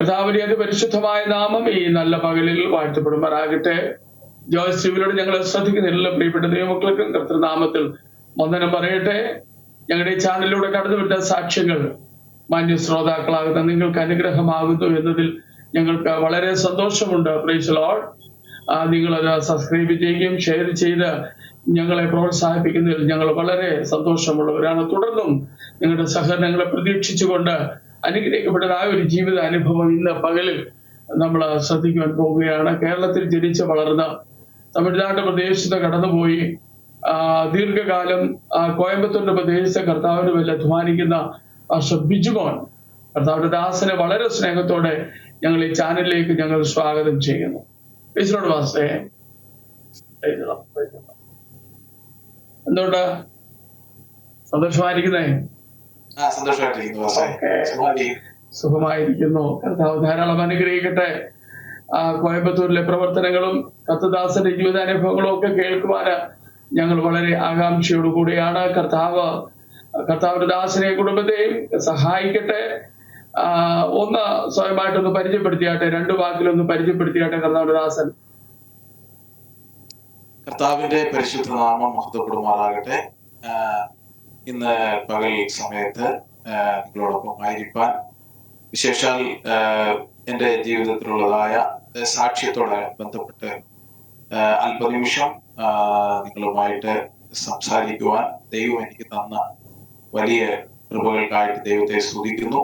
കർത്താവിന്റെ അതിപരിശുദ്ധമായ നാമം ഈ നല്ല പകലിൽ വാഴ്ത്തപ്പെടുമാറാകട്ടെ. ജോയ്സ് ടിവിയിലൂടെ ഞങ്ങളെ ശ്രദ്ധിക്കുന്ന എല്ലാ പ്രിയപ്പെട്ട ദൈവമക്കൾക്കും കർത്തൃനാമത്തിൽ വന്ദനം പറയട്ടെ. ഞങ്ങളുടെ ഈ ചാനലിലൂടെ കടന്നുവിട്ട സാക്ഷ്യങ്ങൾ മാന്യ ശ്രോതാക്കളാകുന്ന നിങ്ങൾക്ക് അനുഗ്രഹമാകുന്നു എന്നതിൽ ഞങ്ങൾക്ക് വളരെ സന്തോഷമുണ്ട്. Praise the Lord. നിങ്ങളത് സബ്സ്ക്രൈബ് ചെയ്യുകയും ഷെയർ ചെയ്ത് ഞങ്ങളെ പ്രോത്സാഹിപ്പിക്കുന്നതിൽ ഞങ്ങൾ വളരെ സന്തോഷമുള്ളവരാണ്. തുടർന്നും നിങ്ങളുടെ സഹകരണങ്ങളെ പ്രതീക്ഷിച്ചുകൊണ്ട് അനുഗ്രഹിക്കപ്പെട്ടതായ ഒരു ജീവിത അനുഭവം ഇന്ന് പകലിൽ നമ്മൾ ശ്രദ്ധിക്കുവാൻ പോവുകയാണ്. കേരളത്തിൽ ജനിച്ച് വളർന്ന് തമിഴ്നാട് പ്രദേശത്ത് കടന്നുപോയി ദീർഘകാലം കോയമ്പത്തൂരിന്റെ പ്രദേശത്തെ കർത്താവിന് വേണ്ടി അധ്വാനിക്കുന്ന ബിജുമോൻ കർത്താവിന്റെ ദാസനെ വളരെ സ്നേഹത്തോടെ ഞങ്ങൾ ഈ ചാനലിലേക്ക് ഞങ്ങൾ സ്വാഗതം ചെയ്യുന്നു. ഈശ്വരോട് വാസേ എന്തുകൊണ്ട് സന്തോഷമായിരിക്കുന്നേ? സുഖമായിരിക്കുന്നു. കർത്താവ് ധാരാളം അനുഗ്രഹിക്കട്ടെ. കോയമ്പത്തൂരിലെ പ്രവർത്തനങ്ങളും കർത്തദാസന്റെ ജീവിതാനുഭവങ്ങളും ഒക്കെ കേൾക്കുവാൻ ഞങ്ങൾ വളരെ ആകാംക്ഷയോടുകൂടിയാണ്. കർത്താവിന്റെ ദാസനെ കുടുംബത്തെയും സഹായിക്കട്ടെ. ഒന്ന് സ്വയമായിട്ടൊന്ന് പരിചയപ്പെടുത്തിയാട്ടെ, 2 വാക്കിലൊന്ന് പരിചയപ്പെടുത്തിയാട്ടെ കർത്താവിന്റെ ദാസൻ. കർത്താവിന്റെ പരിശുദ്ധ നാമം മഹത്വപ്പെടുമാറാകട്ടെ. ഇന്ന് പകൽ സമയത്ത് നിങ്ങളോടൊപ്പം ആയിരിക്കാൻ, വിശേഷാൽ എൻ്റെ ജീവിതത്തിലുള്ളതായ സാക്ഷ്യത്തോടെ ബന്ധപ്പെട്ട് അല്പനിമിഷം നിങ്ങളുമായിട്ട് സംസാരിക്കുവാൻ ദൈവം എനിക്ക് തന്ന വലിയ കൃപകൾക്കായിട്ട് ദൈവത്തെ സ്തുതിക്കുന്നു.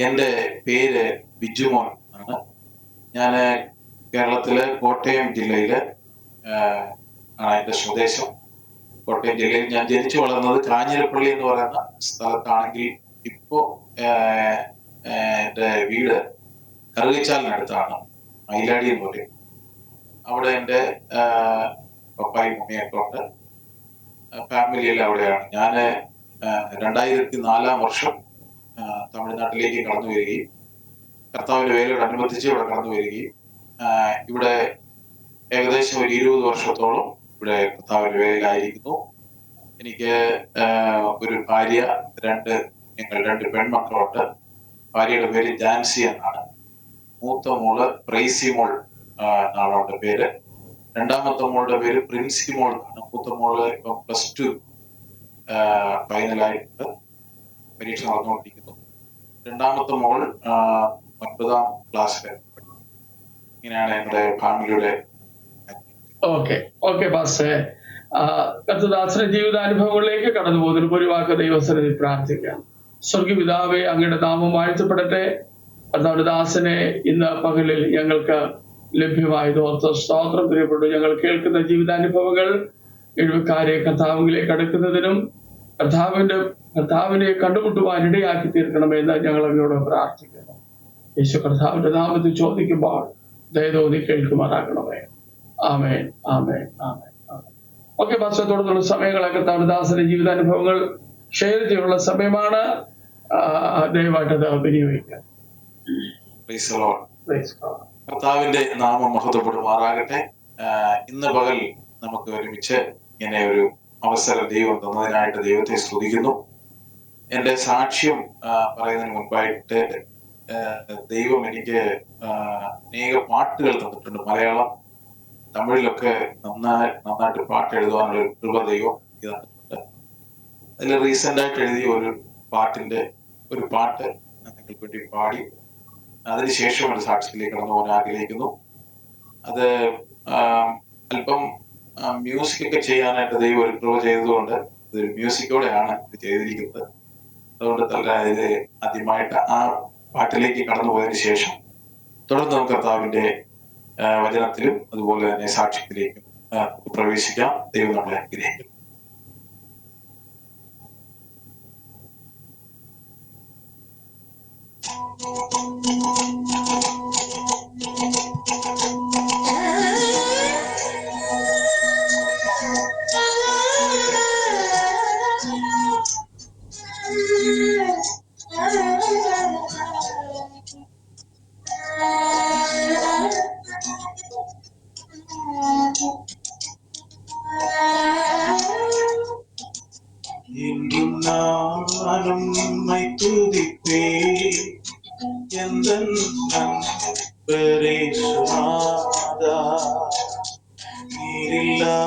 എൻ്റെ പേര് ബിജുമോൻ ആണ്. ഞാൻ കേരളത്തിലെ കോട്ടയം ജില്ലയില് ആണ് എൻ്റെ സ്വദേശം. കോട്ടയം ജില്ലയിൽ ഞാൻ ജനിച്ചു വളർന്നത് കാഞ്ഞിരപ്പള്ളി എന്ന് പറയുന്ന സ്ഥലത്താണെങ്കിൽ ഇപ്പോ എൻ്റെ വീട് കറുകച്ചാലിനടുത്താണ്, മയിലാടി എന്ന് പറയും. അവിടെ എൻ്റെ പപ്പായും മമ്മിയൊക്കെ ഉണ്ട്, ഫാമിലിയിൽ അവിടെയാണ്. ഞാൻ 2004 തമിഴ്നാട്ടിലേക്ക് കടന്നു വരികയും കർത്താവിന്റെ വേലയോടനുബന്ധിച്ച് ഇവിടെ കടന്നു വരികയും ഇവിടെ ഏകദേശം ഒരു 20 വർഷത്തോളം ഇവിടെ കർത്താവിന്റെ വേലയിലായിരിക്കുന്നു. എനിക്ക് ഒരു ഭാര്യ, ഞങ്ങൾ 2 പെൺമക്കളുണ്ട്. ഭാര്യയുടെ പേര് ജാൻസി എന്നാണ്. മൂത്ത മോള് പ്രൈസിമോൾ എന്നാണ് അവളുടെ പേര്. രണ്ടാമത്തെ മോളുടെ പേര് പ്രിൻസിമോൾ എന്നാണ്. മൂത്ത മോള് ഇപ്പം +2 ഫൈനലായിട്ട് പരീക്ഷ നടന്നുകൊണ്ടിരിക്കുന്നു. രണ്ടാമത്തെ മോൾ 9ാം ക്ലാസ്സില്. ഇങ്ങനെയാണ് ഞങ്ങളുടെ ഫാമിലിയുടെ. ഓക്കെ പാസ്റ്റേ. കർത്തദാസന്റെ ജീവിതാനുഭവങ്ങളിലേക്ക് കടന്നു പോകുന്നതിന് ഒരു വാക്ക് ദൈവസന്നിധിയിൽ പ്രാർത്ഥിക്കാം. സ്വർഗപിതാവേ, അങ്ങയുടെ നാമം വാഴ്ത്തപ്പെടട്ടെ. കർത്താവിന്റെ ദാസനെ ഇന്ന് പകലിൽ ഞങ്ങൾക്ക് ലഭ്യമായത് ഓർത്ത് സ്തോത്രം. പ്രിയപ്പെട്ടു, ഞങ്ങൾ കേൾക്കുന്ന ജീവിതാനുഭവങ്ങൾ എഴുപക്കാരെ കർത്താവിലേക്ക് അടുക്കുന്നതിനും കർത്താവിനെ കണ്ടുമുട്ടുവാൻ ഇടയാക്കി തീർക്കണമെന്ന് ഞങ്ങൾ അങ്ങയോട് പ്രാർത്ഥിക്കുന്നു. യേശു കർത്താവിന്റെ നാമത്തിൽ ചോദിക്കുമ്പോൾ ദയതോന്നി കേൾക്കുമാറാകണമേ. ആമേൻ, ആമേൻ, ആമേൻ. ഓക്കെ പാസ്റ്റർ, തുടർന്നുള്ള സമയങ്ങളൊക്കെ കർത്താവിന്റെ ദാസന്റെ ജീവിതാനുഭവങ്ങൾ ഷെയർ ചെയ്യാനുള്ള സമയമാണ്. ദയവായിട്ട് അത് വിനിയോഗിക്കുക. കർത്താവിന്റെ നാമം മഹത്വപ്പെടുമാറാകട്ടെ. ഇന്ന് പകൽ നമുക്ക് ഒരുമിച്ച് ഇങ്ങനെ ഒരു അവസരം ദൈവം തന്നതിനായിട്ട് ദൈവത്തെ സ്തുതിക്കുന്നു. എന്റെ സാക്ഷ്യം പറയുന്നതിന് മുൻപായിട്ട് ദൈവം എനിക്ക് അനേക പാട്ടുകൾ തന്നിട്ടുണ്ട്. മലയാളം, തമിഴിലൊക്കെ നന്നായിട്ട് പാട്ട് എഴുതുവാനുള്ള കൃപ ദൈവം തന്നിട്ടുണ്ട്. അതിൽ റീസെന്റ് ആയിട്ട് എഴുതിയ ഒരു പാട്ട് നിങ്ങൾക്ക് വേണ്ടി പാടി അതിനുശേഷം ഒരു സാക്ഷ്യത്തിലേക്ക് കടന്നു പോകാൻ ആഗ്രഹിക്കുന്നു. അത് അല്പം മ്യൂസിക് ഒക്കെ ചെയ്യാനായിട്ട് ദൈവം ഒരു കൃപ ചെയ്തതുകൊണ്ട് ഇതൊരു മ്യൂസിക്കോടെയാണ് ഇത് ചെയ്തിരിക്കുന്നത്. അതുകൊണ്ട് തന്നെ ഇത് ആദ്യമായിട്ട് ആ പാട്ടിലേക്ക് കടന്നു പോയതിനു ശേഷം തുടർന്ന് നമുക്ക് കർത്താവിന്റെ വചനത്തിലും അതുപോലെ തന്നെ സാക്ഷ്യത്തിലേക്കും പ്രവേശിക്കാം. ദൈവം നമ്മളെ അനുഗ്രഹിക്കും. எந்தன் நண்பரேசுநாதா, நீரில்லா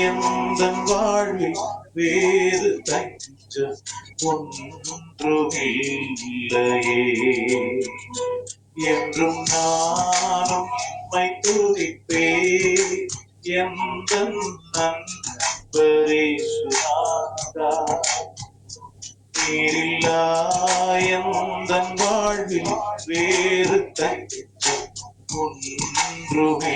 எந்தன் வாழ்வில் வேறு தஞ்சம் ஒன்றுமில்லையே. என்றும் நானும் உம்மை துதிப்பேன், எந்தன் நண்பரேசுநாதா, நீரில்லா எந்தன் வாழ்வில் வேறு தஞ்சம் ஒன்றுமில்லையே.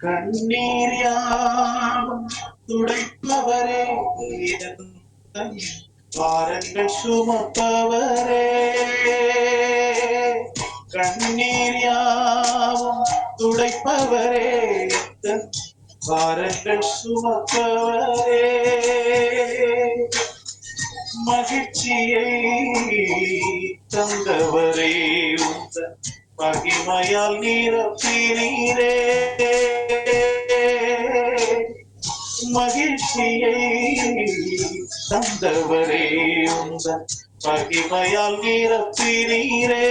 கண்ணீர் யாவும் துடைப்பவரே, எந்தன் பாரங்கள் சுமப்பவரே. கண்ணீர் யாவும் துடைப்பவரே, எந்தன் பாரங்கள் சுமப்பவரே. மகிழ்ச்சியை தந்தவரே, உந்தன் மகிமையால் நிரப்பினீரே. மகிழ்ச்சியை தந்தவரே, உந்தன் மகிமையால் நிரப்பினீரே.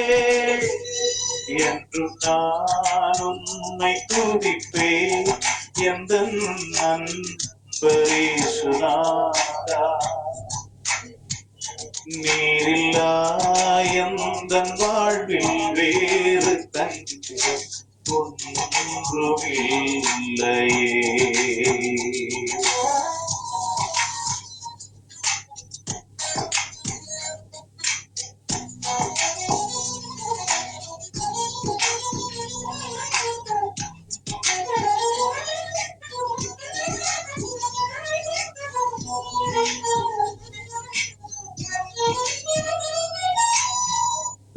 என்றும் நான் உம்மை துதிப்பேன், எந்தன் நண்பரேசுநாதா, நீரில்லா எந்தன் வாழ்வில் வேறு தஞ்சம் ஒன்றுமில்லையே.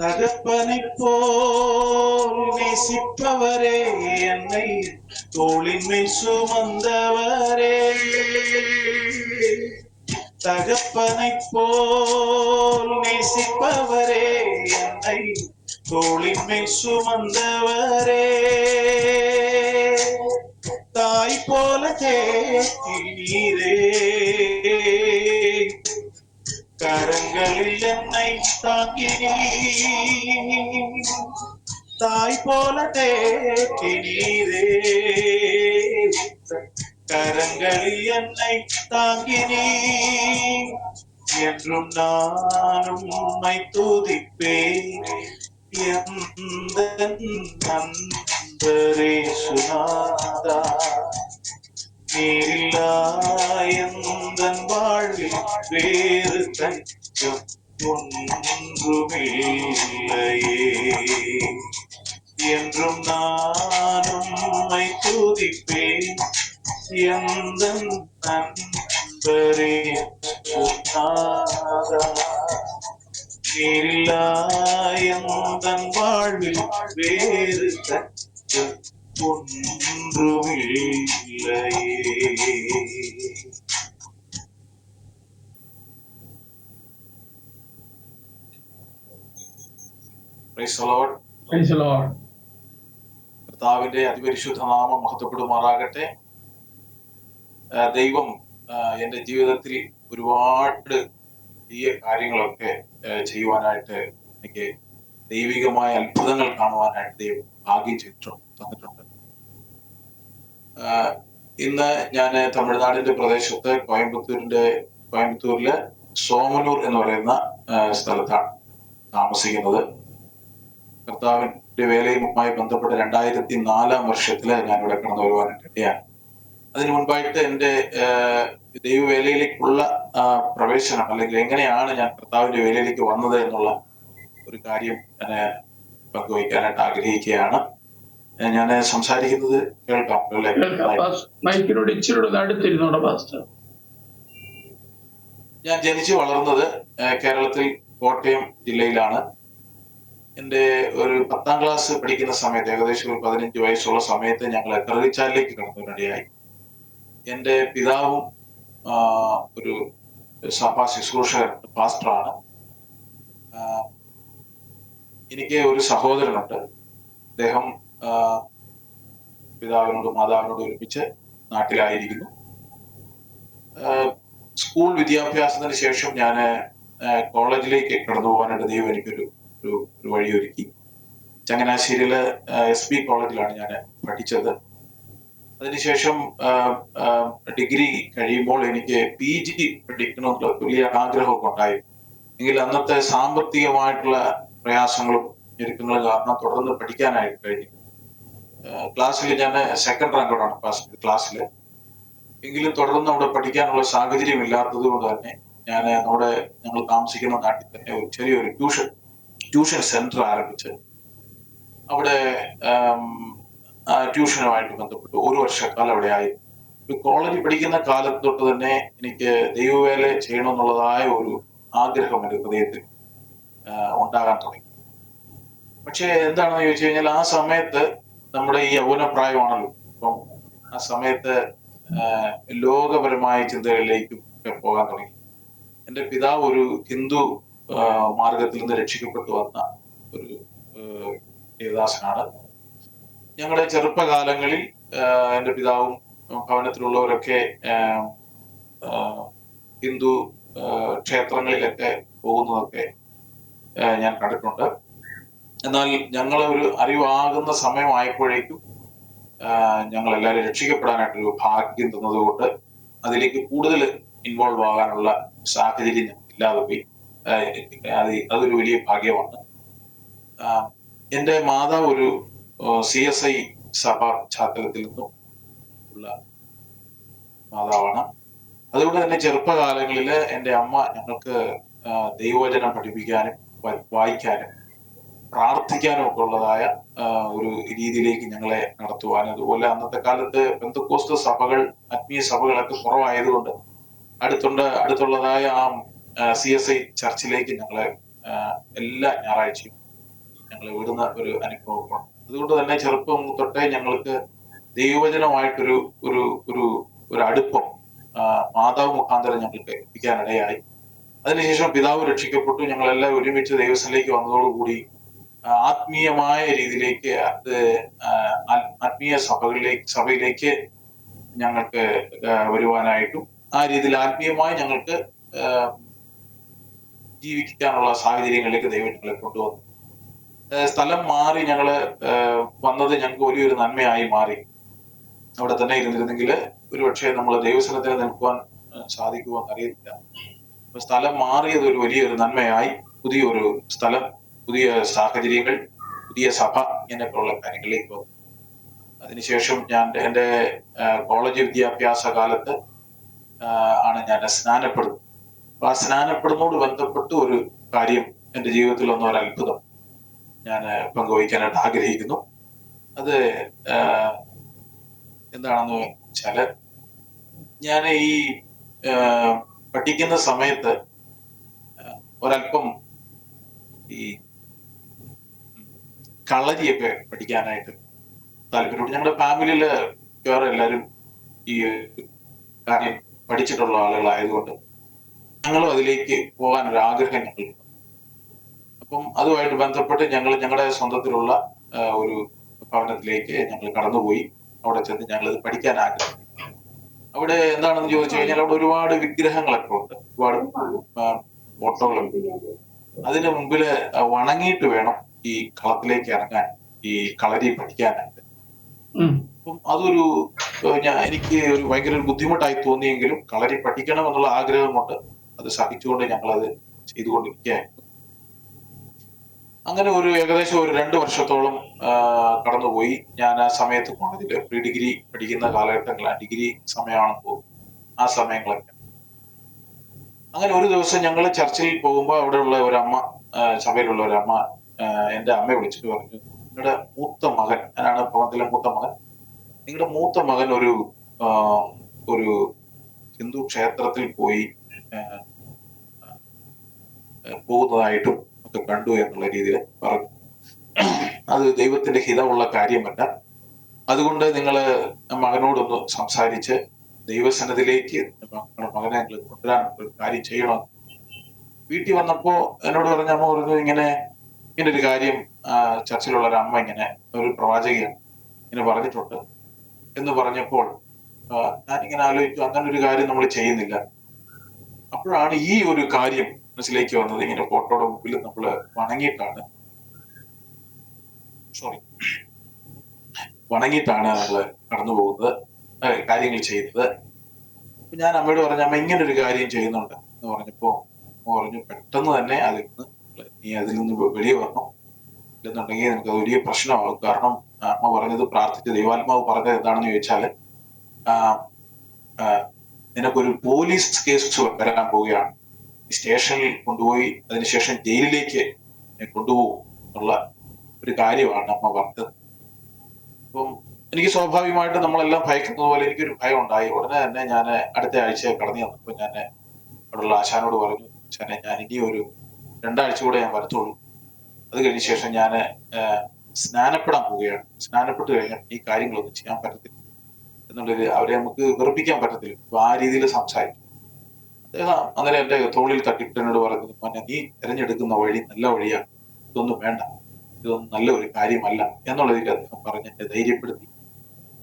தகப்பனைப் போல் நேசிப்பவரே, என்னை தோளின் மேல் சுமந்தவரே. தகப்பனைப் போல் நேசிப்பவரே, என்னை தோளின் மேல் சுமந்தவரே. தாய் போல தேற்றினீரே, கரங்களில் என்னை தாங்கினீர். தாய் போல தேற்றினீரே, கரங்களில் என்னை தாங்கினீர். என்றும் நானும் உம்மை துதிப்பேன், எந்தன் நண்பரேசுநாதா, நீரில்லா எந்தன் வாழ்வில் வேறு தஞ்சம் ஒன்றுமில்லையே. என்றும் நானும் உம்மை துதிப்பேன், எந்தன் நண்பரேசுநாதா, நீரில்லா எந்தன் வாழ்வில் வேறு தஞ்சம் ஒன்றுமில்லையே. Praise the Lord. Praise the Lord. കർത്താവിന്റെ അതിപരിശുദ്ധ നാമം മഹത്വപ്പെടുമാറാകട്ടെ. ദൈവം എൻ്റെ ജീവിതത്തിൽ ഒരുപാട് ഈ കാര്യങ്ങളൊക്കെ ചെയ്യുവാനായിട്ട് എനിക്ക് ദൈവികമായ അത്ഭുതങ്ങൾ കാണുവാനായിട്ട് ദൈവം ഭാഗ്യം തന്നിട്ടുണ്ട്. ഇന്ന് ഞാൻ തമിഴ്നാടിന്റെ പ്രദേശത്ത് കോയമ്പത്തൂരിലെ സോമനൂർ എന്ന് പറയുന്ന സ്ഥലത്താണ് താമസിക്കുന്നത്. കർത്താവിന്റെ വേലയുമായി ബന്ധപ്പെട്ട് 2004 വർഷത്തില് ഞാനിവിടെ കടന്നു വരുവാനായിട്ട് ഇടയാണ്. അതിനു മുൻപായിട്ട് എൻ്റെ ദൈവവേലയിലേക്കുള്ള പ്രവേശനം, അല്ലെങ്കിൽ എങ്ങനെയാണ് ഞാൻ കർത്താവിന്റെ വേലയിലേക്ക് വന്നത് എന്നുള്ള ഒരു കാര്യം ഞാൻ പങ്കുവയ്ക്കാനായിട്ട് ആഗ്രഹിക്കുകയാണ്. ഞാൻ സംസാരിക്കുന്നത് കേൾക്കാം അല്ലേ? മൈക്കിനോട് ഇച്ചിരി അടുത്തിരുന്നോടെ പാസ്റ്റർ. ഞാൻ ജനിച്ചു വളർന്നത് കേരളത്തിൽ കോട്ടയം ജില്ലയിലാണ്. എൻ്റെ ഒരു 10ാം ക്ലാസ് പഠിക്കുന്ന സമയത്ത്, ഏകദേശം ഒരു 15 വയസ്സുള്ള സമയത്ത്, ഞങ്ങൾ കറുകച്ചാലിലേക്ക് കടന്നവരിടയായി. എൻ്റെ പിതാവും ഒരു സഭാ ശുശ്രൂഷകൻ, പാസ്റ്ററാണ്. എനിക്ക് ഒരു സഹോദരനുണ്ട്. അദ്ദേഹം പിതാവിനോടും മാതാവിനോടും ഒരുമിച്ച് നാട്ടിലായിരിക്കുന്നു. സ്കൂൾ വിദ്യാഭ്യാസത്തിന് ശേഷം ഞാൻ കോളേജിലേക്ക് കടന്നു പോകാനായിട്ട് ദൈവം എനിക്കൊരു ഒരു വഴിയൊരുക്കി. ചങ്ങനാശ്ശേരിയിലെ SB കോളേജിലാണ് ഞാൻ പഠിച്ചത്. അതിനുശേഷം ഡിഗ്രി കഴിയുമ്പോൾ എനിക്ക് PG പഠിക്കണമെന്നുള്ള വലിയ ആഗ്രഹമൊക്കെ ഉണ്ടായി. എങ്കിൽ അന്നത്തെ സാമ്പത്തികമായിട്ടുള്ള പ്രയാസങ്ങളും ഞെരുക്കങ്ങളും കാരണം തുടർന്ന് പഠിക്കാനായിട്ട് കഴിഞ്ഞു. ക്ലാസ്സിൽ ഞാൻ സെക്കൻഡ് റാങ്കോടാണ് പാസ് ചെയ്തത് ക്ലാസ്സിൽ. എങ്കിലും തുടർന്ന് അവിടെ പഠിക്കാനുള്ള സാഹചര്യം ഇല്ലാത്തത് കൊണ്ട് തന്നെ ഞാൻ ഞങ്ങൾ താമസിക്കുന്ന നാട്ടിൽ തന്നെ ഒരു ചെറിയൊരു ട്യൂഷൻ സെന്റർ ആരംഭിച്ച് അവിടെ ട്യൂഷനുമായിട്ട് ബന്ധപ്പെട്ട് 1 വർഷക്കാലം അവിടെ ആയി. കോളേജിൽ പഠിക്കുന്ന കാലത്ത് തൊട്ട് തന്നെ എനിക്ക് ദൈവവേല ചെയ്യണമെന്നുള്ളതായ ഒരു ആഗ്രഹം എൻ്റെ ഹൃദയത്തിൽ ഉണ്ടാകാൻ തുടങ്ങി. പക്ഷെ എന്താണെന്ന് ചോദിച്ചു കഴിഞ്ഞാൽ, ആ സമയത്ത് നമ്മുടെ ഈ യൗവനപ്രായമാണല്ലോ. അപ്പം ആ സമയത്ത് ലോകപരമായ ചിന്തകളിലേക്കും പോകാൻ തുടങ്ങി. എൻ്റെ പിതാവ് ഒരു ഹിന്ദു മാർഗത്തിൽ നിന്ന് രക്ഷിക്കപ്പെട്ടു വന്ന ഒരു ദേവദാസനാണ്. ഞങ്ങളുടെ ചെറുപ്പകാലങ്ങളിൽ എൻ്റെ പിതാവും ഭവനത്തിലുള്ളവരൊക്കെ ഹിന്ദു ക്ഷേത്രങ്ങളിലൊക്കെ പോകുന്നതൊക്കെ ഞാൻ കണ്ടിട്ടുണ്ട്. എന്നാൽ ഞങ്ങൾ ഒരു അറിവാകുന്ന സമയമായപ്പോഴേക്കും ഞങ്ങൾ എല്ലാവരും രക്ഷിക്കപ്പെടാനായിട്ടൊരു ഭാഗ്യം തന്നതുകൊണ്ട് അതിലേക്ക് കൂടുതൽ ഇൻവോൾവ് ആകാനുള്ള സാഹചര്യം ഇല്ലാതെ പോയി. അതൊരു വലിയ ഭാഗ്യമാണ്. എൻ്റെ മാതാവ് ഒരു CSI സഭാ പശ്ചാത്തലത്തിൽ നിന്നും ഉള്ള മാതാവാണ്. അതുകൊണ്ട് തന്നെ ചെറുപ്പകാലങ്ങളിൽ എൻ്റെ അമ്മ ഞങ്ങൾക്ക് ദൈവവചനം പഠിപ്പിക്കാനും വായിക്കാനും പ്രാർത്ഥിക്കാനും ഒക്കെ ഉള്ളതായ ഒരു രീതിയിലേക്ക് ഞങ്ങളെ നടത്തുവാനും, അതുപോലെ അന്നത്തെ കാലത്ത് പെന്തക്കോസ്ത് സഭകൾ, ആത്മീയ സഭകളൊക്കെ കുറവായതുകൊണ്ട് അടുത്തുള്ളതായ ആ CSI ചർച്ചിലേക്ക് ഞങ്ങളെ എല്ലാ ഞായറാഴ്ചയും ഞങ്ങളെ വിടുന്ന ഒരു അനുഭവമാണ്. അതുകൊണ്ട് തന്നെ ചെറുപ്പം തൊട്ടേ ഞങ്ങൾക്ക് ദൈവവചനമായിട്ടൊരു ഒരു ഒരു ഒരു അടുപ്പം മാതാവ് മുഖാന്തരം ഞങ്ങൾക്ക് എത്തിക്കാനിടയായി. അതിനുശേഷം പിതാവ് രക്ഷിക്കപ്പെട്ടു. ഞങ്ങളെല്ലാം ഒരുമിച്ച് ദൈവസ്ഥലേക്ക് വന്നതോടുകൂടി ആത്മീയമായ രീതിയിലേക്ക് ആത്മീയ സഭയിലേക്ക് ഞങ്ങൾക്ക് വരുവാനായിട്ടും ആ രീതിയിൽ ആത്മീയമായി ഞങ്ങൾക്ക് ജീവിക്കാനുള്ള സാഹചര്യങ്ങളിലേക്ക് ദൈവം ഞങ്ങളെ കൊണ്ടുവന്നു. സ്ഥലം മാറി ഞങ്ങള് വന്നത് ഞങ്ങൾക്ക് വലിയൊരു നന്മയായി മാറി. അവിടെ തന്നെ ഇരുന്നിരുന്നെങ്കിൽ ഒരുപക്ഷെ നമ്മൾ ദൈവസ്ഥലത്തിന് നിൽക്കുവാൻ സാധിക്കുമെന്ന് അറിയത്തില്ല. അപ്പൊ സ്ഥലം മാറിയത് ഒരു വലിയൊരു നന്മയായി. പുതിയൊരു സ്ഥലം, പുതിയ സാഹചര്യങ്ങൾ, പുതിയ സഭ, ഇങ്ങനെയൊക്കെയുള്ള കാര്യങ്ങളിലേക്ക് വന്നു. അതിനുശേഷം ഞാൻ എൻ്റെ കോളേജ് വിദ്യാഭ്യാസ കാലത്ത് ആണ് ഞാൻ സ്നാനപ്പെടുന്നത്. അപ്പൊ ആ സ്നാനപ്പെടുന്നതോട് ബന്ധപ്പെട്ട് ഒരു കാര്യം എൻ്റെ ജീവിതത്തിൽ വന്ന ഒരു അത്ഭുതം ഞാൻ പങ്കുവയ്ക്കാനായിട്ട് ആഗ്രഹിക്കുന്നു. അത് എന്താണെന്ന് വെച്ചാല്, ഞാൻ ഈ പഠിക്കുന്ന സമയത്ത് ഒരല്പം ഈ കളരിയൊക്കെ പഠിക്കാനായിട്ട് താല്പര്യപ്പെട്ടു. ഞങ്ങളുടെ ഫാമിലിയില് വേറെ എല്ലാവരും ഈ കാര്യം പഠിച്ചിട്ടുള്ള ആളുകളായതുകൊണ്ട് ഞങ്ങളും അതിലേക്ക് പോകാൻ ഒരു ആഗ്രഹം ഞങ്ങൾക്ക്. അപ്പം അതുമായിട്ട് ബന്ധപ്പെട്ട് ഞങ്ങളുടെ സ്വന്തത്തിലുള്ള ഒരു ഭവനത്തിലേക്ക് ഞങ്ങൾ കടന്നുപോയി. അവിടെ ചെന്ന് ഞങ്ങളിത് പഠിക്കാൻ ആഗ്രഹിച്ചു. അവിടെ എന്താണെന്ന് ചോദിച്ചു കഴിഞ്ഞാൽ അവിടെ ഒരുപാട് വിഗ്രഹങ്ങളൊക്കെ ഉണ്ട്, ഒരുപാട് ഫോട്ടോകളുണ്ട്. അതിന് മുമ്പില് വണങ്ങിയിട്ട് വേണം ഈ കളത്തിലേക്ക് ഇറങ്ങാൻ, ഈ കളരി പഠിക്കാനായിട്ട്. അപ്പം അതൊരു എനിക്ക് ഒരു ഭയങ്കര ഒരു ബുദ്ധിമുട്ടായി തോന്നിയെങ്കിലും കളരി പഠിക്കണം എന്നുള്ള ആഗ്രഹം കൊണ്ട് അത് സഹിച്ചുകൊണ്ട് ഞങ്ങളത് ചെയ്തുകൊണ്ടിരിക്കുകയായിരുന്നു. അങ്ങനെ ഒരു ഏകദേശം ഒരു 2 വർഷത്തോളം കടന്നുപോയി. ഞാൻ ആ സമയത്ത് കോളേജിൽ പ്രീ ഡിഗ്രി പഠിക്കുന്ന കാലഘട്ടങ്ങളാണ്, ഡിഗ്രി സമയമാണെന്ന് തോന്നുന്നു, ആ സമയങ്ങളൊക്കെ. അങ്ങനെ ഒരു ദിവസം ഞങ്ങൾ ചർച്ചിൽ പോകുമ്പോൾ അവിടെയുള്ള ഒരമ്മ, സഭയിലുള്ള ഒരമ്മ എൻ്റെ അമ്മയെ വിളിച്ചിട്ട് പറഞ്ഞു, നിങ്ങളുടെ മൂത്ത മകൻ, ഞാനാണ് ഭവനത്തിലെ മൂത്ത മകൻ, നിങ്ങളുടെ മൂത്ത മകൻ ഒരു ഹിന്ദു ക്ഷേത്രത്തിൽ പോയി പോകുന്നതായിട്ടും ഒക്കെ കണ്ടു എന്നുള്ള രീതിയിൽ പറഞ്ഞു. അത് ദൈവത്തിന്റെ ഹിതമുള്ള കാര്യമല്ല. അതുകൊണ്ട് നിങ്ങൾ മകനോടൊന്ന് സംസാരിച്ച് ദൈവസന്നിധിയിലേക്ക് മകനെ നിങ്ങൾ കൊണ്ടുവരാൻ ഒരു കാര്യം ചെയ്യണം. വീട്ടിൽ വന്നപ്പോ എന്നോട് പറഞ്ഞ അമ്മ പറഞ്ഞു, ഇങ്ങനെ ഒരു കാര്യം ചർച്ചിലുള്ള ഒരു അമ്മ ഇങ്ങനെ ഒരു പ്രവാചകയാണ് ഇങ്ങനെ പറഞ്ഞിട്ടുണ്ട് എന്ന് പറഞ്ഞപ്പോൾ ഞാനിങ്ങനെ ആലോചിച്ചു, അങ്ങനെ ഒരു കാര്യം നമ്മൾ ചെയ്യുന്നില്ല. അപ്പോഴാണ് ഈ ഒരു കാര്യം മനസ്സിലേക്ക് വന്നത്. ഇങ്ങനെ ഫോട്ടോയുടെ മുമ്പിൽ നമ്മൾ വണങ്ങിയിട്ടാണ് നമ്മൾ കടന്നു പോകുന്നത്, കാര്യങ്ങൾ ചെയ്യുന്നത്. അപ്പൊ ഞാൻ അമ്മയോട് പറഞ്ഞു, അമ്മ ഇങ്ങനെ ഒരു കാര്യം ചെയ്യുന്നുണ്ട് എന്ന് പറഞ്ഞപ്പോ അമ്മ പറഞ്ഞു, പെട്ടെന്ന് തന്നെ നീ അതിൽ നിന്ന് വെളിയെ വരണം, ഇല്ലെന്നുണ്ടെങ്കിൽ നിനക്ക് അത് വലിയ പ്രശ്നമാകും. കാരണം അമ്മ പറഞ്ഞത്, പ്രാർത്ഥിച്ച ദൈവാത്മാവ് പറഞ്ഞത് എന്താണെന്ന് ചോദിച്ചാല്, നിനക്കൊരു പോലീസ് കേസ് വരാൻ പോവുകയാണ്, സ്റ്റേഷനിൽ കൊണ്ടുപോയി അതിനുശേഷം ജയിലിലേക്ക് കൊണ്ടുപോകും എന്നുള്ള ഒരു കാര്യമാണ് അമ്മ പറഞ്ഞത്. അപ്പം എനിക്ക് സ്വാഭാവികമായിട്ട് നമ്മളെല്ലാം ഭയക്കുന്നത് പോലെ എനിക്കൊരു ഭയം ഉണ്ടായി. ഉടനെ തന്നെ ഞാൻ അടുത്ത ആഴ്ച കടന്നു വന്നപ്പോൾ ഞാൻ അവിടെയുള്ള ആശാനോട് പറഞ്ഞു, ആശാനെ, ഞാൻ ഇനി ഒരു 2 ആഴ്ച കൂടെ ഞാൻ വരത്തുള്ളൂ, അത് കഴിഞ്ഞ ശേഷം ഞാൻ സ്നാനപ്പെടാൻ പോവുകയാണ്, സ്നാനപ്പെട്ട് കഴിഞ്ഞാൽ ഈ കാര്യങ്ങളൊന്നും ചെയ്യാൻ പറ്റത്തില്ല എന്നുള്ളൊരു, അവരെ നമുക്ക് വെറുപ്പിക്കാൻ പറ്റത്തില്ല. അപ്പൊ ആ രീതിയിൽ സംസാരിച്ചു. അദ്ദേഹം അന്നേരം എന്റെ തോളിൽ തട്ടിട്ട് എന്നോട് പറഞ്ഞത്, മോനെ, നീ തിരഞ്ഞെടുക്കുന്ന വഴി നല്ല വഴിയാണ്, ഇതൊന്നും വേണ്ട, ഇതൊന്നും നല്ല ഒരു കാര്യമല്ല എന്നുള്ള രീതിയിൽ അദ്ദേഹം പറഞ്ഞ് എന്നെ ധൈര്യപ്പെടുത്തി.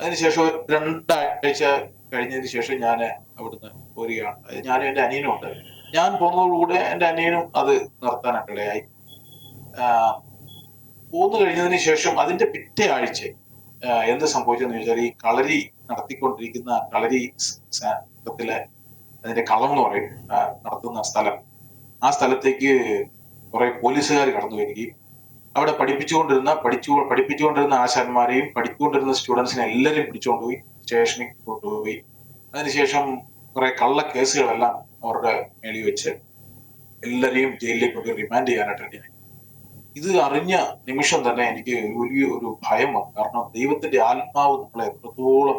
അതിനുശേഷം 2 ആഴ്ച കഴിഞ്ഞതിന് ശേഷം ഞാൻ അവിടുന്ന് പോരുകയാണ്. ഞാനും എന്റെ അനിയനും ഉണ്ട്. ഞാൻ പോകുന്നതോടുകൂടെ എന്റെ അനിയനും അത് നിർത്താനായിട്ടിടയായി. പോന്നു കഴിഞ്ഞതിന് ശേഷം അതിന്റെ പിറ്റേ ആഴ്ച എന്ത് സംഭവിച്ചെന്ന് ചോദിച്ചാൽ, ഈ കളരി നടത്തിക്കൊണ്ടിരിക്കുന്ന കളരി സംഘത്തിലെ അതിന്റെ കളം എന്ന് പറയും നടത്തുന്ന സ്ഥലം, ആ സ്ഥലത്തേക്ക് കുറെ പോലീസുകാർ കടന്നു വരികയും അവിടെ പഠിപ്പിച്ചുകൊണ്ടിരുന്ന ആശാന്മാരെയും പഠിച്ചുകൊണ്ടിരുന്ന സ്റ്റുഡൻസിനെ എല്ലാവരെയും പിടിച്ചുകൊണ്ടുപോയി സ്റ്റേഷനിൽ കൊണ്ടുപോയി. അതിനുശേഷം കുറെ കള്ള കേസുകളെല്ലാം അവരുടെ മേളിൽ വെച്ച് എല്ലാവരെയും ജയിലിലേക്ക് കൊണ്ട് റിമാൻഡ് ചെയ്യാനായിട്ട് റെഡിയായി. ഇത് അറിഞ്ഞ നിമിഷം തന്നെ എനിക്ക് വലിയ ഒരു ഭയം വന്നു. കാരണം ദൈവത്തിന്റെ ആത്മാവ് നമ്മളെ എത്രത്തോളം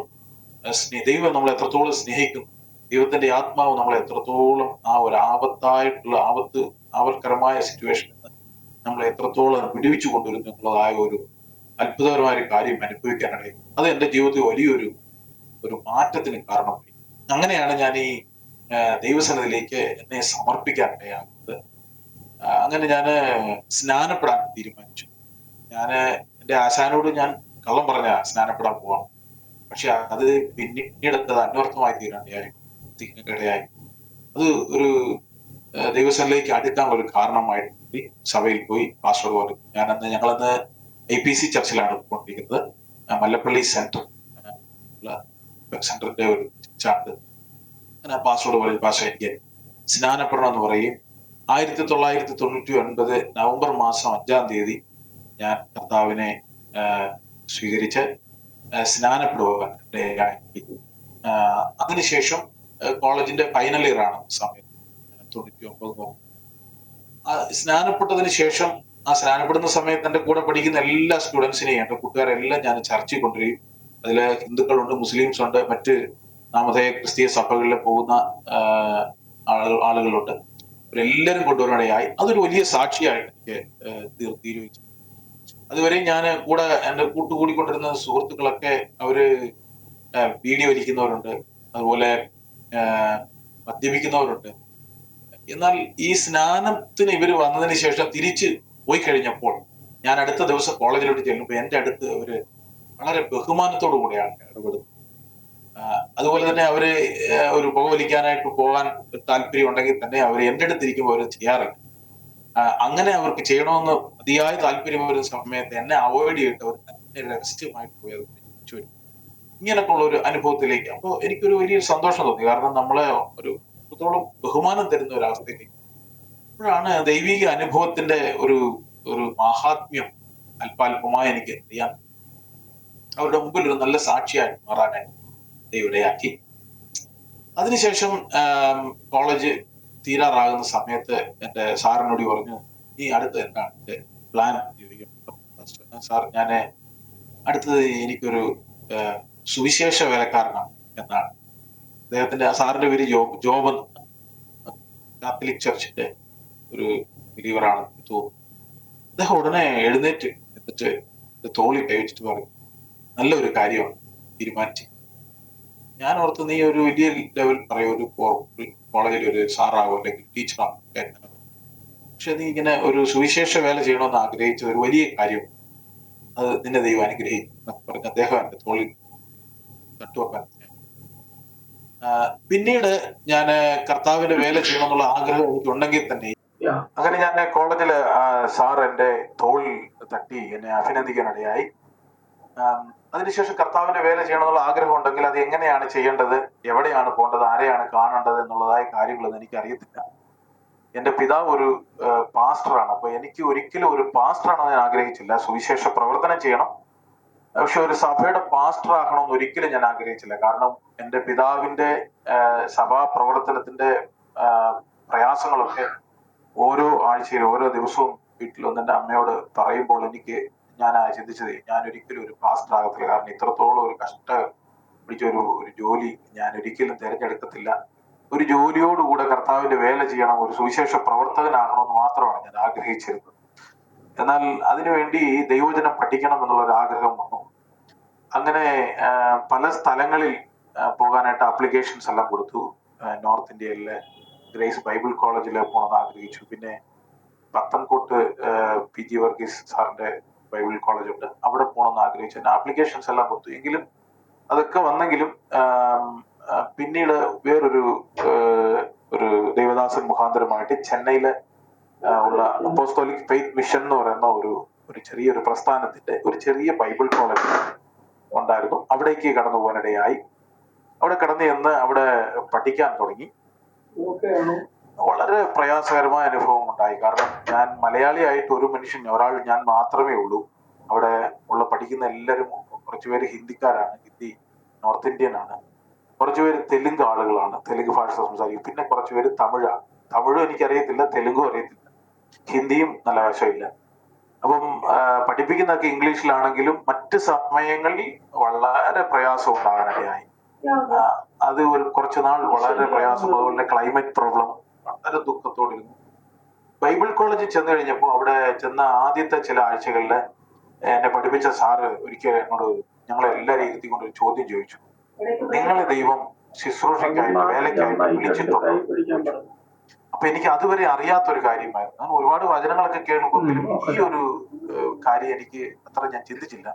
ദൈവം നമ്മളെ എത്രത്തോളം സ്നേഹിക്കുന്നു, ദൈവത്തിന്റെ ആത്മാവ് നമ്മളെ എത്രത്തോളം ആ ഒരു ആപത്കരമായ സിറ്റുവേഷനിൽ നിന്ന് നമ്മളെ എത്രത്തോളം വിടുവിച്ചു കൊണ്ടുവരുന്നു എന്നുള്ളതായ ഒരു അത്ഭുതകരമായ ഒരു കാര്യം അനുഭവിക്കാനിടയിൽ അത് എന്റെ ജീവിതത്തിൽ വലിയൊരു മാറ്റത്തിന് കാരണമായി. അങ്ങനെയാണ് ഞാൻ ഈ ദൈവസന്നിധിയിലേക്ക് എന്നെ സമർപ്പിക്കാനിടയാകുന്നത്. അങ്ങനെ ഞാൻ സ്നാനപ്പെടാൻ തീരുമാനിച്ചു. എന്റെ ആശാനോട് ഞാൻ കള്ളം പറഞ്ഞ സ്നാനപ്പെടാൻ പോവാം, പക്ഷെ അത് പിന്നീട് അത് അന്വർത്ഥമായി തീരാനിടയായി. അത് ഒരു ദൈവസന്നിധിയിലേക്ക് അടുക്കാൻ ഒരു കാരണമായിട്ട് സഭയിൽ പോയി പാസ്റ്റർ പറഞ്ഞു. ഞങ്ങളന്ന് APC ചർച്ചിലാണ് പോയിക്കൊണ്ടിരിക്കുന്നത്, മല്ലപ്പള്ളി സെന്ററിന്റെ ഒരു ചാർട്ട്. ഞാൻ പാസ്റ്ററോട് പറയും, പാസ്റ്റർ, എനിക്ക് സ്നാനപ്പെടണം എന്ന് പറയും. 1999 നവംബർ മാസം 5-ാം തീയതി ഞാൻ കർത്താവിനെ സ്വീകരിച്ച് സ്നാനപ്പെടുവാൻ ഇടയായി. അതിനുശേഷം കോളേജിന്റെ ഫൈനൽ ഇയർ ആണ് സമയത്ത് 99. സ്നാനപ്പെട്ടതിന് ശേഷം ആ സ്നാനപ്പെടുന്ന സമയത്ത് എന്റെ കൂടെ പഠിക്കുന്ന എല്ലാ സ്റ്റുഡൻസിനെയും, എന്റെ കൂട്ടുകാരെല്ലാം ഞാൻ ചർച്ചയിൽ കൊണ്ടുവരികയും, അതില് ഹിന്ദുക്കളുണ്ട്, മുസ്ലിംസ് ഉണ്ട്, മറ്റ് നാമധേയ ക്രിസ്തീയ സഭകളിൽ പോകുന്ന ആളുകളുണ്ട്, ഇവരെല്ലാവരും കൊണ്ടുവരാനിടയായി. അതൊരു വലിയ സാക്ഷിയായിട്ട് എനിക്ക് തീരുമാനിച്ചു. അതുവരെ ഞാൻ കൂടെ എന്റെ കൂട്ടുകൂടിക്കൊണ്ടിരുന്ന സുഹൃത്തുക്കളൊക്കെ അവര് ബീഡി വലിക്കുന്നവരുണ്ട്, അതുപോലെ മദ്യപിക്കുന്നവരുണ്ട്. എന്നാൽ ഈ സ്നാനത്തിന് ഇവർ വന്നതിന് ശേഷം തിരിച്ച് പോയി കഴിഞ്ഞപ്പോൾ ഞാൻ അടുത്ത ദിവസം കോളേജിലോട്ട് ചെല്ലുമ്പോൾ എന്റെ അടുത്ത് അവര് വളരെ ബഹുമാനത്തോടു കൂടെയാണ് ഇടപെടുന്നത്. അതുപോലെ തന്നെ അവര് ഒരു പുകവലിക്കാനായിട്ട് പോകാൻ താല്പര്യം ഉണ്ടെങ്കിൽ തന്നെ അവർ എന്റെ അടുത്തിരിക്കുമ്പോൾ അവർ ചെയ്യാറില്ല. അങ്ങനെ അവർക്ക് ചെയ്യണമെന്ന് അതിയായ താല്പര്യം വരുന്ന സമയത്ത് എന്നെ അവോയ്ഡ് ചെയ്തിട്ട് അവർ തന്നെ രഹസ്യമായിട്ട് പോയത് വരും. ഇങ്ങനൊക്കെ ഉള്ള ഒരു അനുഭവത്തിലേക്ക് അപ്പോൾ എനിക്കൊരു വലിയ സന്തോഷം തോന്നി. കാരണം നമ്മളെ ത്തോളം ബഹുമാനം തരുന്ന ഒരവസ്ഥയിലേക്ക്. അപ്പോഴാണ് ദൈവിക അനുഭവത്തിന്റെ ഒരു മഹാത്മ്യം അല്പാൽപമായി എനിക്ക് അറിയാൻ, അവരുടെ മുമ്പിൽ ഒരു നല്ല സാക്ഷിയായിട്ട് മാറാനായിട്ട് ദൈവടയാക്കി. അതിനുശേഷം കോളേജ് തീരാറാകുന്ന സമയത്ത് എന്റെ സാറിനോട് പറഞ്ഞു, ഈ അടുത്ത് എന്താണ് എന്റെ പ്ലാൻ ചോദിക്കും. സാർ, ഞാൻ അടുത്തത് എനിക്കൊരു സുവിശേഷ വേലക്കാരനാണ് എന്നാണ്. അദ്ദേഹത്തിന്റെ സാറിന്റെ പേര് ജോബൻ, കാത്തലിക് ചർച്ചിന്റെ ഒരു ബിലീവറാണ് തോന്നുന്നു. അദ്ദേഹം ഉടനെ എഴുന്നേറ്റ് എന്നിട്ട് തോളിൽ കൈവച്ചിട്ട് പറയും, നല്ലൊരു കാര്യമാണ് തീരുമാനിച്ചു. ഞാൻ ഓർത്ത് നീ ഒരു വലിയ ലെവൽ പറയും, ഒരു കോളേജിൽ ഒരു സാറാകും അല്ലെങ്കിൽ ടീച്ചറാകും. പക്ഷെ നീ ഇങ്ങനെ ഒരു സുവിശേഷ വേല ചെയ്യണമെന്ന് ആഗ്രഹിച്ച ഒരു വലിയ കാര്യം, അത് നിന്നെ ദൈവം അനുഗ്രഹിക്കും എന്നൊക്കെ പറഞ്ഞ് അദ്ദേഹം എന്റെ തോളിൽ തട്ടുവെക്കാൻ. പിന്നീട് ഞാൻ കർത്താവിന്റെ വേല ചെയ്യണമെന്നുള്ള ആഗ്രഹം എനിക്കുണ്ടെങ്കിൽ തന്നെ, അങ്ങനെ ഞാൻ കോളേജില് സാർ എന്റെ തോളിൽ തട്ടി എന്നെ അഭിനന്ദിക്കാനിടയായി. അതിനുശേഷം കർത്താവിന്റെ വേല ചെയ്യണമെന്നുള്ള ആഗ്രഹം ഉണ്ടെങ്കിൽ അത് എങ്ങനെയാണ് ചെയ്യേണ്ടത്, എവിടെയാണ് പോകേണ്ടത്, ആരെയാണ് കാണേണ്ടത് എന്നുള്ളതായ കാര്യങ്ങളൊന്നും എനിക്ക് അറിയത്തില്ല. എന്റെ പിതാവ് ഒരു പാസ്റ്ററാണ്. അപ്പൊ എനിക്ക് ഒരിക്കലും ഒരു പാസ്റ്ററാണെന്ന് ഞാൻ ആഗ്രഹിച്ചില്ല. സുവിശേഷ പ്രവർത്തനം ചെയ്യണം, പക്ഷെ ഒരു സഭയുടെ പാസ്റ്റർ ആകണമെന്ന് ഒരിക്കലും ഞാൻ ആഗ്രഹിച്ചില്ല. കാരണം എന്റെ പിതാവിന്റെ സഭാ പ്രവർത്തനത്തിന്റെ പ്രയാസങ്ങളൊക്കെ ഓരോ ആഴ്ചയിലും ഓരോ ദിവസവും വീട്ടിൽ ഒന്ന് എന്റെ അമ്മയോട് പറയുമ്പോൾ ഞാൻ ചിന്തിച്ചത്, ഞാൻ ഒരിക്കലും ഒരു പാസ്റ്റർ ആകത്തില്ല. കാരണം ഇത്രത്തോളം ഒരു പിടിച്ച ഒരു ജോലി ഞാൻ ഒരിക്കലും തിരഞ്ഞെടുക്കത്തില്ല. ഒരു ജോലിയോടുകൂടെ കർത്താവിന്റെ വേല ചെയ്യണം, ഒരു സുവിശേഷ പ്രവർത്തകനാകണമെന്ന് മാത്രമാണ് ഞാൻ ആഗ്രഹിച്ചിരുന്നത്. എന്നാൽ അതിനുവേണ്ടി ദൈവവചനം പഠിക്കണം എന്നുള്ള ഒരു ആഗ്രഹം വന്നു. അങ്ങനെ പല സ്ഥലങ്ങളിൽ പോകാനായിട്ട് ആപ്ലിക്കേഷൻസ് എല്ലാം കൊടുത്തു. നോർത്ത് ഇന്ത്യയിലെ ഗ്രേസ് ബൈബിൾ കോളേജിൽ പോകണമെന്ന് ആഗ്രഹിച്ചു. പിന്നെ പത്തൻകോട്ട് PG വർഗീസ് സാറിന്റെ ബൈബിൾ കോളേജ് ഉണ്ട്, അവിടെ പോകണമെന്ന് ആഗ്രഹിച്ചു. ആപ്ലിക്കേഷൻസ് എല്ലാം കൊടുത്തു. എങ്കിലും അതൊക്കെ വന്നെങ്കിലും പിന്നീട് വേറൊരു ദൈവദാസൻ മുഖാന്തരമായിട്ട് ചെന്നൈയിലെ ഉള്ള അപ്പോസ്തോലിക് ഫെയ്ത്ത് മിഷൻ എന്ന് പറയുന്ന ഒരു ചെറിയൊരു പ്രസ്ഥാനത്തിന്റെ ഒരു ചെറിയ ബൈബിൾ കോളേജ് ഉണ്ടായിരുന്നു. അവിടേക്ക് കടന്നു പോകാനിടയായി. അവിടെ കടന്നു ചെന്ന് അവിടെ പഠിക്കാൻ തുടങ്ങി. വളരെ പ്രയാസകരമായ അനുഭവം ഉണ്ടായി. കാരണം ഞാൻ മലയാളിയായിട്ട് ഒരു മനുഷ്യൻ, ഞാൻ മാത്രമേ ഉള്ളൂ. അവിടെ ഉള്ള പഠിക്കുന്ന എല്ലാവരും കുറച്ചുപേര് ഹിന്ദിക്കാരാണ്, ഹിന്ദി നോർത്ത് ഇന്ത്യൻ ആണ്. കുറച്ചുപേര് തെലുങ്ക് ആളുകളാണ്, തെലുങ്ക് ഭാഷ സംസാരിക്കും. പിന്നെ കുറച്ചുപേര് തമിഴാണ്. തമിഴും എനിക്കറിയത്തില്ല, തെലുങ്കും അറിയത്തില്ല, ഹിന്ദിയും നല്ല വശമില്ല. അപ്പം പഠിപ്പിക്കുന്നതൊക്കെ ഇംഗ്ലീഷിലാണെങ്കിലും മറ്റ് സമയങ്ങളിൽ വളരെ പ്രയാസം ഉണ്ടാകാനിടയായി. അത് കുറച്ചു നാൾ വളരെ പ്രയാസം. അതുപോലെ ക്ലൈമറ്റ് പ്രോബ്ലം, വളരെ ദുഃഖത്തോടിരുന്നു. ബൈബിൾ കോളേജിൽ ചെന്ന് കഴിഞ്ഞപ്പോൾ അവിടെ ചെന്ന ആദ്യത്തെ ചില ആഴ്ചകളിൽ എന്നെ പഠിപ്പിച്ച സാറ് ഒരിക്കൽ എന്നോട്, ഞങ്ങളെല്ലാവരും ഇരുത്തിക്കൊണ്ട് ഒരു ചോദ്യം ചോദിച്ചു, നിങ്ങളെ ദൈവം ശുശ്രൂഷയ്ക്കായിട്ട് വേലയ്ക്കായിട്ട് വിളിച്ചിട്ടുണ്ടോ? അപ്പൊ എനിക്ക് അതുവരെ അറിയാത്തൊരു കാര്യമായിരുന്നു. ഞാൻ ഒരുപാട് വചനങ്ങളൊക്കെ കേൾക്കുമെങ്കിലും ഈ ഒരു കാര്യം എനിക്ക് അത്ര ഞാൻ ചിന്തിച്ചില്ല.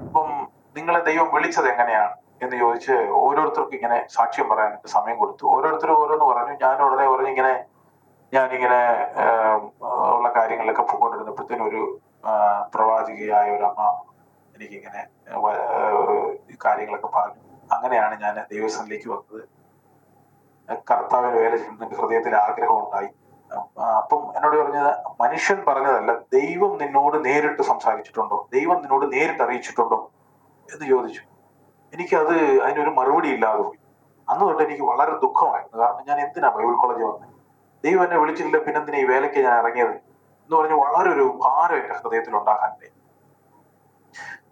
അപ്പം നിങ്ങളെ ദൈവം വിളിച്ചത് എങ്ങനെയാണ് എന്ന് ചോദിച്ച് ഓരോരുത്തർക്കും ഇങ്ങനെ സാക്ഷ്യം പറയാനായിട്ട് സമയം കൊടുത്തു. ഓരോരുത്തരും ഓരോന്ന് പറഞ്ഞു. ഞാൻ ഉടനെ പറഞ്ഞു ഞാനിങ്ങനെ ഉള്ള കാര്യങ്ങളിലൊക്കെ പോയിക്കൊണ്ടിരുന്നപ്പോഴത്തേനും ഒരു പ്രവാചികയായ ഒരു അമ്മ എനിക്കിങ്ങനെ കാര്യങ്ങളൊക്കെ പറഞ്ഞു. അങ്ങനെയാണ് ഞാൻ ദൈവസന്നിധിയിലേക്ക് വന്നത്. കർത്താവിന് വേല ചെയ്യുന്നതിന്റെ ഹൃദയത്തിൽ ആഗ്രഹം ഉണ്ടായി. അപ്പം എന്നോട് പറഞ്ഞത്, മനുഷ്യൻ പറഞ്ഞതല്ല, ദൈവം നിന്നോട് നേരിട്ട് സംസാരിച്ചിട്ടുണ്ടോ, ദൈവം നിന്നോട് നേരിട്ട് അറിയിച്ചിട്ടുണ്ടോ എന്ന് ചോദിച്ചു. അതിനൊരു മറുപടി ഇല്ലാതെ പോയി. അന്ന് തൊട്ട് എനിക്ക് വളരെ ദുഃഖമായിരുന്നു. കാരണം ഞാൻ എന്തിനാ ബൈബിൾ കോളേജിൽ വന്നത്, ദൈവം എന്നെ വിളിച്ചില്ല, പിന്നെന്തിനാ ഈ വേലയ്ക്ക് ഞാൻ ഇറങ്ങിയത് എന്ന് പറഞ്ഞ് വളരെ ഒരു ഭാരം എന്റെ ഹൃദയത്തിൽ ഉണ്ടാകാനില്ലേ.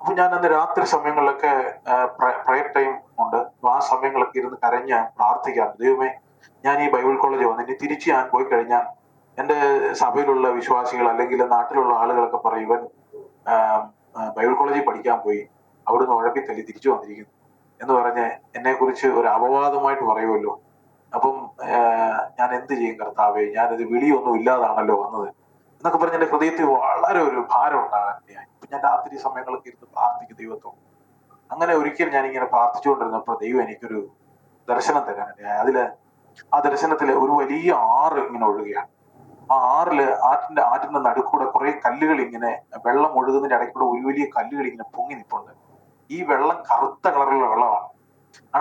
അപ്പൊ ഞാൻ അന്ന് രാത്രി സമയങ്ങളിലൊക്കെ പ്രയർ ടൈം ഉണ്ട്. ആ സമയങ്ങളൊക്കെ ഇരുന്ന് കരഞ്ഞ് പ്രാർത്ഥിക്കാം, ദൈവമേ ഞാൻ ഈ ബൈബിൾ കോളേജിൽ വന്ന് ഇനി തിരിച്ച് ഞാൻ പോയി കഴിഞ്ഞാൽ എന്റെ സഭയിലുള്ള വിശ്വാസികൾ അല്ലെങ്കിൽ നാട്ടിലുള്ള ആളുകളൊക്കെ പറയും, ഇവൻ ബൈബിൾ കോളേജിൽ പഠിക്കാൻ പോയി, അവിടുന്ന് ഉഴപ്പിത്തല്ലി തിരിച്ചു വന്നിരിക്കുന്നു എന്ന് പറഞ്ഞ് എന്നെ കുറിച്ച് ഒരു അപവാദമായിട്ട് പറയുമല്ലോ. അപ്പം ഞാൻ എന്ത് ചെയ്യും കർത്താവേ, ഞാനിത് വിളിയൊന്നും ഇല്ലാതാണല്ലോ വന്നത് എന്നൊക്കെ പറഞ്ഞ് എന്റെ ഹൃദയത്തിൽ വളരെ ഒരു ഭാരം ഉണ്ടാകാനിടയായി. അപ്പൊ ഞാൻ രാത്രി സമയങ്ങളൊക്കെ ഇരുന്ന് പ്രാർത്ഥിക്കും ദൈവത്തോട്. അങ്ങനെ ഒരിക്കൽ ഞാനിങ്ങനെ പ്രാർത്ഥിച്ചുകൊണ്ടിരുന്നപ്പോൾ ദൈവം എനിക്കൊരു ദർശനം തരാനിടയായി. ആ ദർശനത്തില് ഒരു വലിയ ആറ് ഇങ്ങനെ ഒഴുകുകയാണ്. ആ ആറ്റിന്റെ നടുക്കൂടെ കുറെ കല്ലുകൾ ഇങ്ങനെ, വെള്ളം ഒഴുകുന്നതിന്റെ ഇടയ്ക്കൂടെ ഒരു വലിയ കല്ലുകൾ ഇങ്ങനെ പൊങ്ങി നിൽപ്പുണ്ട്. ഈ വെള്ളം കറുത്ത കളറുള്ള വെള്ളമാണ്.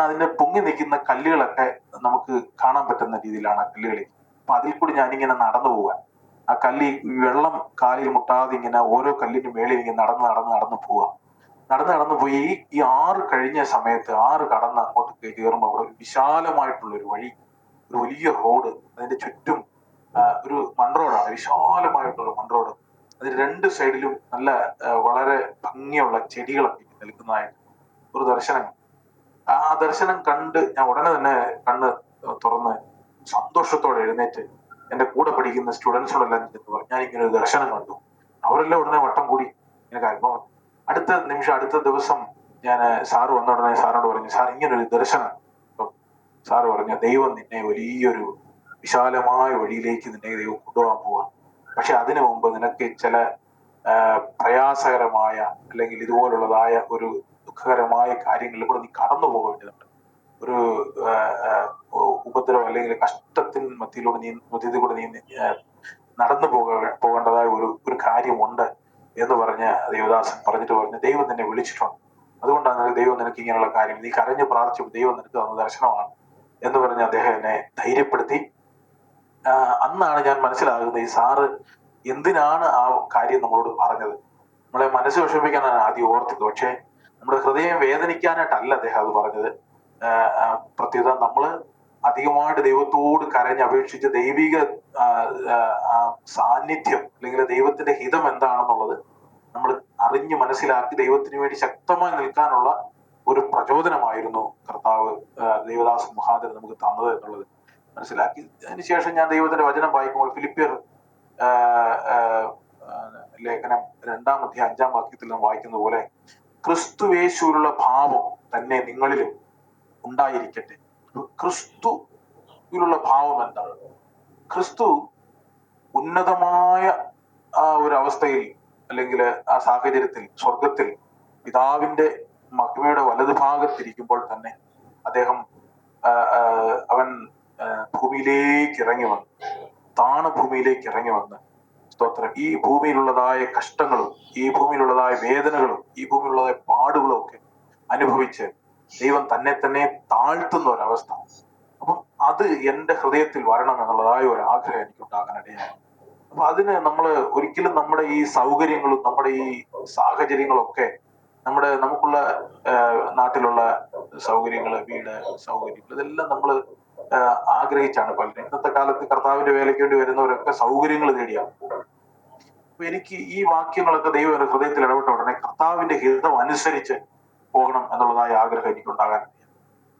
അതിന്റെ പൊങ്ങി നിൽക്കുന്ന കല്ലുകളൊക്കെ നമുക്ക് കാണാൻ പറ്റുന്ന രീതിയിലാണ് ആ കല്ലുകളിൽ. അപ്പൊ അതിൽ കൂടി ഞാനിങ്ങനെ നടന്നു പോവാൻ, ആ വെള്ളം കാലിൽ മുട്ടാതെ ഇങ്ങനെ ഓരോ കല്ലിന്റെ മേളിൽ ഇങ്ങനെ നടന്നു പോവാ. നടന്നു പോയി ഈ ആറ് കഴിഞ്ഞ സമയത്ത്, ആറ് കടന്ന് അങ്ങോട്ട് കയറുമ്പോൾ അവിടെ ഒരു വിശാലമായിട്ടുള്ള ഒരു വഴി, ഒരു വലിയ റോഡ്, അതിന്റെ ചുറ്റും ഒരു മൺറോഡാണ്, വിശാലമായിട്ടുള്ള മൺറോഡ്. അതിന് രണ്ട് സൈഡിലും നല്ല വളരെ ഭംഗിയുള്ള ചെടികളൊക്കെ നിൽക്കുന്നതായിട്ട് ഒരു ദർശനം. ആ ദർശനം കണ്ട് ഞാൻ ഉടനെ തന്നെ കണ്ണ് തുറന്ന് സന്തോഷത്തോടെ എഴുന്നേറ്റ് എന്റെ കൂടെ പഠിക്കുന്ന സ്റ്റുഡൻസിനോടെല്ലാം ചെന്ന് പറഞ്ഞു, ഞാൻ ഇങ്ങനെ ഒരു ദർശനം കണ്ടു. അവരെല്ലാം ഉടനെ വട്ടം കൂടി ഇങ്ങനെ കാര്യം. അപ്പോൾ അടുത്ത നിമിഷം അടുത്ത ദിവസം ഞാൻ സാറ് വന്ന ഉടനെ സാറിനോട് പറഞ്ഞു, സാർ ഇങ്ങനൊരു ദർശനം. അപ്പം സാറ് പറഞ്ഞു, ദൈവം നിന്നെ വലിയൊരു വിശാലമായ വഴിയിലേക്ക് നിന്നെ ദൈവം കൊണ്ടുപോകാൻ പോവാ. പക്ഷെ അതിനു മുമ്പ് നിനക്ക് ചില പ്രയാസകരമായ അല്ലെങ്കിൽ ഇതുപോലുള്ളതായ ഒരു ദുഃഖകരമായ കാര്യങ്ങളിൽ കൂടെ നീ കടന്നു പോകേണ്ടതുണ്ട്. ഒരു ഉപദ്രവം അല്ലെങ്കിൽ കഷ്ടത്തിൻ മധ്യത്തിലൂടെ കൂടെ നീ നടന്നു പോകേണ്ടതായ ഒരു കാര്യമുണ്ട് എന്ന് പറഞ്ഞ് ദേവദാസൻ പറഞ്ഞിട്ട് പറഞ്ഞു, ദൈവം നിന്നെ വിളിച്ചിട്ടുണ്ട്, അതുകൊണ്ടാണ് ദൈവം നിനക്ക് ഇങ്ങനെയുള്ള കാര്യം, നീ കരഞ്ഞു പ്രാർത്ഥിച്ചു, ദൈവം നിനക്ക് തന്ന ദർശനമാണ് എന്ന് പറഞ്ഞ് അദ്ദേഹം എന്നെ ധൈര്യപ്പെടുത്തി. അന്നാണ് ഞാൻ മനസ്സിലാകുന്നത് ഈ സാറ് എന്തിനാണ് ആ കാര്യം നമ്മളോട് പറഞ്ഞത്. നമ്മളെ മനസ്സ് വിഷമിപ്പിക്കാനാണ് ആദ്യം ഓർത്തത്, പക്ഷെ നമ്മുടെ ഹൃദയം വേദനിക്കാനായിട്ടല്ല അദ്ദേഹം അത് പറഞ്ഞത്. പ്രത്യേകത നമ്മള് അധികമായിട്ട് ദൈവത്തോട് കരഞ്ഞ് അപേക്ഷിച്ച് ദൈവിക സാന്നിധ്യം അല്ലെങ്കിൽ ദൈവത്തിന്റെ ഹിതം എന്താണെന്നുള്ളത് നമ്മൾ അറിഞ്ഞ് മനസ്സിലാക്കി ദൈവത്തിന് വേണ്ടി ശക്തമായി നിൽക്കാനുള്ള ഒരു പ്രചോദനമായിരുന്നു കർത്താവ് ദേവദാസൻ മുഖാന്തരം നമുക്ക് തന്നത് എന്നുള്ളത് മനസ്സിലാക്കി. അതിനുശേഷം ഞാൻ ദൈവത്തിന്റെ വചനം വായിക്കുമ്പോൾ ഫിലിപ്പിയർ ലേഖനം 2-ാം അധ്യായം 5-ാം വാക്യത്തിൽ നാം വായിക്കുന്ന പോലെ ക്രിസ്തുയേശുവിലുള്ള ഭാവം തന്നെ നിങ്ങളിലും ഉണ്ടായിരിക്കട്ടെ. ക്രിസ്തുവിലുള്ള ഭാവം എന്താണ്? ക്രിസ്തു ഉന്നതമായ ആ ഒരു അവസ്ഥയിൽ അല്ലെങ്കിൽ ആ സാഹചര്യത്തിൽ സ്വർഗത്തിൽ പിതാവിന്റെ മഹിമയുടെ വലതുഭാഗത്തിരിക്കുമ്പോൾ തന്നെ അദ്ദേഹം അവൻ ഭൂമിയിലേക്ക് ഇറങ്ങി വന്നു, ഭൂമിയിലേക്ക് ഇറങ്ങി വന്ന് സ്തോത്രം ഈ ഭൂമിയിലുള്ളതായ കഷ്ടങ്ങളും ഈ ഭൂമിയിലുള്ളതായ വേദനകളും ഈ ഭൂമിയിലുള്ളതായ പാടുകളും ഒക്കെ അനുഭവിച്ച് ദൈവം തന്നെ താഴ്ത്തുന്ന ഒരവസ്ഥ. അപ്പം അത് എൻ്റെ ഹൃദയത്തിൽ വരണം എന്നുള്ളതായ ഒരു ആഗ്രഹം എനിക്കുണ്ടാകാനിടയായി. അപ്പൊ അതിന് നമ്മൾ ഒരിക്കലും നമ്മുടെ ഈ സൗകര്യങ്ങളും നമ്മുടെ ഈ സാഹചര്യങ്ങളൊക്കെ നമുക്കുള്ള നാട്ടിലുള്ള സൗകര്യങ്ങള്, വീട് സൗകര്യങ്ങൾ, ഇതെല്ലാം നമ്മൾ ആഗ്രഹിച്ചാണ് പലരും. ഇന്നത്തെ കാലത്ത് കർത്താവിന്റെ വേലയ്ക്ക് വേണ്ടി വരുന്നവരൊക്കെ സൗകര്യങ്ങൾ തേടിയാണ്. അപ്പൊ എനിക്ക് ഈ വാക്യങ്ങളൊക്കെ ദൈവം എന്റെ ഹൃദയത്തിൽ ഇടപെട്ട ഉടനെ കർത്താവിന്റെ ഹിതം അനുസരിച്ച് പോകണം എന്നുള്ളതായ ആഗ്രഹം എനിക്കുണ്ടാകാൻ.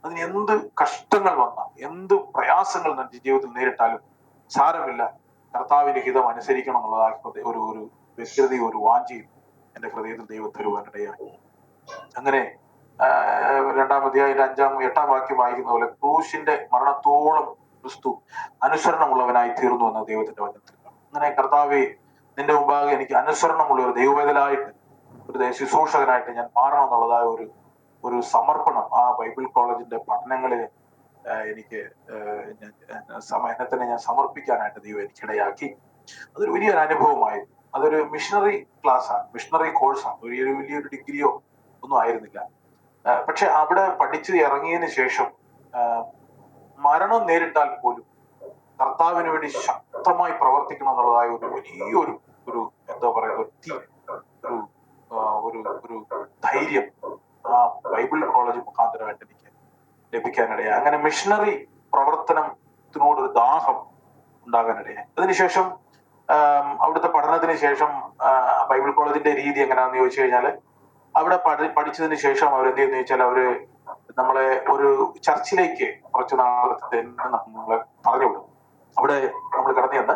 അതിന് എന്ത് കഷ്ടങ്ങൾ വന്നാൽ, എന്ത് പ്രയാസങ്ങൾ എൻ്റെ ജീവിതത്തിൽ നേരിട്ടാലും സാരമില്ല, കർത്താവിന്റെ ഹിതം അനുസരിക്കണം എന്നുള്ളതായ ഒരു വ്യക്തതയും ഒരു വാഞ്ചയും എന്റെ ഹൃദയത്തിൽ ദൈവം തരുവാനിടയായി. അങ്ങനെ 2-ാം അധ്യായത്തിന്റെ 5-8-ാം വാക്യം വായിക്കുന്ന പോലെ ക്രൂശിന്റെ മരണത്തോളം ക്രിസ്തു അനുസരണമുള്ളവനായി തീർന്നു എന്ന ദൈവത്തിന്റെ വചനത്തിൽ. അങ്ങനെ കർത്താവെ, നിന്റെ മുമ്പാകെ എനിക്ക് അനുസരണമുള്ള ഒരു ദൈവവേദനായിട്ട്, ഒരു ശുശ്രൂഷകനായിട്ട് ഞാൻ മാറണം എന്നുള്ളതായ ഒരു സമർപ്പണം ആ ബൈബിൾ കോളേജിന്റെ പഠനങ്ങളിൽ എനിക്ക് എന്നെ തന്നെ ഞാൻ സമർപ്പിക്കാനായിട്ട് ദൈവം എനിക്കിടയാക്കി. അതൊരു വലിയൊരു അനുഭവമായിരുന്നു. അതൊരു മിഷണറി ക്ലാസ്സാണ്, മിഷണറി കോഴ്സാണ്, വലിയൊരു ഡിഗ്രിയോ ഒന്നും ആയിരുന്നില്ല. പക്ഷെ അവിടെ പഠിച്ച് ഇറങ്ങിയതിന് ശേഷം മരണം നേരിട്ടാൽ പോലും കർത്താവിന് വേണ്ടി ശക്തമായി പ്രവർത്തിക്കണം എന്നുള്ളതായ ഒരു വലിയൊരു എന്താ പറയുക ഒരു ധൈര്യം ആ ബൈബിൾ കോളേജ് മുഖാന്തരമായിട്ട് എനിക്ക് ലഭിക്കാനിടയായി. അങ്ങനെ മിഷണറി പ്രവർത്തനത്തിനോടൊരു ദാഹം ഉണ്ടാകാനിടയായി. അതിനുശേഷം അവിടുത്തെ പഠനത്തിന് ശേഷം ബൈബിൾ കോളേജിന്റെ രീതി എങ്ങനെയാണെന്ന് ചോദിച്ചു കഴിഞ്ഞാൽ, അവിടെ പഠിച്ചതിന് ശേഷം അവരെന്ത് ചെയ്യുന്ന ചോദിച്ചാൽ അവര് നമ്മളെ ഒരു ചർച്ചിലേക്ക് കുറച്ച് നാളത്തെ നമ്മളെ പറഞ്ഞു വിടും. അവിടെ നമ്മൾ കടന്നു ചെന്ന്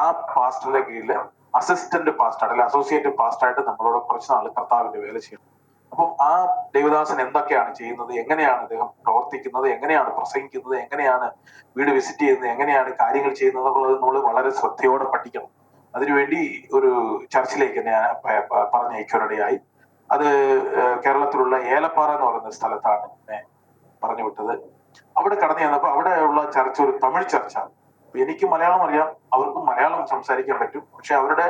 ആ പാസ്റ്ററിന്റെ കീഴിൽ അസിസ്റ്റന്റ് പാസ്റ്റർ അല്ലെങ്കിൽ അസോസിയേറ്റ് പാസ്റ്ററായിട്ട് നമ്മളോട് കുറച്ച് നാൾ കർത്താവിന്റെ വേല ചെയ്യണം. അപ്പം ആ ദേവദാസൻ എന്തൊക്കെയാണ് ചെയ്യുന്നത്, എങ്ങനെയാണ് അദ്ദേഹം പ്രവർത്തിക്കുന്നത്, എങ്ങനെയാണ് പ്രസംഗിക്കുന്നത്, എങ്ങനെയാണ് വീട് വിസിറ്റ് ചെയ്യുന്നത്, എങ്ങനെയാണ് കാര്യങ്ങൾ ചെയ്യുന്നത് എന്നുള്ളത് നമ്മൾ വളരെ ശ്രദ്ധയോടെ പഠിക്കണം. അതിനുവേണ്ടി ഒരു ചർച്ചിലേക്ക് എന്നെ പറഞ്ഞയക്കാനിടയായി. അത് കേരളത്തിലുള്ള ഏലപ്പാറ എന്ന് പറയുന്ന സ്ഥലത്താണ് എന്നെ പറഞ്ഞു വിട്ടത്. അവിടെ കടന്നു ചെന്നപ്പോൾ അവിടെയുള്ള ചർച്ച് ഒരു തമിഴ് ചർച്ചാണ്. എനിക്ക് മലയാളം അറിയാം, അവർക്കും മലയാളം സംസാരിക്കാൻ പറ്റും, പക്ഷെ അവരുടെ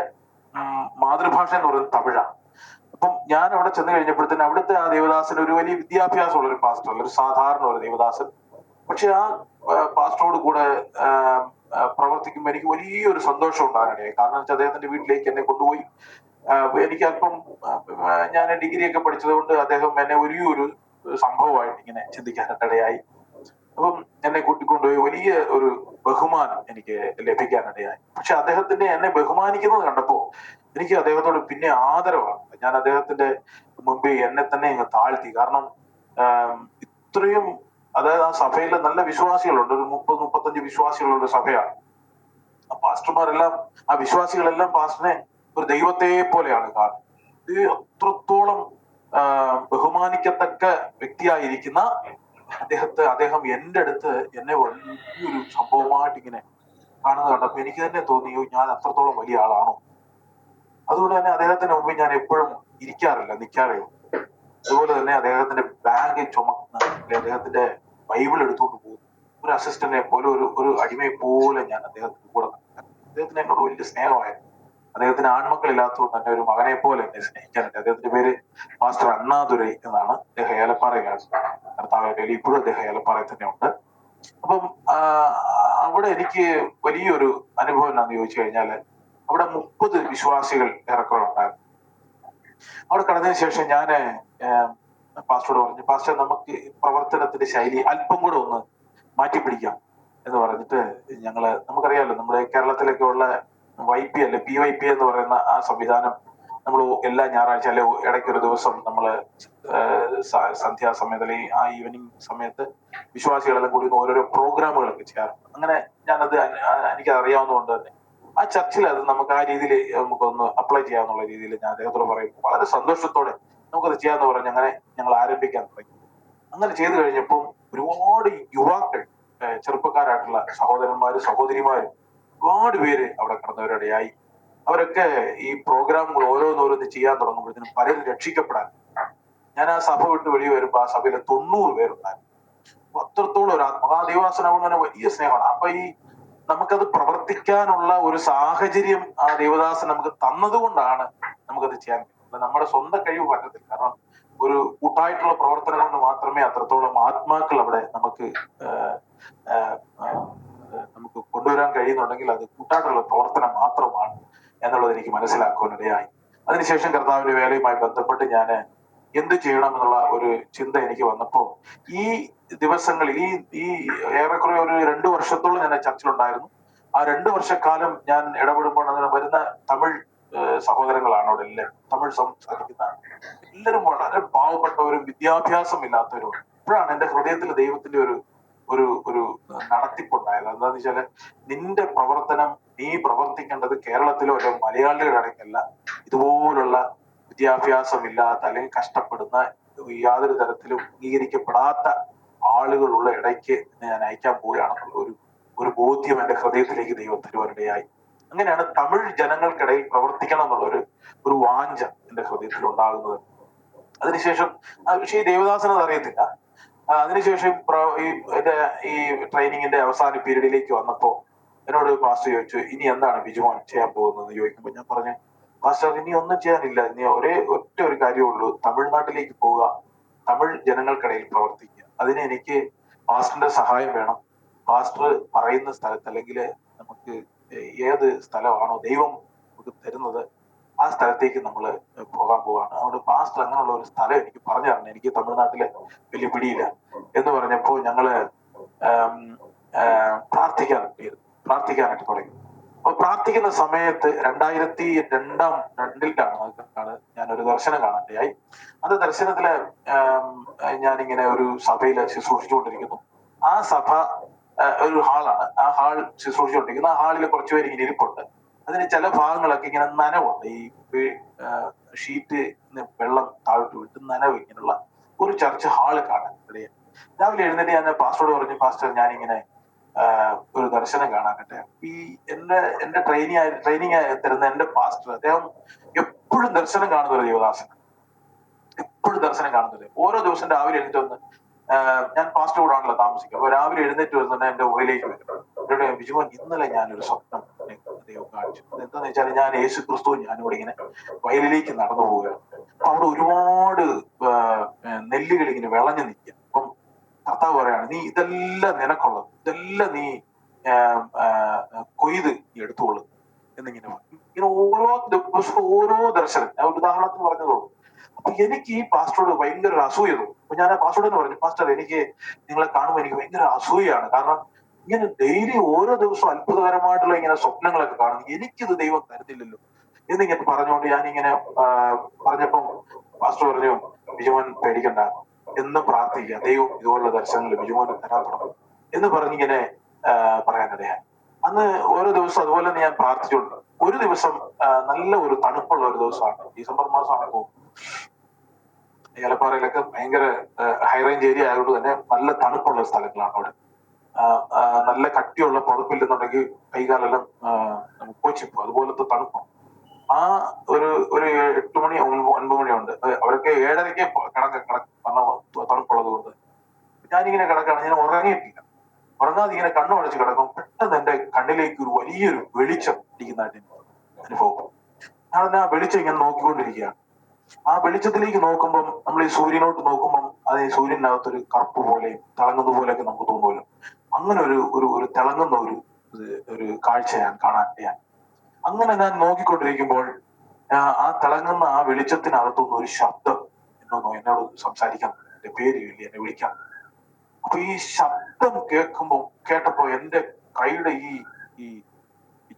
മാതൃഭാഷ എന്ന് പറയുന്നത് തമിഴാണ്. അപ്പം ഞാൻ അവിടെ ചെന്ന് കഴിഞ്ഞപ്പോഴത്തേന് അവിടുത്തെ ആ ദേവദാസന് ഒരു വലിയ വിദ്യാഭ്യാസമുള്ള ഒരു പാസ്റ്റർ അല്ല, ഒരു സാധാരണ ഒരു ദേവദാസൻ. പക്ഷെ ആ പാസ്റ്ററോട് കൂടെ പ്രവർത്തിക്കുമ്പോൾ എനിക്ക് വലിയൊരു സന്തോഷം ഉണ്ടാകാനിടയായി. കാരണം വെച്ചാൽ അദ്ദേഹത്തിന്റെ വീട്ടിലേക്ക് എന്നെ കൊണ്ടുപോയി. എനിക്ക് അല്പം ഞാൻ ഡിഗ്രി ഒക്കെ പഠിച്ചത് കൊണ്ട് അദ്ദേഹം എന്നെ വലിയൊരു സംഭവമായിട്ട് ഇങ്ങനെ ചിന്തിക്കാനിടയായി. അപ്പം എന്നെ കൂട്ടിക്കൊണ്ടുപോയി വലിയ ഒരു ബഹുമാനം എനിക്ക് ലഭിക്കാനിടയായി. പക്ഷെ അദ്ദേഹത്തിന്റെ എന്നെ ബഹുമാനിക്കുന്നത് കണ്ടപ്പോ എനിക്ക് അദ്ദേഹത്തോട് പിന്നെ ആദരവാണ്. ഞാൻ അദ്ദേഹത്തിന്റെ മുമ്പിൽ എന്നെ തന്നെ അങ്ങ് താഴ്ത്തി. കാരണം ഇത്രയും, അതായത് ആ സഭയിൽ നല്ല വിശ്വാസികളുണ്ട്, ഒരു 30-35 വിശ്വാസികളുള്ള ഒരു സഭയാണ്. ആ പാസ്റ്റർമാരെല്ലാം, ആ വിശ്വാസികളെല്ലാം പാസ്റ്ററിനെ ഒരു ദൈവത്തെ പോലെയാണ് കാണുന്നത്. അത്രത്തോളം ബഹുമാനിക്കത്തക്ക വ്യക്തിയായിരിക്കുന്ന അദ്ദേഹം എൻ്റെ അടുത്ത് എന്നെ വലിയൊരു സംഭവമായിട്ട് ഇങ്ങനെ കാണുന്നത് കണ്ടപ്പോ എനിക്ക് തന്നെ തോന്നിയോ ഞാൻ അത്രത്തോളം വലിയ ആളാണോ. അതുകൊണ്ട് തന്നെ അദ്ദേഹത്തിന്റെ മുമ്പിൽ ഞാൻ എപ്പോഴും ഇരിക്കാറില്ല, നിൽക്കാറില്ല. അതുപോലെ തന്നെ അദ്ദേഹത്തിന്റെ ബാഗ് ചുമക്കുന്ന, അദ്ദേഹത്തിന്റെ ബൈബിൾ എടുത്തുകൊണ്ട് പോകും. ഒരു അസിസ്റ്റന്റിനെ പോലെ, ഒരു അടിമയെ പോലെ ഞാൻ അദ്ദേഹത്തിന്റെ കൂടെ നടക്കാൻ. അദ്ദേഹത്തിന് എന്നോട് വലിയ സ്നേഹമായിരുന്നു. അദ്ദേഹത്തിന് ആൺമക്കളില്ലാത്തതുകൊണ്ട് തന്നെ ഒരു മകനെ പോലെ എന്നെ സ്നേഹിക്കാനുണ്ട്. അദ്ദേഹത്തിന്റെ പേര് മാസ്റ്റർ അണ്ണാദുരൈ എന്നാണ്. അദ്ദേഹം ഏലപ്പാറയിലാണ്. കർത്താവിന്റെ ഇപ്പോഴും അദ്ദേഹം ഏലപ്പാറയിൽ തന്നെ ഉണ്ട്. അപ്പം അവിടെ എനിക്ക് വലിയൊരു അനുഭവം എന്താണെന്ന് ചോദിച്ചു കഴിഞ്ഞാല്, അവിടെ 30 വിശ്വാസികൾ ഏറെക്കുറെ ഉണ്ടായിരുന്നു. അവിടെ കടന്നതിന് ശേഷം ഞാന് പാസ്റ്ററോട് പറഞ്ഞു, പാസ്റ്റർ നമുക്ക് പ്രവർത്തനത്തിന്റെ ശൈലി അല്പം കൂടെ ഒന്ന് മാറ്റിപ്പിടിക്കാം എന്ന് പറഞ്ഞിട്ട് നമുക്കറിയാമല്ലോ, നമ്മുടെ കേരളത്തിലൊക്കെ ഉള്ള YP അല്ലെ PYP എന്ന് പറയുന്ന ആ സംവിധാനം നമ്മൾ എല്ലാ ഞായറാഴ്ച അല്ലെ ഇടയ്ക്കൊരു ദിവസം നമ്മള് സന്ധ്യാസമയത്ത് അല്ലെങ്കിൽ ആ ഈവനിങ് സമയത്ത് വിശ്വാസികളെല്ലാം കൂടി ഓരോരോ പ്രോഗ്രാമുകളൊക്കെ ചെയ്യാറുണ്ട്. അങ്ങനെ ഞാനത് എനിക്ക് അറിയാവുന്നതുകൊണ്ട് തന്നെ ആ ചർച്ചിൽ അത് നമുക്ക് ആ രീതിയിൽ നമുക്കൊന്ന് അപ്ലൈ ചെയ്യാന്നുള്ള രീതിയിൽ ഞാൻ അദ്ദേഹത്തോട് പറയും, വളരെ സന്തോഷത്തോടെ നമുക്കത് ചെയ്യാന്ന് പറഞ്ഞ് അങ്ങനെ ഞങ്ങൾ ആരംഭിക്കാൻ തുടങ്ങി. അങ്ങനെ ചെയ്തു കഴിഞ്ഞപ്പോൾ ഒരുപാട് യുവാക്കൾ, ചെറുപ്പക്കാരായിട്ടുള്ള സഹോദരന്മാരും സഹോദരിമാരും ഒരുപാട് പേര് അവിടെ കടന്നവരിടയായി. അവരൊക്കെ ഈ പ്രോഗ്രാമുകൾ ഓരോന്നോരോന്ന് ചെയ്യാൻ തുടങ്ങുമ്പോഴത്തേനും പലരും രക്ഷിക്കപ്പെടാൻ. ഞാൻ ആ സഭ വിട്ട് വെളിയിൽ വരുമ്പോൾ ആ സഭയിലെ 90 പേരുണ്ടായിരുന്നു. അത്രത്തോളം ഒരു ദൈവദാസനാകുന്ന തന്നെ വലിയ സ്നേഹമാണ്. അപ്പൊ ഈ നമുക്കത് പ്രവർത്തിക്കാനുള്ള ഒരു സാഹചര്യം ആ ദൈവദാസൻ നമുക്ക് തന്നതുകൊണ്ടാണ് നമുക്കത് ചെയ്യാൻ പറ്റുന്നത്. നമ്മുടെ സ്വന്തം കഴിവ് പറ്റത്തില്ല. കാരണം ഒരു കൂട്ടായിട്ടുള്ള പ്രവർത്തനം കൊണ്ട് മാത്രമേ അത്രത്തോളം ആത്മാക്കൾ അവിടെ നമുക്ക് കൊണ്ടുവരാൻ കഴിയുന്നുണ്ടെങ്കിൽ അത് കൂട്ടായിട്ടുള്ള പ്രവർത്തനം മാത്രമാണ് എന്നുള്ളത് എനിക്ക് മനസ്സിലാക്കുവാനിടയായി. അതിനുശേഷം കർത്താവിന്റെ വേലയുമായി ബന്ധപ്പെട്ട് ഞാൻ എന്ത് ചെയ്യണം എന്നുള്ള ഒരു ചിന്ത എനിക്ക് വന്നപ്പോൾ ഈ ദിവസങ്ങളിൽ ഈ ഏറെക്കുറെ ഒരു 2 വർഷത്തോളം ഞാൻ ചർച്ചിലുണ്ടായിരുന്നു. ആ 2 വർഷക്കാലം ഞാൻ ഇടപെടുമ്പോൾ അങ്ങനെ വരുന്ന തമിഴ് സഹോദരങ്ങളാണ് അവിടെ എല്ലാം. തമിഴ് സംസാരിക്കുന്ന എല്ലാവരും വളരെ പാവപ്പെട്ടവരും വിദ്യാഭ്യാസം ഇല്ലാത്തവരും. ഇപ്പോഴാണ് എന്റെ ഹൃദയത്തിൽ ദൈവത്തിന്റെ ഒരു നടത്തിപ്പുണ്ടായത്. എന്താന്ന് വെച്ചാല്, നിന്റെ പ്രവർത്തനം നീ പ്രവർത്തിക്കേണ്ടത് കേരളത്തിലോ അല്ലെങ്കിൽ മലയാളികളുടെ ഇടയ്ക്കല്ല, ഇതുപോലുള്ള വിദ്യാഭ്യാസം ഇല്ലാത്ത അല്ലെങ്കിൽ കഷ്ടപ്പെടുന്ന യാതൊരു തരത്തിലും അംഗീകരിക്കപ്പെടാത്ത ആളുകളുള്ള ഇടയ്ക്ക് ഞാൻ അയക്കാൻ പോവുകയാണെന്നുള്ള ഒരു ബോധ്യം എന്റെ ഹൃദയത്തിലേക്ക് ദൈവം തരുവാനിടയായി. അങ്ങനെയാണ് തമിഴ് ജനങ്ങൾക്കിടയിൽ പ്രവർത്തിക്കണം എന്നുള്ള ഒരു വാഞ്ച എന്റെ ഹൃദയത്തിൽ ഉണ്ടാകുന്നത്. അതിനുശേഷം പക്ഷേ ഈ ദേവദാസനത് അറിയത്തില്ല. അതിനുശേഷം ഈ ട്രെയിനിങ്ങിന്റെ അവസാന പീരീഡിലേക്ക് വന്നപ്പോ എന്നോട് പാസ്റ്റർ ചോദിച്ചു, ഇനി എന്താണ് ബിജുമോൻ ചെയ്യാൻ പോകുന്നത് ചോദിക്കുമ്പോൾ ഞാൻ പറഞ്ഞു, പാസ്റ്റർ ഇനി ഒന്നും ചെയ്യാനില്ല, ഇനി ഒറ്റ ഒരു കാര്യമുള്ളൂ, തമിഴ്നാട്ടിലേക്ക് പോവുക, തമിഴ് ജനങ്ങൾക്കിടയിൽ പ്രവർത്തിക്കുക. അതിന് എനിക്ക് പാസ്റ്ററിന്റെ സഹായം വേണം. പാസ്റ്റർ പറയുന്ന സ്ഥലത്ത് അല്ലെങ്കിൽ നമുക്ക് ഏത് സ്ഥലമാണോ ദൈവം നമുക്ക് തരുന്നത് ആ സ്ഥലത്തേക്ക് നമ്മൾ പോകാൻ പോവാണ്. അതുകൊണ്ട് പാസ്റ്റർ അങ്ങനെയുള്ള ഒരു സ്ഥലം എനിക്ക് പറഞ്ഞു തരണം, എനിക്ക് തമിഴ്നാട്ടിലെ വലിയ പിടിയില്ല എന്ന് പറഞ്ഞപ്പോൾ ഞങ്ങള് പ്രാർത്ഥിക്കാനായിട്ട് തുടങ്ങി. അപ്പൊ പ്രാർത്ഥിക്കുന്ന സമയത്ത് 2002 ഞാനൊരു ദർശനം കാണാനിടയായി. അത് ദർശനത്തില് ഞാനിങ്ങനെ ഒരു സഭയില് ശുശ്രൂഷിച്ചുകൊണ്ടിരിക്കുന്നു. ആ സഭ ഒരു ഹാളാണ്. ആ ഹാൾ ശുശ്രൂഷിച്ചുകൊണ്ടിരിക്കുന്നു. ആ ഹാളിൽ കുറച്ചുപേര് ഇങ്ങനെ ഇരിപ്പുണ്ട്. അതിന് ചില ഭാഗങ്ങളൊക്കെ ഇങ്ങനെ നനവുണ്ട്. ഈ ഷീറ്റ് വെള്ളം താഴോട്ട് വിട്ട് നനവ് ഇങ്ങനെയുള്ള ഒരു ചർച്ച് ഹാള് കാണാൻ ഇടയായി. രാവിലെ എഴുന്നേറ്റ് ഞാൻ പാസ്റ്ററോട് പറഞ്ഞു, പാസ്റ്റർ ഞാനിങ്ങനെ ഒരു ദർശനം കാണാനായിട്ട്. ഈ എന്റെ ട്രെയിനിങ് തരുന്ന എന്റെ പാസ്റ്റർ, അദ്ദേഹം എപ്പോഴും ദർശനം കാണുന്ന ഒരു ദേവദാസൻ, എപ്പോഴും ദർശനം കാണുന്നത്. ഓരോ ദിവസം രാവിലെ എഴുന്നേറ്റ് വന്ന് ഞാൻ പാസ്റ്റർ കൂടാണല്ലോ താമസിക്കുക. അപ്പൊ രാവിലെ എഴുന്നേറ്റ് വന്ന് എന്റെ ഉള്ളിലേക്ക് വരും. എന്നോട് ബിജുമോൻ, ഇന്നലെ ഞാനൊരു സ്വപ്നം ദൈവം കാണിച്ചു. എന്താന്ന് വെച്ചാൽ, ഞാൻ യേശു ക്രിസ്തു ഞാനിവിടെ ഇങ്ങനെ വയലിലേക്ക് നടന്നു പോവുകയാണ്. അപ്പൊ അവിടെ ഒരുപാട് നെല്ലുകൾ ഇങ്ങനെ വിളഞ്ഞു നിൽക്കുക. അപ്പം കർത്താവ് പറയാണ്, നീ ഇതെല്ലാം നിനക്കുള്ളത്, ഇതെല്ലാം നീ കൊയ്ത് നീ എടുത്തോളൂ എന്നിങ്ങനെ ഓരോ ദിവസവും ഓരോ ദർശനം. ഞാൻ ഒരു ഉദാഹരണത്തിന് പറഞ്ഞതോളൂ. അപ്പൊ എനിക്ക് ഈ പാസ്റ്ററോട് ഭയങ്കര ഒരു അസൂയ തോന്നും. അപ്പൊ ഞാൻ ആ പാസ്റ്ററോട് പറഞ്ഞു, പാസ്റ്റർ എനിക്ക് നിങ്ങളെ കാണുമ്പോൾ എനിക്ക് ഭയങ്കര അസൂയാണ്. കാരണം ഇങ്ങനെ ഡെയിലി ഓരോ ദിവസവും അത്ഭുതകരമായിട്ടുള്ള ഇങ്ങനെ സ്വപ്നങ്ങളൊക്കെ കാണുന്നു, എനിക്കിത് ദൈവം തരുന്നില്ലല്ലോ എന്നിങ്ങനെ പറഞ്ഞുകൊണ്ട് ഞാനിങ്ങനെ പറഞ്ഞപ്പം പാസ്റ്റർ പറഞ്ഞു, ബിജുമോൻ പേടിക്കണ്ട, എന്നും പ്രാർത്ഥിക്കുക, ദൈവം ഇതുപോലുള്ള ദർശനങ്ങൾ ബിജുമോന് തരാൻ തുടങ്ങും എന്ന് പറഞ്ഞിങ്ങനെ പറയാനിടയായി. അന്ന് ഓരോ ദിവസം അതുപോലെ തന്നെ ഞാൻ പ്രാർത്ഥിച്ചിട്ടുണ്ട്. ഒരു ദിവസം നല്ല ഒരു തണുപ്പുള്ള ഒരു ദിവസമാണ്, ഡിസംബർ മാസമാണെന്ന് തോന്നുന്നു. ഏലപ്പാറയിലൊക്കെ ഭയങ്കര ഹൈ റേഞ്ച് ഏരിയ ആയതുകൊണ്ട് തന്നെ നല്ല തണുപ്പുള്ള സ്ഥലങ്ങളാണ് അവിടെ. നല്ല കട്ടിയുള്ള പുതപ്പില്ലെന്നുണ്ടെങ്കിൽ കൈകാലെല്ലാം കോച്ചിപ്പോ അതുപോലത്തെ തണുപ്പാണ്. ആ ഒരു 8 മണി 9 മണിയുണ്ട്, അവരൊക്കെ 7:30 തണുപ്പുള്ളത് കൊണ്ട് ഞാനിങ്ങനെ കിടക്കാണ്. ഞാൻ ഉറങ്ങിയിട്ടില്ല. ഉറങ്ങാതെ ഇങ്ങനെ കണ്ണു അടച്ച് കിടക്കും. പെട്ടെന്ന് എന്റെ കണ്ണിലേക്ക് ഒരു വലിയൊരു വെളിച്ചം ഇരിക്കുന്നതായിട്ട് അനുഭവം. ഞാൻ ആ വെളിച്ചം ഇങ്ങനെ നോക്കിക്കൊണ്ടിരിക്കുകയാണ്. ആ വെളിച്ചത്തിലേക്ക് നോക്കുമ്പം, നമ്മൾ ഈ സൂര്യനോട്ട് നോക്കുമ്പം അത് ഈ സൂര്യനകത്തൊരു കറുപ്പ് പോലെയും തിളങ്ങുന്ന പോലെയൊക്കെ നമുക്ക് തോന്നുമല്ലോ. അങ്ങനെ ഒരു തിളങ്ങുന്ന ഒരു കാഴ്ച ഞാൻ കാണാൻ ഇടയായി. അങ്ങനെ ഞാൻ നോക്കിക്കൊണ്ടിരിക്കുമ്പോൾ ആ തിളങ്ങുന്ന ആ വെളിച്ചത്തിനകത്തുനിന്ന് ഒരു ശബ്ദം എന്നോട് സംസാരിക്കാൻ, എന്റെ പേര് ചൊല്ലി എന്നെ വിളിക്കാൻ. അപ്പൊ ഈ ശബ്ദം കേട്ടപ്പോ എന്റെ കൈയുടെ ഈ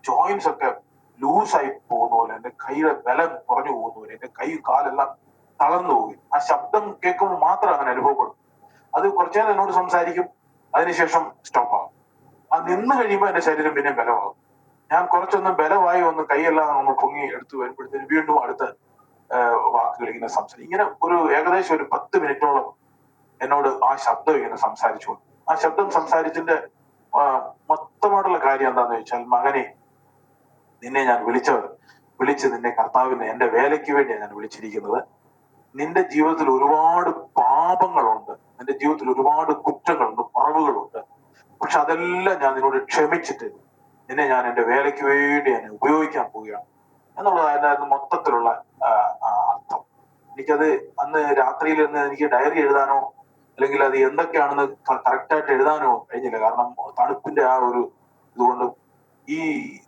ജോയിന്റ്സ് ഒക്കെ ലൂസായി പോകുന്ന പോലെ, എന്റെ കൈയുടെ ബലം കുറഞ്ഞു പോകുന്ന പോലെ, എന്റെ കൈ കാലെല്ലാം തളർന്നു പോയി. ആ ശബ്ദം കേൾക്കുമ്പോൾ മാത്രം അങ്ങനെ അനുഭവപ്പെടും. അത് കുറച്ചു നേരം എന്നോട് സംസാരിക്കും, അതിനുശേഷം സ്റ്റോപ്പ് ആവും. അത് നിന്ന് കഴിയുമ്പോൾ എന്റെ ശരീരം പിന്നെ ബലമാകും. ഞാൻ കുറച്ചൊന്ന് ബലമായി ഒന്ന് കൈയെല്ലാം ഒന്ന് പൊങ്ങി എടുത്തു വരുമ്പോഴത്തേന് വീണ്ടും അടുത്ത വാക്കുകൾ ഇങ്ങനെ സംസാരിക്കും. ഇങ്ങനെ ഏകദേശം ഒരു 10 മിനിറ്റോളം എന്നോട് ആ ശബ്ദം ഇങ്ങനെ സംസാരിച്ചു. ആ ശബ്ദം സംസാരിച്ചതിന്റെ മൊത്തമായിട്ടുള്ള കാര്യം എന്താന്ന് വെച്ചാൽ, മകനെ, നിന്നെ ഞാൻ വിളിച്ച് നിന്നെ കർത്താവിനെ എന്റെ വേലയ്ക്ക് വേണ്ടിയാണ് ഞാൻ വിളിച്ചിരിക്കുന്നത്. നിന്റെ ജീവിതത്തിൽ ഒരുപാട് പാപങ്ങളുണ്ട്, നിന്റെ ജീവിതത്തിൽ ഒരുപാട് കുറ്റങ്ങളുണ്ട്, കുറവുകളുണ്ട്. പക്ഷെ അതെല്ലാം ഞാൻ നിന്നോട് ക്ഷമിച്ചിട്ട് നിന്നെ ഞാൻ എന്റെ വേലയ്ക്ക് വേണ്ടി ഞാൻ ഉപയോഗിക്കാൻ പോവുകയാണ് എന്നുള്ളതായിരുന്നു മൊത്തത്തിലുള്ള അർത്ഥം. എനിക്കത് അന്ന് രാത്രിയിൽ നിന്ന് എനിക്ക് ഡയറി എഴുതാനോ അല്ലെങ്കിൽ അത് എന്തൊക്കെയാണെന്ന് കറക്റ്റായിട്ട് എഴുതാനോ കഴിഞ്ഞില്ല. കാരണം തണുപ്പിന്റെ ആ ഒരു ഇതുകൊണ്ട് ഈ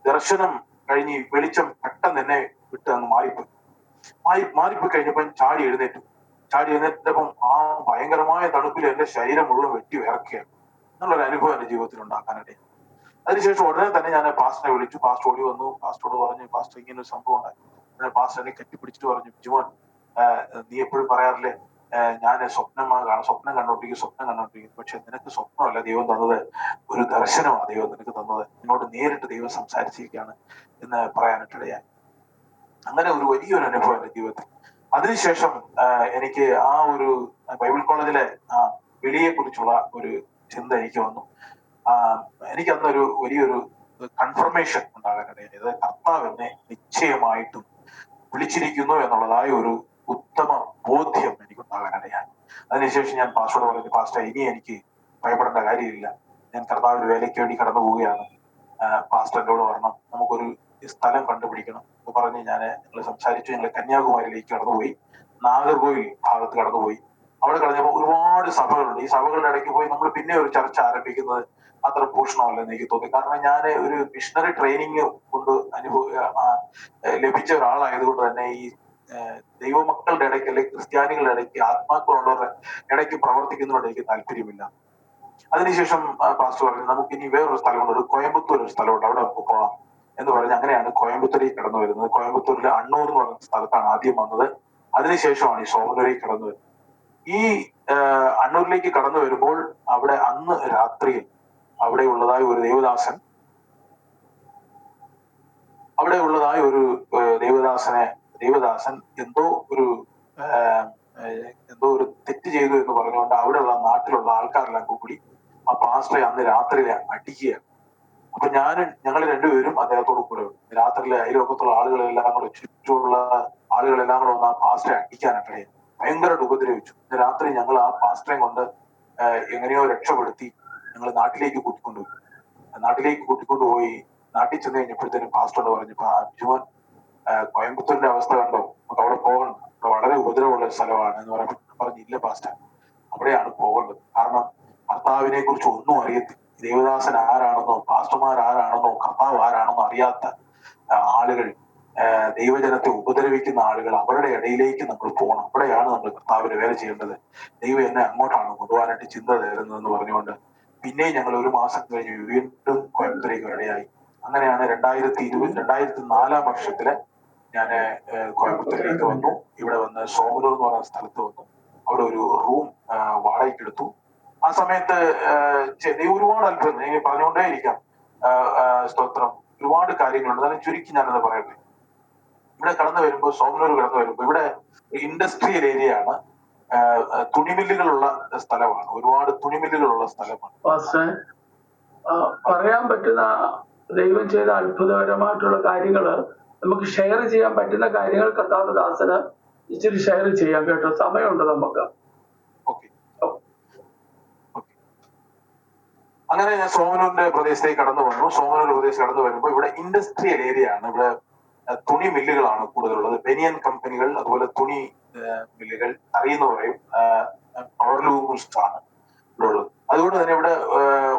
ദർശനം കഴിഞ്ഞ് വെളിച്ചം പെട്ടെന്ന് എന്നെ വിട്ട് അങ്ങ് മാറിപ്പോയി കഴിഞ്ഞപ്പം ചാടി എഴുന്നേറ്റപ്പം ആ ഭയങ്കരമായ തണുപ്പിൽ എന്റെ ശരീരം മുഴുവൻ വെട്ടി വിറക്കുകയാണ് എന്നുള്ളൊരു അനുഭവം എന്റെ ജീവിതത്തിൽ ഉണ്ടാക്കാനായിട്ട്. അതിനുശേഷം ഉടനെ തന്നെ ഞാൻ പാസ്റ്ററെ വിളിച്ചു. പാസ്റ്റർ ഓടി വന്നു. പാസ്റ്ററോട് പറഞ്ഞു, പാസ്റ്റർ ഇങ്ങനെ ഒരു സംഭവം ഉണ്ടായി. പാസ്റ്റർ എന്നെ കെട്ടിപ്പിടിച്ചിട്ട് പറഞ്ഞു, ജിമോൻ, നീ എപ്പോഴും പറയാറില്ലേ ഞാൻ സ്വപ്നം കണ്ടോണ്ടിരിക്കും. പക്ഷെ നിനക്ക് സ്വപ്നമല്ല ദൈവം തന്നത്, ഒരു ദർശനമാണ് ദൈവം നിനക്ക് തന്നത്. എന്നോട് നേരിട്ട് ദൈവം സംസാരിച്ചിരിക്കുകയാണ് എന്ന് പറയാനിട്ടിടയായി. അങ്ങനെ ഒരു വലിയൊരു അനുഭവം എന്റെ ജീവിതത്തിൽ. അതിനുശേഷം എനിക്ക് ആ ഒരു ബൈബിൾ കോളേജിലെ വിളിയെ കുറിച്ചുള്ള ഒരു ചിന്ത എനിക്ക് വന്നു. എനിക്ക് അന്നൊരു വലിയൊരു കൺഫർമേഷൻ ഉണ്ടാകാനിടയായത്, കർത്താവ് എന്നെ നിശ്ചയമായിട്ടും വിളിച്ചിരിക്കുന്നു എന്നുള്ളതായ ഒരു ഉത്തമ ബോധ്യം എനിക്കുണ്ടാകാനിടയായി. അതിനുശേഷം ഞാൻ പാസ്റ്ററോട് പറഞ്ഞു, പാസ്റ്റർ, ഇനി എനിക്ക് ഭയപ്പെടേണ്ട കാര്യമില്ല, ഞാൻ കർത്താവിന്റെ വേലയ്ക്ക് വേണ്ടി കടന്നു പോവുകയാണ്. പാസ്റ്റർ എന്നോട് പറഞ്ഞു, നമുക്കൊരു സ്ഥലം കണ്ടുപിടിക്കണം എന്ന് പറഞ്ഞ് ഞങ്ങൾ സംസാരിച്ചു. ഞങ്ങൾ കന്യാകുമാരിയിലേക്ക് കടന്നുപോയി, നാഗർകോവിൽ ഭാഗത്ത് കടന്നുപോയി. അവിടെ കഴിഞ്ഞപ്പോൾ ഒരുപാട് സഭകളുണ്ട്. ഈ സഭകളുടെ ഇടയ്ക്ക് പോയി നമ്മൾ പിന്നെ ഒരു ചർച്ച ആരംഭിക്കുന്നത് അത്ര ഭൂഷണമല്ലെന്ന് എനിക്ക് തോന്നി. കാരണം ഞാൻ ഒരു മിഷണറി ട്രെയിനിങ് കൊണ്ട് ലഭിച്ച ഒരാളായതുകൊണ്ട് തന്നെ ഈ ദൈവമക്കളുടെ ഇടയ്ക്ക് അല്ലെങ്കിൽ ക്രിസ്ത്യാനികളുടെ ഇടയ്ക്ക്, ആത്മാക്കളുള്ളവരുടെ ഇടയ്ക്ക് പ്രവർത്തിക്കുന്നതുകൊണ്ട് എനിക്ക് താല്പര്യമില്ല. അതിനുശേഷം പാസ്റ്റർ പറഞ്ഞു, നമുക്ക് ഇനി വേറൊരു സ്ഥലമുണ്ട്, ഒരു കോയമ്പത്തൂർ ഒരു സ്ഥലമുണ്ട്, അവിടെ നമുക്ക് പോകാം എന്ന് പറഞ്ഞ് അങ്ങനെയാണ് കോയമ്പത്തൂരിലേക്ക് കടന്നു വരുന്നത്. കോയമ്പത്തൂരിലെ അണ്ണൂർ എന്ന് പറയുന്ന സ്ഥലത്താണ് ആദ്യം വന്നത്. അതിനുശേഷമാണ് ഈ സോമനൂരിലേക്ക് കടന്നു വരുന്നത്. ഈ അണ്ണൂരിലേക്ക് കടന്നു വരുമ്പോൾ അവിടെ അന്ന് രാത്രിയിൽ അവിടെ ഉള്ളതായ ഒരു ദേവദാസൻ എന്തോ ഒരു തെറ്റ് ചെയ്തു എന്ന് പറഞ്ഞുകൊണ്ട് അവിടെയുള്ള നാട്ടിലുള്ള ആൾക്കാരെല്ലാം കൂടി ആ പാസ്റ്ററെ അന്ന് രാത്രി അടിക്കുകയാണ്. അപ്പൊ ഞങ്ങൾ രണ്ടുപേരും അദ്ദേഹത്തോട് കൂടെ ഉണ്ട്. രാത്രിയിലെ അയൽവക്കത്തുള്ള ആളുകളെല്ലാം കൂടെ, ചുറ്റുമുള്ള ആളുകളെല്ലാം കൂടെ വന്ന് ആ പാസ്റ്ററെ അടിക്കാനായിട്ട് ഭയങ്കരമായിട്ട് ഉപദ്രവിച്ചു. രാത്രി ഞങ്ങൾ ആ പാസ്റ്ററെയും കൊണ്ട് എങ്ങനെയോ രക്ഷപ്പെടുത്തി ഞങ്ങൾ നാട്ടിലേക്ക് കൂട്ടിക്കൊണ്ടുപോയി. നാട്ടിൽ ചെന്ന് കഴിഞ്ഞപ്പോഴത്തേനും പാസ്റ്ററോട് പറഞ്ഞു, ജിമോൻ, കോയമ്പത്തൂരിന്റെ അവസ്ഥ കണ്ടോ, നമുക്ക് അവിടെ പോകണം, വളരെ ഉപദ്രവമുള്ള സ്ഥലമാണ് എന്ന് പറഞ്ഞില്ല പാസ്റ്റർ, അവിടെയാണ് പോകേണ്ടത്. കാരണം കർത്താവിനെ കുറിച്ച് ഒന്നും അറിയത്തില്ല. ദേവദാസൻ ആരാണെന്നോ പാസ്റ്റർമാർ ആരാണെന്നോ കർത്താവ് ആരാണെന്നോ അറിയാത്ത ആളുകൾ, ദൈവജനത്തെ ഉപദ്രവിക്കുന്ന ആളുകൾ, അവരുടെ ഇടയിലേക്ക് നമ്മൾ പോകണം. അവിടെയാണ് നമ്മൾ കർത്താവിന് വേല ചെയ്യേണ്ടത്. ദൈവം എന്നെ അങ്ങോട്ടാണ് കൊണ്ടുപോകാനായിട്ട് ചിന്ത തരുന്നതെന്ന് പറഞ്ഞുകൊണ്ട് പിന്നെയും ഞങ്ങൾ 1 മാസം കഴിഞ്ഞ് വീണ്ടും കോയമ്പത്തൂരേക്ക് ഇടയായി. അങ്ങനെയാണ് 2004 വർഷത്തില് ഞാൻ കോയമ്പത്തൂരിലേക്ക് വന്നു. ഇവിടെ വന്ന് സോമനൂർ എന്ന് പറയുന്ന സ്ഥലത്ത് വന്നു. അവിടെ ഒരു റൂം വാടകയ്ക്ക് എടുത്തു. ആ സമയത്ത് ഒരുപാട് അത്ഭുതം പറഞ്ഞുകൊണ്ടേ ഇരിക്കാം. സ്തോത്രം, ഒരുപാട് കാര്യങ്ങളുണ്ട്. എന്നാലും ചുരുക്കി ഞാനത് പറയട്ടെ. ഇവിടെ കടന്നു വരുമ്പോൾ, സോമനൂർ കടന്നു വരുമ്പോൾ, ഇവിടെ ഇൻഡസ്ട്രിയൽ ഏരിയ ആണ്. തുണിമില്ലുകളുള്ള സ്ഥലമാണ്, ഒരുപാട് തുണിമില്ലുകളുള്ള സ്ഥലമാണ്. പാസ്റ്ററെ, പറയാൻ പറ്റുന്ന ദൈവം ചെയ്ത അത്ഭുതകരമായിട്ടുള്ള കാര്യങ്ങള്, നമുക്ക് ഷെയർ ചെയ്യാൻ പറ്റുന്ന കാര്യങ്ങൾ കർത്താവിന്റെ ദാസന് ഇച്ചിരി ഷെയർ ചെയ്യാം കേട്ടോ, സമയമുണ്ട് നമുക്ക്. ഓക്കെ. അങ്ങനെ ഞാൻ സോമനൂരിന്റെ പ്രദേശത്തേക്ക് കടന്നു വന്നു. സോമനൂർ പ്രദേശത്ത് കടന്നു വരുമ്പോൾ ഇവിടെ ഇൻഡസ്ട്രിയൽ ഏരിയ ആണ്. ഇവിടെ തുണി മില്ലുകളാണ് കൂടുതലുള്ളത്. ബനിയൻ കമ്പനികൾ, അതുപോലെ തുണി മില്ലുകൾ, അറിയുന്ന പറയും പവർലൂംസ് ആണ് ഇവിടെ ഉള്ളത്. അതുകൊണ്ട് തന്നെ ഇവിടെ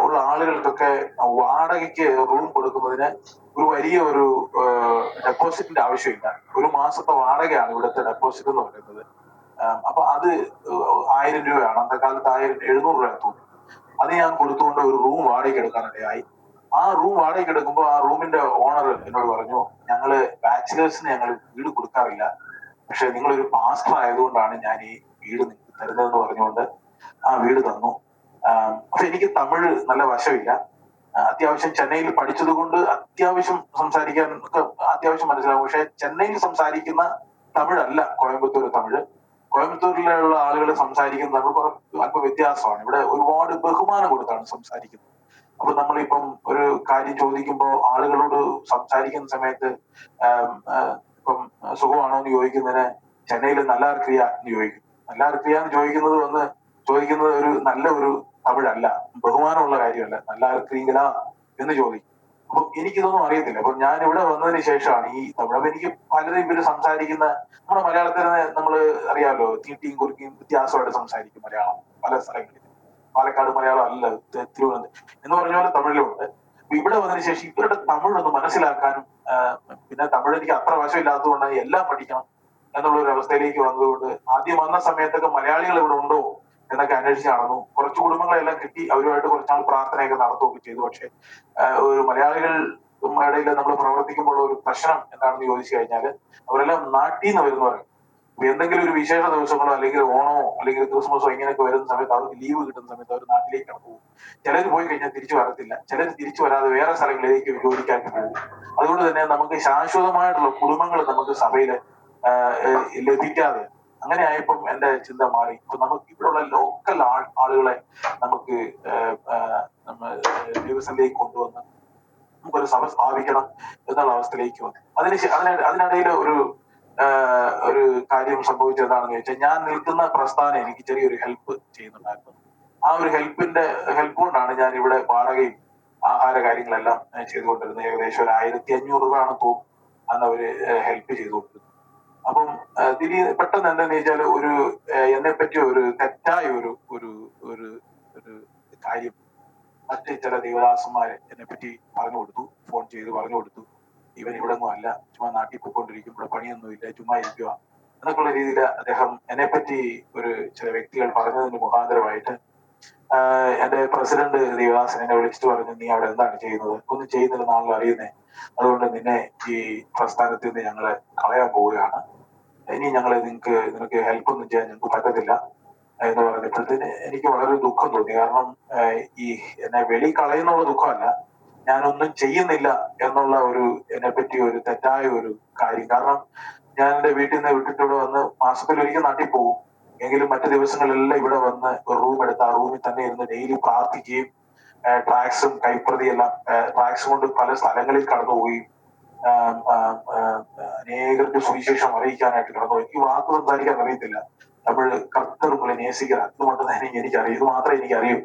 ഉള്ള ആളുകൾക്കൊക്കെ വാടകയ്ക്ക് റൂം കൊടുക്കുന്നതിന് ഒരു വലിയ ഒരു ഡെപ്പോസിറ്റിന്റെ ആവശ്യമില്ല. ഒരു മാസത്തെ വാടകയാണ് ഇവിടുത്തെ ഡെപ്പോസിറ്റ് എന്ന് പറയുന്നത്. അപ്പൊ അത് 1000 രൂപയാണ്. അന്നത്തെ കാലത്ത് 700 രൂപ തോന്നുന്നു. അത് ഞാൻ കൊടുത്തുകൊണ്ട് ഒരു റൂം വാടകയ്ക്ക് എടുക്കാനിടയായി. ആ റൂം വാടകയ്ക്ക് എടുക്കുമ്പോൾ ആ റൂമിന്റെ ഓണർ എന്നോട് പറഞ്ഞു, ഞങ്ങള് ബാച്ചിലേഴ്സിന് ഞങ്ങൾ വീട് കൊടുക്കാറില്ല, പക്ഷെ നിങ്ങളൊരു പാസ്റ്റർ ആയതുകൊണ്ടാണ് ഞാൻ ഈ വീട് നിങ്ങൾക്ക് തരുന്നതെന്ന് പറഞ്ഞുകൊണ്ട് ആ വീട് തന്നു. പക്ഷെ എനിക്ക് തമിഴ് നല്ല വശമില്ല. അത്യാവശ്യം ചെന്നൈയിൽ പഠിച്ചത് കൊണ്ട് അത്യാവശ്യം സംസാരിക്കാൻ അത്യാവശ്യം മനസ്സിലാവും. പക്ഷെ ചെന്നൈയിൽ സംസാരിക്കുന്ന തമിഴല്ല കോയമ്പത്തൂർ തമിഴ്. കോയമ്പത്തൂരിലുള്ള ആളുകൾ സംസാരിക്കുന്ന തമിഴ് അല്പം വ്യത്യാസമാണ്. ഇവിടെ ഒരുപാട് ബഹുമാനം കൊടുത്താണ് സംസാരിക്കുന്നത്. അപ്പൊ നമ്മളിപ്പം ഒരു കാര്യം ചോദിക്കുമ്പോൾ ആളുകളോട് സംസാരിക്കുന്ന സമയത്ത് ഇപ്പം സുഖമാണോ എന്ന് ചോദിക്കുന്നതിന് ചെന്നൈയിൽ നല്ല ക്രിയ എന്ന് ചോദിക്കും. നല്ല ക്രിയ എന്ന് ചോദിക്കുന്നത് ഒരു നല്ല ഒരു തമിഴല്ല, ബഹുമാനമുള്ള കാര്യമല്ല. നല്ല ക്രിയലാ എന്ന് ചോദിക്കും. അപ്പൊ എനിക്കിതൊന്നും അറിയത്തില്ല. അപ്പൊ ഞാൻ ഇവിടെ വന്നതിന് ശേഷമാണ് ഈ തമിഴ്. അപ്പൊ എനിക്ക് പലരും ഇവര് സംസാരിക്കുന്ന, നമ്മുടെ മലയാളത്തിൽ നമ്മള് അറിയാമല്ലോ, തീട്ടിയും കുറുക്കിയും വ്യത്യാസമായിട്ട് സംസാരിക്കും മലയാളം പല സ്ഥലങ്ങളിൽ. പാലക്കാട് മലയാളം അല്ല, തിരുവനന്തപുരം എന്ന് പറഞ്ഞ പോലെ തമിഴിലുണ്ട്. ഇവിടെ വന്നതിന് ശേഷം ഇവരുടെ തമിഴൊന്ന് മനസ്സിലാക്കാനും, പിന്നെ തമിഴ് എനിക്ക് അത്ര വശമില്ലാത്തതുകൊണ്ട് എല്ലാം പഠിക്കണം എന്നുള്ള ഒരു അവസ്ഥയിലേക്ക് വന്നതുകൊണ്ട് ആദ്യം വന്ന സമയത്തൊക്കെ മലയാളികൾ ഇവിടെ ഉണ്ടോ എന്നൊക്കെ അന്വേഷിച്ച് നടന്നു. കുറച്ച് കുടുംബങ്ങളെല്ലാം കിട്ടി, അവരുമായിട്ട് കുറച്ചാൾ പ്രാർത്ഥനയൊക്കെ നടത്തുകയൊക്കെ ചെയ്തു. പക്ഷെ ഒരു മലയാളികൾ ഇടയിൽ നമ്മൾ പ്രവർത്തിക്കുമ്പോൾ ഒരു പ്രശ്നം എന്താണെന്ന് ചോദിച്ചു കഴിഞ്ഞാൽ, അവരെല്ലാം നാട്ടിൽ നിന്ന് വരുന്നവരാണ്. എന്തെങ്കിലും ഒരു വിശേഷ ദിവസങ്ങളോ അല്ലെങ്കിൽ ഓണമോ അല്ലെങ്കിൽ ക്രിസ്മസോ ഇങ്ങനെയൊക്കെ വരുന്ന സമയത്ത് അവർക്ക് ലീവ് കിട്ടുന്ന സമയത്ത് അവർ നാട്ടിലേക്ക് പോകും. ചിലർ പോയി കഴിഞ്ഞാൽ തിരിച്ചു വരത്തില്ല, ചിലർ തിരിച്ചു വരാതെ വേറെ സ്ഥലങ്ങളിലേക്ക് ജോലിക്കാക്കി പോകും. അതുകൊണ്ട് തന്നെ നമുക്ക് ശാശ്വതമായിട്ടുള്ള കുടുംബങ്ങൾ നമുക്ക് സഭയില് ലഭിക്കാതെ, അങ്ങനെ ആയപ്പം എന്റെ ചിന്ത മാറി. ഇപ്പൊ നമുക്ക് ഇവിടെയുള്ള ലോക്കൽ ആളുകളെ നമുക്ക് ദിവസത്തിലേക്ക് കൊണ്ടുവന്ന് നമുക്കൊരു സഭ സ്ഥാപിക്കണം എന്നുള്ള അവസ്ഥയിലേക്ക് വന്നു. അതിനിടയിൽ ഒരു കാര്യം സംഭവിച്ചത് എന്താണെന്ന് ചോദിച്ചാൽ, ഞാൻ നിൽക്കുന്ന പ്രസ്ഥാനം എനിക്ക് ചെറിയൊരു ഹെൽപ്പ് ചെയ്യുന്നുണ്ടായിരുന്നു. ആ ഒരു ഹെൽപ്പ് കൊണ്ടാണ് ഞാൻ ഇവിടെ വാടകയും ആഹാര കാര്യങ്ങളെല്ലാം ചെയ്തുകൊണ്ടിരുന്നത്. ഏകദേശം ഒരു 1500 രൂപയാണ് തോന്നുന്നു അന്ന് അവര് ഹെൽപ്പ് ചെയ്തുകൊണ്ടിരുന്നത്. അപ്പം പെട്ടെന്ന് എന്താന്ന് വെച്ചാൽ എന്നെ പറ്റി ഒരു തെറ്റായ ഒരു കാര്യം മറ്റ് ചില ദേവദാസന്മാരെ എന്നെ പറ്റി പറഞ്ഞു കൊടുത്തു, ഫോൺ ചെയ്ത് പറഞ്ഞു കൊടുത്തു. ഇവൻ ഇവിടെ ഒന്നും അല്ല, ചുമ്മാ നാട്ടിൽ പോയിക്കൊണ്ടിരിക്കും, ഇവിടെ പണിയൊന്നുമില്ല, ചുമ്മാ ഇരിക്കുക എന്നൊക്കെയുള്ള രീതിയിൽ അദ്ദേഹം എന്നെ പറ്റി ചില വ്യക്തികൾ പറഞ്ഞതിന് മുഖാന്തരമായിട്ട് എന്റെ പ്രസിഡന്റ് ദേവദാസൻ എന്നെ വിളിച്ചിട്ട് പറഞ്ഞു, നീ അവിടെ എന്താണ് ചെയ്യുന്നത്? ഒന്നും ചെയ്യുന്നില്ലെന്നാണല്ലോ അറിയുന്നേ, അതുകൊണ്ട് നിന്നെ ഈ പ്രസ്ഥാനത്തിൽ നിന്ന് ഞങ്ങള് കളയാൻ പോവുകയാണ്, ഇനി നിനക്ക് ഹെൽപ്പ് ഒന്നും ചെയ്യാൻ ഞങ്ങൾക്ക് പറ്റത്തില്ല എന്ന് പറഞ്ഞപ്പോഴത്തേന് എനിക്ക് വളരെ ദുഃഖം തോന്നി. കാരണം ഈ എന്നെ വെളി കളയുന്നുള്ള ദുഃഖമല്ല, ഞാനൊന്നും ചെയ്യുന്നില്ല എന്നുള്ള എന്നെ പറ്റി ഒരു തെറ്റായ ഒരു കാര്യം. കാരണം ഞാൻ എന്റെ വീട്ടിൽ നിന്ന് വിട്ടിട്ട് വന്ന് മാസത്തിൽ ഒരിക്കൽ നാട്ടിൽ പോകും, എങ്കിലും മറ്റു ദിവസങ്ങളെല്ലാം ഇവിടെ വന്ന് ഒരു റൂം എടുത്ത് ആ റൂമിൽ തന്നെ ഇരുന്ന് ഡെയിലി പ്രാർത്ഥിക്കുകയും ട്രാക്സും കൈപ്രതിയെല്ലാം ട്രാക്സ് കൊണ്ട് പല സ്ഥലങ്ങളിൽ കടന്നുപോവുകയും അനേകർക്ക് സുവിശേഷം അറിയിക്കാനായിട്ട് കടന്നു. എനിക്ക് വാക്ക് സംസാരിക്കാൻ അറിയത്തില്ല, നമ്മൾ കർത്തറുകളെ നേസിക്കുക അതുകൊണ്ട് തന്നെ എനിക്കറിയും, ഇത് മാത്രമേ എനിക്കറിയൂ.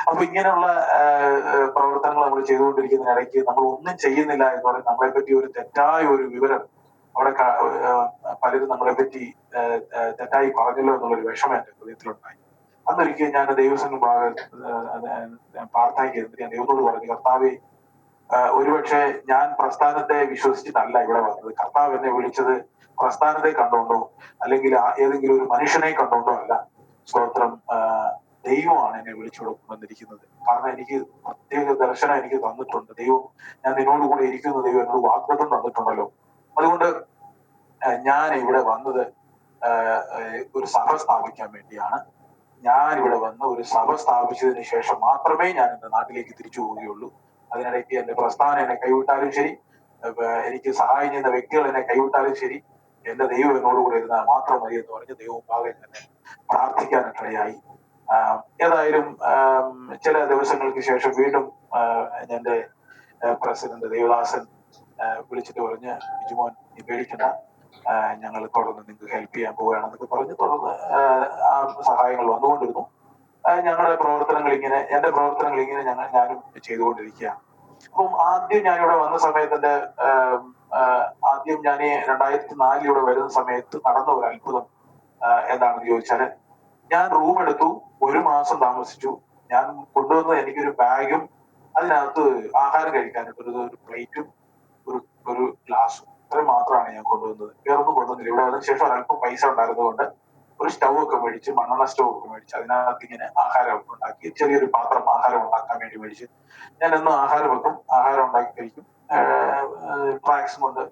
അപ്പൊ ഇങ്ങനെയുള്ള പ്രവർത്തനങ്ങൾ നമ്മൾ ചെയ്തുകൊണ്ടിരിക്കുന്നതിനിടയ്ക്ക് നമ്മൾ ഒന്നും ചെയ്യുന്നില്ല എന്ന് പറഞ്ഞാൽ നമ്മളെ പറ്റി ഒരു തെറ്റായ ഒരു വിവരം അവിടെ പലരും നമ്മളെ പറ്റി തെറ്റായി പറഞ്ഞല്ലോ എന്നുള്ളൊരു വിഷമം എന്റെ ഹൃദയത്തിലുണ്ടായി. അന്നൊരിക്കൽ ഞാൻ ദൈവസംഘം പ്രാർത്ഥനയ്ക്ക് ഞാൻ ദൈവത്തോട് പറഞ്ഞു, കർത്താവെ, ഒരുപക്ഷെ ഞാൻ പ്രസ്ഥാനത്തെ വിശ്വസിച്ചിട്ടല്ല ഇവിടെ വന്നത്. കർത്താവ് എന്നെ വിളിച്ചത് പ്രസ്ഥാനത്തെ കണ്ടോണ്ടോ അല്ലെങ്കിൽ ഏതെങ്കിലും ഒരു മനുഷ്യനെ കണ്ടോണ്ടോ അല്ല. സ്തോത്രം, ദൈവമാണ് എന്നെ വിളിച്ചുകൊണ്ട് കൊണ്ടുവന്നിരിക്കുന്നത്. കാരണം എനിക്ക് പ്രത്യേക ദർശനം എനിക്ക് തന്നിട്ടുണ്ട് ദൈവം. ഞാൻ നിന്നോട് കൂടെ ഇരിക്കുന്ന ദൈവം എന്നോട് വാഗ്ദത്തം തന്നിട്ടുണ്ടല്ലോ. അതുകൊണ്ട് ഞാൻ ഇവിടെ വന്നത് ഒരു സഭ സ്ഥാപിക്കാൻ വേണ്ടിയാണ്. ഞാൻ ഇവിടെ വന്ന് ഒരു സഭ സ്ഥാപിച്ചതിന് ശേഷം മാത്രമേ ഞാൻ എന്റെ നാട്ടിലേക്ക് തിരിച്ചു പോവുകയുള്ളൂ. അതിനിടയ്ക്ക് എന്റെ പ്രസ്ഥാനം എന്നെ കൈവിട്ടാലും ശരി, എനിക്ക് സഹായം ചെയ്യുന്ന വ്യക്തികൾ എന്നെ കൈവിട്ടാലും ശരി, എന്റെ ദൈവം എന്നോടുകൂടെ ഇരുന്നാൽ മാത്രം മതി എന്ന് പറഞ്ഞ് ദൈവം ഭാഗം തന്നെ പ്രാർത്ഥിക്കാനിടയായി. ഏതായാലും ചില ദിവസങ്ങൾക്ക് ശേഷം വീണ്ടും എന്റെ പ്രസിഡന്റ് ദേവദാസൻ വിളിച്ചിട്ട് പറഞ്ഞ്, ബിജുമോൻ നീ പേടിക്കണ്ട, ഞങ്ങൾ തുടർന്ന് നിങ്ങൾക്ക് ഹെൽപ്പ് ചെയ്യാൻ പോവുകയാണെന്നൊക്കെ പറഞ്ഞ് തുടർന്ന് ആ സഹായങ്ങൾ വന്നുകൊണ്ടിരുന്നു. ഞങ്ങളുടെ പ്രവർത്തനങ്ങൾ ഇങ്ങനെ, എന്റെ പ്രവർത്തനങ്ങൾ ഇങ്ങനെ ഞാനും ചെയ്തുകൊണ്ടിരിക്കുകയാണ്. അപ്പം ആദ്യം ഞാനിവിടെ വന്ന സമയത്ത് ആദ്യം ഞാൻ 2004 ഇവിടെ വരുന്ന സമയത്ത് നടന്ന ഒരു അത്ഭുതം എന്താണെന്ന് ചോദിച്ചാല്, ഞാൻ റൂം എടുത്തു, 1 മാസം താമസിച്ചു. ഞാൻ കൊണ്ടുവന്നത് എനിക്കൊരു ബാഗും അതിനകത്ത് ആഹാരം കഴിക്കാനായിട്ട് ഒരു പ്ലേറ്റും ഒരു ഗ്ലാസും, ഇത്രയും മാത്രമാണ് ഞാൻ കൊണ്ടുവന്നത്. വേറൊന്നും കൊണ്ടുവന്നില്ല. ഇവിടെ വന്നതിന് ശേഷം ഒരല്പം പൈസ ഉണ്ടായിരുന്നതുകൊണ്ട് ഒരു സ്റ്റൗ ഒക്കെ മേടിച്ച്, മണ്ണെണ്ണ സ്റ്റൗ ഒക്കെ മേടിച്ച് അതിനകത്ത് ഇങ്ങനെ ആഹാരം ഉണ്ടാക്കി, ചെറിയൊരു പാത്രം ആഹാരം ഉണ്ടാക്കാൻ വേണ്ടി മേടിച്ച് ഞാൻ എന്നും ആഹാരം വെക്കും, ആഹാരം ഉണ്ടാക്കി കഴിക്കും. ട്രാക്സും കൊണ്ട്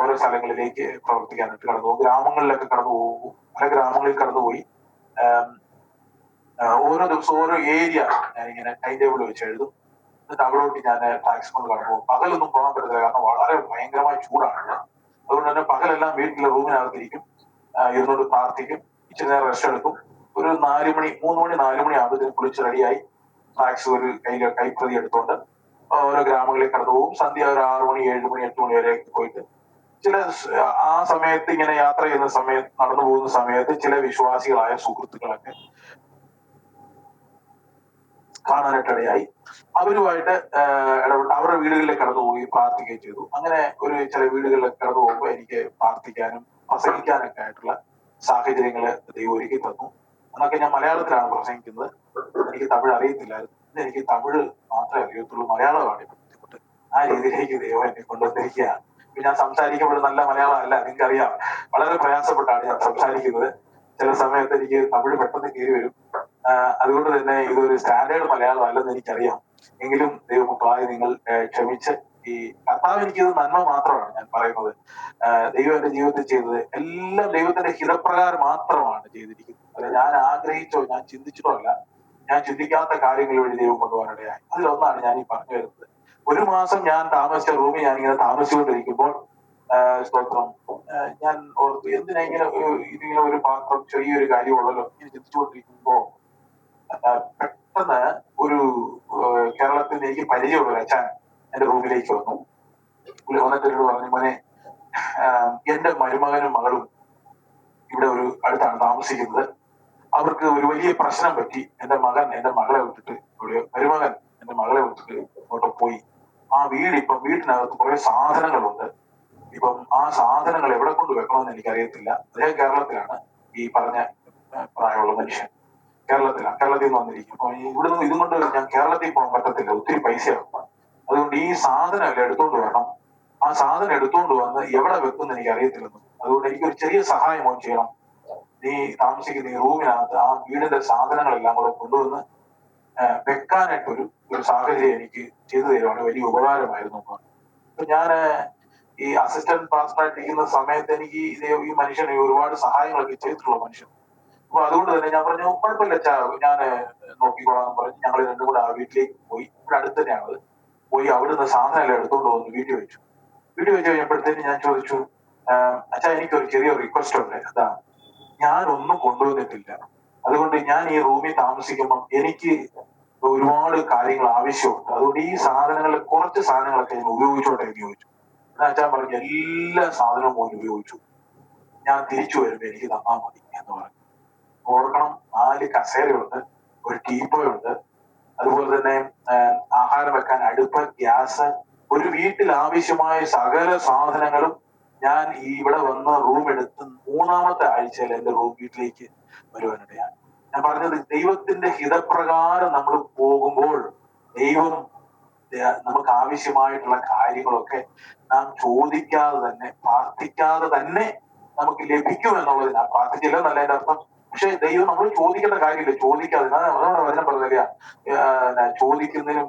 ഓരോ സ്ഥലങ്ങളിലേക്ക് പ്രവർത്തിക്കാനായിട്ട് കടന്നു പോകും. ഗ്രാമങ്ങളിലൊക്കെ കടന്നു പോകും. പല ഗ്രാമങ്ങളിൽ കടന്നുപോയി ഓരോ ദിവസവും ഓരോ ഏരിയ ഞാനിങ്ങനെ ടൈം ടേബിൾ വെച്ച് എഴുതും. എന്നിട്ട് അവിടോട്ട് ഞാൻ ടാക്സ് കൊണ്ട് കടന്നു പോകും. പകലൊന്നും പോകാൻ പറ്റത്തില്ല, കാരണം വളരെ ഭയങ്കരമായ ചൂടാണ്. അതുകൊണ്ട് തന്നെ പകലെല്ലാം വീട്ടിലെ റൂമിനകത്തിരിക്കും, ഇരുന്നോട് പ്രാർത്ഥിക്കും, ഇച്ചിരി നേരം റെസ്റ്റ് എടുക്കും. ഒരു 3 മണി 4 മണി ആകുമ്പോഴത്തേക്കും കുളിച്ച് റെഡിയായി ടാക്സ് ഒരു കൈപ്രതി എടുത്തോണ്ട് ഓരോ ഗ്രാമങ്ങളിൽ കടന്നു പോകും. സന്ധ്യ ഒരു 6 മണി 7 മണി 8 മണി വരെ പോയിട്ട് ചില ആ സമയത്ത് ഇങ്ങനെ യാത്ര ചെയ്യുന്ന സമയത്ത്, നടന്നു പോകുന്ന സമയത്ത് ചില വിശ്വാസികളായ സുഹൃത്തുക്കളൊക്കെ കാണാനായിട്ടിടയായി. അവരുമായിട്ട് ഇടപെട്ട് അവരുടെ വീടുകളിലേക്ക് കടന്നുപോയി പ്രാർത്ഥിക്കുകയും ചെയ്തു. അങ്ങനെ ചില വീടുകളിലേക്ക് കടന്നു പോകുമ്പോൾ എനിക്ക് പ്രാർത്ഥിക്കാനും പ്രസംഗിക്കാനൊക്കെ ആയിട്ടുള്ള സാഹചര്യങ്ങൾ ദൈവം ഒരുക്കി തന്നു. അന്നൊക്കെ ഞാൻ മലയാളത്തിലാണ് പ്രസംഗിക്കുന്നത്, എനിക്ക് തമിഴ് അറിയത്തില്ലായിരുന്നു. എനിക്ക് തമിഴ് മാത്രമേ അറിയത്തുള്ളൂ, മലയാളമാണ് ബുദ്ധിമുട്ട്. ആ രീതിയിലേക്ക് ദൈവം എന്നെ കൊണ്ടുവന്നിരിക്കുകയാണ്. ഞാൻ സംസാരിക്കുമ്പോൾ നല്ല മലയാളം അല്ല, നിങ്ങൾക്കറിയാം, വളരെ പ്രയാസപ്പെട്ടാണ് ഞാൻ സംസാരിക്കുന്നത്. ചില സമയത്ത് എനിക്ക് തമിഴ് പെട്ടെന്ന് കയറി വരും. അതുകൊണ്ട് തന്നെ ഇതൊരു സ്റ്റാൻഡേർഡ് മലയാളം അല്ലെന്ന് എനിക്കറിയാം. എങ്കിലും ദൈവമക്കളായി നിങ്ങൾ ക്ഷമിച്ച്, ഈ കർത്താവ് എനിക്കിത് നന്മ മാത്രമാണ് ഞാൻ പറയുന്നത്. ദൈവം എന്റെ ജീവിതത്തിൽ ചെയ്തത് എല്ലാം ദൈവത്തിന്റെ ഹിതപ്രകാരം മാത്രമാണ് ചെയ്തിരിക്കുന്നത്. അത് ഞാൻ ആഗ്രഹിച്ചോ ഞാൻ ചിന്തിച്ചിട്ടോ അല്ല. ഞാൻ ചിന്തിക്കാത്ത കാര്യങ്ങൾ വഴി ദൈവം കൊണ്ടുപോകാനിടയായി. അതിലൊന്നാണ് ഞാൻ ഈ പറഞ്ഞു വരുന്നത്. 1 മാസം ഞാൻ താമസിച്ച റൂമിൽ ഞാനിങ്ങനെ താമസിച്ചുകൊണ്ടിരിക്കുമ്പോൾ സ്തോത്രം, ഞാൻ ഓർത്തു, എന്തിനാ ഇങ്ങനെ ഇതിങ്ങനെ ഒരു പാത്രം, ചെറിയൊരു കാര്യമുള്ളല്ലോ, ഇങ്ങനെ ചിന്തിച്ചുകൊണ്ടിരിക്കുമ്പോ പെട്ടെന്ന് ഒരു കേരളത്തിൽ എനിക്ക് പരിചയമുള്ള ഒരു അച്ഛൻ എന്റെ റൂമിലേക്ക് വന്നു. വന്നിട്ട് എന്നോട് പറഞ്ഞു, മോനെ, എന്റെ മരുമകനും മകളും ഇവിടെ അടുത്താണ് താമസിക്കുന്നത്. അവർക്ക് ഒരു വലിയ പ്രശ്നം പറ്റി. എന്റെ മകൻ എന്റെ മകളെ വിട്ടിട്ട്, മരുമകൻ എന്റെ മകളെ വിട്ടിട്ട് അങ്ങോട്ട് പോയി. ആ വീട്ടിനകത്ത് കുറെ സാധനങ്ങളുണ്ട്. ഇപ്പം ആ സാധനങ്ങൾ എവിടെ കൊണ്ട് വെക്കണമെന്ന് എനിക്കറിയത്തില്ല. അദ്ദേഹം കേരളത്തിലാണ്, ഈ പറഞ്ഞ പ്രായമുള്ള മനുഷ്യൻ കേരളത്തിൽ നിന്ന് വന്നിരിക്കും. അപ്പൊ ഇവിടുന്ന് ഇതും കൊണ്ട് ഞാൻ കേരളത്തിൽ പോകാൻ പറ്റത്തില്ല, ഒത്തിരി പൈസയാകും. അതുകൊണ്ട് ഈ സാധനം എല്ലാം എടുത്തോണ്ട് വരണം. ആ സാധനം എടുത്തോണ്ട് വന്ന് എവിടെ വെക്കുമെന്ന് എനിക്ക് അറിയത്തില്ലെന്നും, അതുകൊണ്ട് എനിക്കൊരു ചെറിയ സഹായം ഓൻ ചെയ്യണം. നീ താമസിക്കുന്ന ഈ റൂമിനകത്ത് ആ വീടിന്റെ സാധനങ്ങളെല്ലാം കൂടെ കൊണ്ടുവന്ന് വെക്കാനായിട്ട് ഒരു സാഹചര്യം എനിക്ക് ചെയ്തു തരുവാണ് വലിയ ഉപകാരമായിരുന്നു. അപ്പൊ ഞാന് ഈ അസിസ്റ്റന്റ് പാസ്റ്ററായിട്ടിരിക്കുന്ന സമയത്ത് എനിക്ക് ഈ മനുഷ്യനെ ഒരുപാട് സഹായങ്ങളൊക്കെ ചെയ്തിട്ടുള്ള മനുഷ്യൻ. അപ്പൊ അതുകൊണ്ട് തന്നെ ഞാൻ പറഞ്ഞു, കുഴപ്പമില്ല അച്ഛാ, ഞാൻ നോക്കിക്കോളാം എന്ന് പറഞ്ഞ് ഞങ്ങൾ രണ്ടും കൂടെ ആ വീട്ടിലേക്ക് പോയി. ഇവിടെ അടുത്ത് തന്നെയാണത്. പോയി അവിടുന്ന് സാധനം എല്ലാം എടുത്തോണ്ട് വന്ന് വീട്ടിൽ വെച്ചു. വീട്ടിൽ വെച്ച് കഴിഞ്ഞപ്പോഴത്തേന് ഞാൻ ചോദിച്ചു, അച്ഛാ, എനിക്കൊരു ചെറിയ റിക്വസ്റ്റ് ഉണ്ട്. അതാ, ഞാനൊന്നും കൊണ്ടുവന്നിട്ടില്ല. അതുകൊണ്ട് ഞാൻ ഈ റൂമിൽ താമസിക്കുമ്പോൾ എനിക്ക് ഒരുപാട് കാര്യങ്ങൾ ആവശ്യമുണ്ട്. അതുകൊണ്ട് ഈ കുറച്ച് സാധനങ്ങളൊക്കെ ഞാൻ ഉപയോഗിച്ചോട്ടെ എന്ന് ചോദിച്ചു. അച്ഛൻ പറഞ്ഞു, എല്ലാ സാധനവും പോലും ഉപയോഗിച്ചു, ഞാൻ തിരിച്ചു വരുമ്പോ എനിക്ക് തന്നാ മതി എന്ന് പറഞ്ഞു. ഓർക്കണം, 4 കസേരയുണ്ട്, ഒരു ടീപ്പോയുണ്ട്, അതുപോലെ തന്നെ ആഹാരം വെക്കാൻ അടുപ്പ്, ഗ്യാസ്, ഒരു വീട്ടിൽ ആവശ്യമായ സകല സാധനങ്ങളും ഞാൻ ഇവിടെ വന്ന് റൂം എടുത്ത് 3ാമത്തെ ആഴ്ചയിൽ എന്റെ വീട്ടിലേക്ക് വരുവാനിടയാണ്. ഞാൻ പറഞ്ഞത്, ദൈവത്തിന്റെ ഹിതപ്രകാരം നമ്മൾ പോകുമ്പോൾ ദൈവം നമുക്ക് ആവശ്യമായിട്ടുള്ള കാര്യങ്ങളൊക്കെ നാം ചോദിക്കാതെ തന്നെ, പ്രാർത്ഥിക്കാതെ തന്നെ നമുക്ക് ലഭിക്കും എന്നുള്ളതിനാ. പ്രാർത്ഥിച്ചില്ല എന്നല്ല അതിന്റെ അർത്ഥം. പക്ഷെ ദൈവം നമ്മൾ ചോദിക്കേണ്ട കാര്യമില്ല, ചോദിക്കാതെ. നമ്മുടെ വചനം പറഞ്ഞില്ല, ചോദിക്കുന്നതിനും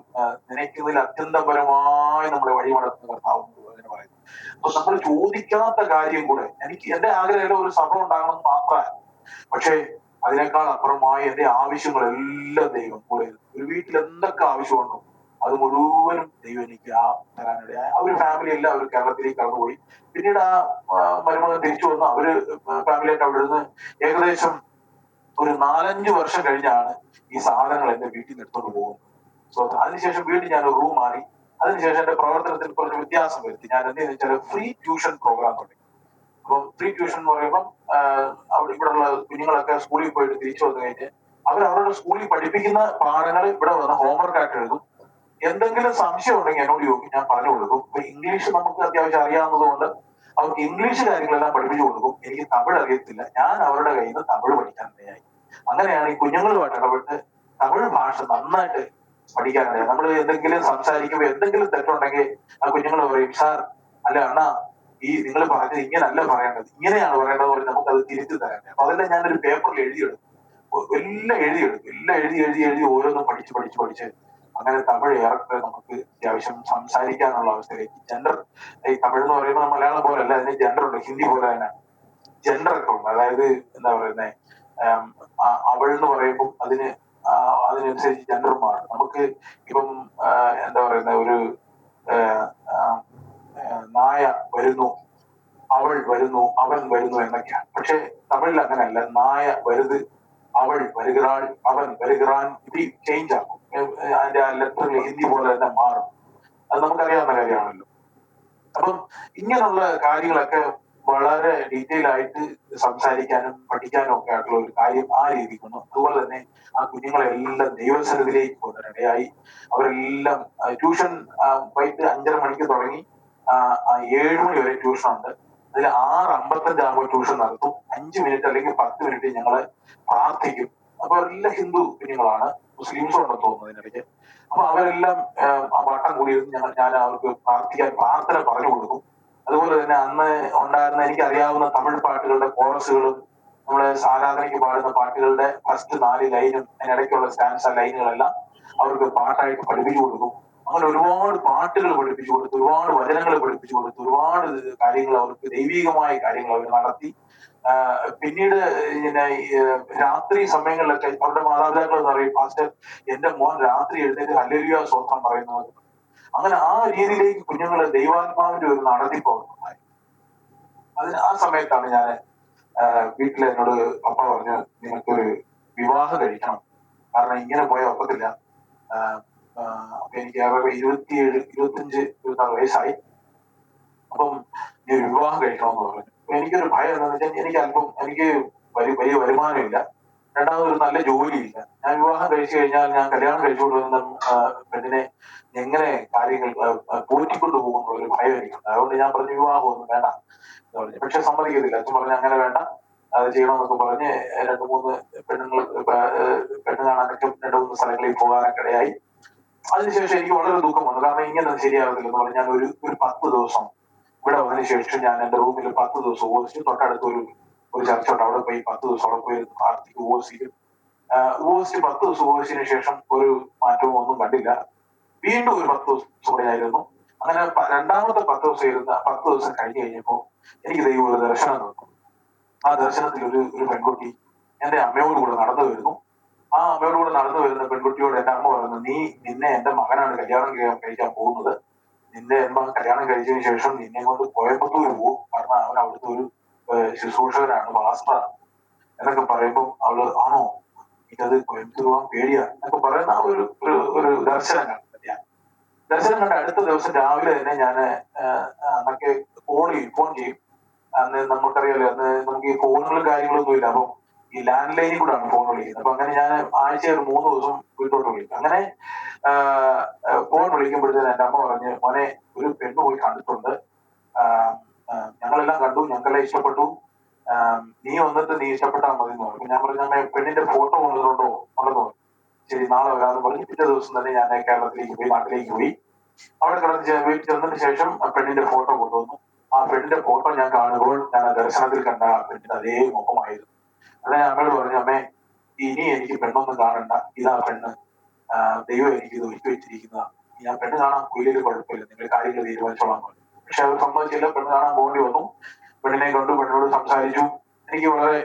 നനയ്ക്കുന്നതിലും അത്യന്തപരമായി നമ്മളെ വഴിമടക്കുന്ന കർത്താവ് അങ്ങനെ പറയുന്നു. അപ്പൊ നമ്മൾ ചോദിക്കാത്ത കാര്യം കൂടെ, എന്റെ ആഗ്രഹം ഒരു സഭ ഉണ്ടാകണമെന്ന് മാത്രമല്ല, പക്ഷെ അതിനേക്കാൾ അപ്പുറമായി എന്റെ ആവശ്യങ്ങളെല്ലാം ദൈവം കൂടെ, ഒരു വീട്ടിൽ എന്തൊക്കെ ആവശ്യമുണ്ടോ അത് മുഴുവനും ദൈവം എനിക്ക് തരാനിടയായി. ആ ഒരു ഫാമിലി എല്ലാവരും കേരളത്തിലേക്ക് കടന്നുപോയി. പിന്നീട് മരുമകൻ തിരിച്ചു വന്നു. അവര് ഫാമിലിയായിട്ട് അവിടെ നിന്ന് ഏകദേശം ഒരു 4-5 വർഷം കഴിഞ്ഞാണ് ഈ സാധനങ്ങൾ എന്റെ വീട്ടിൽ നിന്ന് എടുത്തോണ്ട് പോകുന്നത്. സോ അതിനുശേഷം വീണ്ടും ഞാൻ ഒരു റൂം മാറി. അതിനുശേഷം എന്റെ പ്രവർത്തനത്തിൽ കുറച്ച് വ്യത്യാസം വരുത്തി. ഞാൻ എന്തെന്ന് വെച്ചാൽ ഫ്രീ ട്യൂഷൻ പ്രോഗ്രാം തുടങ്ങി. അപ്പം ഫ്രീ ട്യൂഷൻ എന്ന് പറയുമ്പം അവിടെ ഇവിടെയുള്ള കുഞ്ഞുങ്ങളൊക്കെ സ്കൂളിൽ പോയിട്ട് തിരിച്ചു വന്നു കഴിഞ്ഞ് അവരുടെ സ്കൂളിൽ പഠിപ്പിക്കുന്ന പാഠങ്ങൾ ഇവിടെ വന്ന് ഹോംവർക്ക് ആയിട്ട് എഴുതും. എന്തെങ്കിലും സംശയം ഉണ്ടെങ്കിൽ എന്നോട് ചോദിക്കും, ഞാൻ പറഞ്ഞു കൊടുക്കും. ഇപ്പൊ ഇംഗ്ലീഷ് നമുക്ക് അത്യാവശ്യം അറിയാവുന്നത് കൊണ്ട് അവർക്ക് ഇംഗ്ലീഷ് കാര്യങ്ങളെല്ലാം പഠിപ്പിച്ചു കൊടുക്കും. എനിക്ക് തമിഴ് അറിയത്തില്ല, ഞാൻ അവരുടെ കയ്യിൽ നിന്ന് തമിഴ് പഠിക്കാൻ ഇടയായി. അങ്ങനെയാണ് ഈ കുഞ്ഞുങ്ങളുമായിട്ട് ഇടപെട്ട് തമിഴ് ഭാഷ നന്നായിട്ട് പഠിക്കാനിടയായി. നമ്മൾ എന്തെങ്കിലും സംസാരിക്കുമ്പോൾ എന്തെങ്കിലും തെറ്റുണ്ടെങ്കിൽ ആ കുഞ്ഞുങ്ങൾ പറയും, സാർ അല്ല അണ്ണാ, ഈ നിങ്ങൾ പറഞ്ഞത് ഇങ്ങനല്ല പറയേണ്ടത്, ഇങ്ങനെയാണ് പറയേണ്ടത് പോലെ നമുക്ക് അത് തിരിച്ചു തരാൻ. അപ്പൊ അതെല്ലാം ഞാനൊരു പേപ്പറിൽ എഴുതിയെടുക്കും. എല്ലാം എഴുതി ഓരോന്നും പഠിച്ച് അങ്ങനെ തമിഴ് ഏറെ നമുക്ക് അത്യാവശ്യം സംസാരിക്കാനുള്ള അവസ്ഥയിലേക്ക്. ജെൻഡർ ഈ തമിഴ് എന്ന് പറയുമ്പോൾ മലയാളം പോലല്ല, അതിന് ജെൻഡർ ഉണ്ട്. ഹിന്ദി പോലെ തന്നെ ജെൻഡർ ഒക്കെ ഉണ്ട്. അതായത് എന്താ പറയുന്നത്, അവൾ എന്ന് പറയുമ്പോൾ അതിനനുസരിച്ച് ജെൻഡർ മാറും. നമുക്ക് ഇപ്പം എന്താ പറയുന്ന ഒരു നായ വരുന്നു, അവൾ വരുന്നു, അവൻ വരുന്നു എന്നൊക്കെയാണ്. പക്ഷെ തമിഴിൽ അങ്ങനെയല്ല. നായ വരുത്, അവൾ വരുகிறாൾ, അവൻ വരുகிறாൻ, ഇത് ചേഞ്ച് ആക്കും. അതിന്റെ ആ ലെറ്റർ ഹിന്ദി പോലെ തന്നെ മാറും. അത് നമുക്കറിയാവുന്ന കാര്യമാണല്ലോ. അപ്പം ഇങ്ങനെയുള്ള കാര്യങ്ങളൊക്കെ വളരെ ഡീറ്റെയിൽ ആയിട്ട് സംസാരിക്കാനും പഠിക്കാനും ഒക്കെ ആയിട്ടുള്ള ഒരു കാര്യം ആ രീതിക്കുന്നു. അതുപോലെ തന്നെ ആ കുഞ്ഞുങ്ങളെല്ലാം ദൈവസന്നിധിയിലേക്ക് കൊണ്ടുവരാനിടയായി. അവരെല്ലാം ട്യൂഷൻ വൈകിട്ട് 5:30 മണിക്ക് തുടങ്ങി 7 മണി വരെ ട്യൂഷൻ ഉണ്ട്. അതിൽ 6:55 ആകുമ്പോൾ ട്യൂഷൻ നടത്തും. 5 മിനിറ്റ് അല്ലെങ്കിൽ 10 മിനിറ്റ് ഞങ്ങള് പ്രാർത്ഥിക്കും. അപ്പൊ അവരെല്ലാം ഹിന്ദു കുഞ്ഞുങ്ങളാണ്, മുസ്ലിംസും ഉണ്ടെന്ന് തോന്നുന്നു അതിനിടയ്ക്ക്. അപ്പൊ അവരെല്ലാം വട്ടം കൂടിയിരുന്ന് ഞാൻ അവർക്ക് പ്രാർത്ഥന പറഞ്ഞു കൊടുക്കും. അതുപോലെ തന്നെ അന്ന് ഉണ്ടായിരുന്ന എനിക്കറിയാവുന്ന തമിഴ് പാട്ടുകളുടെ കോറസുകളും നമ്മുടെ ആരാധനയ്ക്ക് പാടുന്ന പാട്ടുകളുടെ ഫസ്റ്റ് 4 ലൈനും അതിനിടയ്ക്കുള്ള സ്റ്റാൻസ് ലൈനുകളെല്ലാം അവർക്ക് പാട്ടായിട്ട് പഠിപ്പിച്ചു കൊടുക്കും. അങ്ങനെ ഒരുപാട് പാട്ടുകൾ പഠിപ്പിച്ചു കൊടുത്തു, ഒരുപാട് വചനങ്ങൾ പഠിപ്പിച്ചു കൊടുത്തു, ഒരുപാട് കാര്യങ്ങൾ അവർക്ക് ദൈവികമായ കാര്യങ്ങൾ അവർ നടത്തി. പിന്നീട് ഇങ്ങനെ രാത്രി സമയങ്ങളിലൊക്കെ അവരുടെ മാതാപിതാക്കൾ എന്ന് പറയും, പാസ്റ്റർ എന്റെ മോൻ രാത്രി എഴുന്നേറ്റ് ഹല്ലേലൂയ സ്തോത്രം പറയുന്നത്. അങ്ങനെ ആ രീതിയിലേക്ക് കുഞ്ഞുങ്ങളെ ദൈവാത്മാവിന്റെ ഒരു നടത്തിപ്പ് അവർക്കുണ്ടായി. ആ സമയത്താണ് ഞാൻ വീട്ടിൽ എന്നോട് പപ്പ പറഞ്ഞു, നിനക്കൊരു വിവാഹം കഴിക്കണം, കാരണം ഇങ്ങനെ പോയാൽ ഒക്കത്തില്ല. എനിക്ക് 25-26 വയസ്സായി. അപ്പം നീ ഒരു വിവാഹം കഴിക്കണമെന്ന് പറഞ്ഞു. എനിക്കൊരു ഭയം എന്താണെന്ന് വെച്ചാൽ എനിക്ക് വലിയ വരുമാനമില്ല, രണ്ടാമതൊരു നല്ല ജോലിയില്ല. ഞാൻ വിവാഹം കഴിച്ചു കഴിഞ്ഞാൽ ഞാൻ കല്യാണം കഴിച്ചുകൊണ്ട് വന്ന പെണ്ണിനെ എങ്ങനെ കാര്യങ്ങൾ പോറ്റിക്കൊണ്ട് പോകുന്ന ഒരു ഭയം എനിക്കുണ്ട്. അതുകൊണ്ട് ഞാൻ പറഞ്ഞു വിവാഹമൊന്നും വേണ്ട എന്ന് പറഞ്ഞു. പക്ഷെ സമ്മതിക്കത്തില്ല. അച്ഛൻ പറഞ്ഞു അങ്ങനെ വേണ്ട, അത് ചെയ്യണമെന്നൊക്കെ പറഞ്ഞ് 2-3 പെണ്ണ് കാണാനൊക്കെ 2-3 സ്ഥലങ്ങളിൽ പോകാനൊക്കെ ഇടയായി. അതിനുശേഷം എനിക്ക് വളരെ ദുഃഖം വന്നു. കാരണം ഇങ്ങനെ ശരിയാകത്തില്ല എന്ന് പറഞ്ഞ് ഞാൻ ഒരു 10 ദിവസം ഇവിടെ വന്നതിന് ശേഷം ഞാൻ എന്റെ റൂമിൽ 10 ദിവസം ഉപവസിച്ചു. തൊട്ടടുത്ത് ഒരു ചർച്ച ഉണ്ട്, അവിടെ പോയി 10 ദിവസം അവിടെ പോയി പ്രാർത്ഥിക്കും, ഉപവസിക്കും. 10 ദിവസം ഉപവസിച്ചതിന് ശേഷം ഒരു മാറ്റവും ഒന്നും കണ്ടില്ല. വീണ്ടും ഒരു 10 ദിവസം കൂടെ ആയിരുന്നു. അങ്ങനെ രണ്ടാമത്തെ 10 ദിവസം ഇരുന്ന 10 ദിവസം കഴിഞ്ഞ് കഴിഞ്ഞപ്പോ എനിക്ക് ദൈവം ഒരു ദർശനം തന്നു. ആ ദർശനത്തിൽ ഒരു പെൺകുട്ടി എന്റെ അമ്മയോട് കൂടെ നടന്നു വരുന്നു. ആ അമ്മയോട് കൂടെ നടന്നു വരുന്ന പെൺകുട്ടിയോട് എന്റെ അമ്മ പറഞ്ഞു, നിന്നെ എന്റെ മകനാണ് കല്യാണം കഴിക്കാൻ പോകുന്നത്. നിന്റെ അമ്മ കല്യാണം കഴിച്ചതിന് ശേഷം നിന്നെ കൊണ്ട് കോയമ്പത്തൂർ പോകും, കാരണം അവൻ അവിടുത്തെ ഒരു ശുശ്രൂഷകനാണ്, പാസ്റ്ററാണ് എന്നൊക്കെ പറയുമ്പോൾ അവള് ആണോ, എനിക്കത് കോയമ്പത്തൂർ പോകാൻ പേടിയാ എന്നൊക്കെ പറയുന്ന ഒരു ദർശനം കണ്ടു. ദർശനം കണ്ട അടുത്ത ദിവസം രാവിലെ തന്നെ ഞാൻ അന്നൊക്കെ ഫോൺ ചെയ്യും. അന്ന് നമുക്കറിയാലോ, അന്ന് നമുക്ക് ഈ ഫോണുകളും കാര്യങ്ങളൊന്നും ഇല്ല. അപ്പം ഈ ലാൻഡ് ലൈനിൽ കൂടെയാണ് ഫോൺ വിളിക്കുന്നത്. അപ്പൊ അങ്ങനെ ഞാൻ ആഴ്ചയിൽ 3 ദിവസം വീട്ടോട്ട് വിളിക്കും. അങ്ങനെ ഫോൺ വിളിക്കുമ്പോഴത്തേന് എന്റെ അമ്മ പറഞ്ഞ്, മോനെ ഒരു പെണ്ണ് പോയി കണ്ടിട്ടുണ്ട്, ഞങ്ങളെല്ലാം കണ്ടു, ഞങ്ങളെല്ലാം ഇഷ്ടപ്പെട്ടു, നീ വന്നിട്ട് നീ ഇഷ്ടപ്പെട്ടാൽ മതി എന്ന് പറഞ്ഞു. ഞാൻ പറഞ്ഞു, അമ്മ പെണ്ണിന്റെ ഫോട്ടോ കൊണ്ടുവന്നുണ്ടോ? ഉണ്ടെന്ന് പറഞ്ഞു. ശരി, നാളെ വരാമെന്ന് പറഞ്ഞ് പിറ്റേ ദിവസം തന്നെ ഞാൻ കേരളത്തിലേക്ക് പോയി, നാട്ടിലേക്ക് പോയി. അവിടെ വീട്ടിൽ ചെന്നതിന് ശേഷം ആ പെണ്ണിന്റെ ഫോട്ടോ കൊണ്ടുവന്നു. ആ പെണ്ണിന്റെ ഫോട്ടോ ഞാൻ കാണുമ്പോൾ ഞാൻ ദർശനത്തിൽ കണ്ട ആ പെണ്ണിന്റെ അതേ മുഖമായിരുന്നു. അതെ ഞാൻ അമ്മയോട് പറഞ്ഞു, അമ്മേ ഇനി എനിക്ക് പെണ്ണൊന്നും കാണണ്ട, ഇതാ പെണ്ണ്, ദൈവം എനിക്ക് ഇത് ഒരുക്കി വെച്ചിരിക്കുന്നതാണ്. ഞാൻ പെണ്ണ് കാണാൻ പോയില്ലെങ്കിൽ കുഴപ്പമില്ല, നിങ്ങൾ കാര്യങ്ങൾ തീരുമാനിച്ചോളാൻ പറഞ്ഞു. പക്ഷെ അവർ സമ്മതിച്ചില്ല. പെണ്ണ് കാണാൻ പോകേണ്ടി വന്നു. പെണ്ണിനെ കണ്ടു, പെണ്ണിനോട് സംസാരിച്ചു. എനിക്ക് വളരെ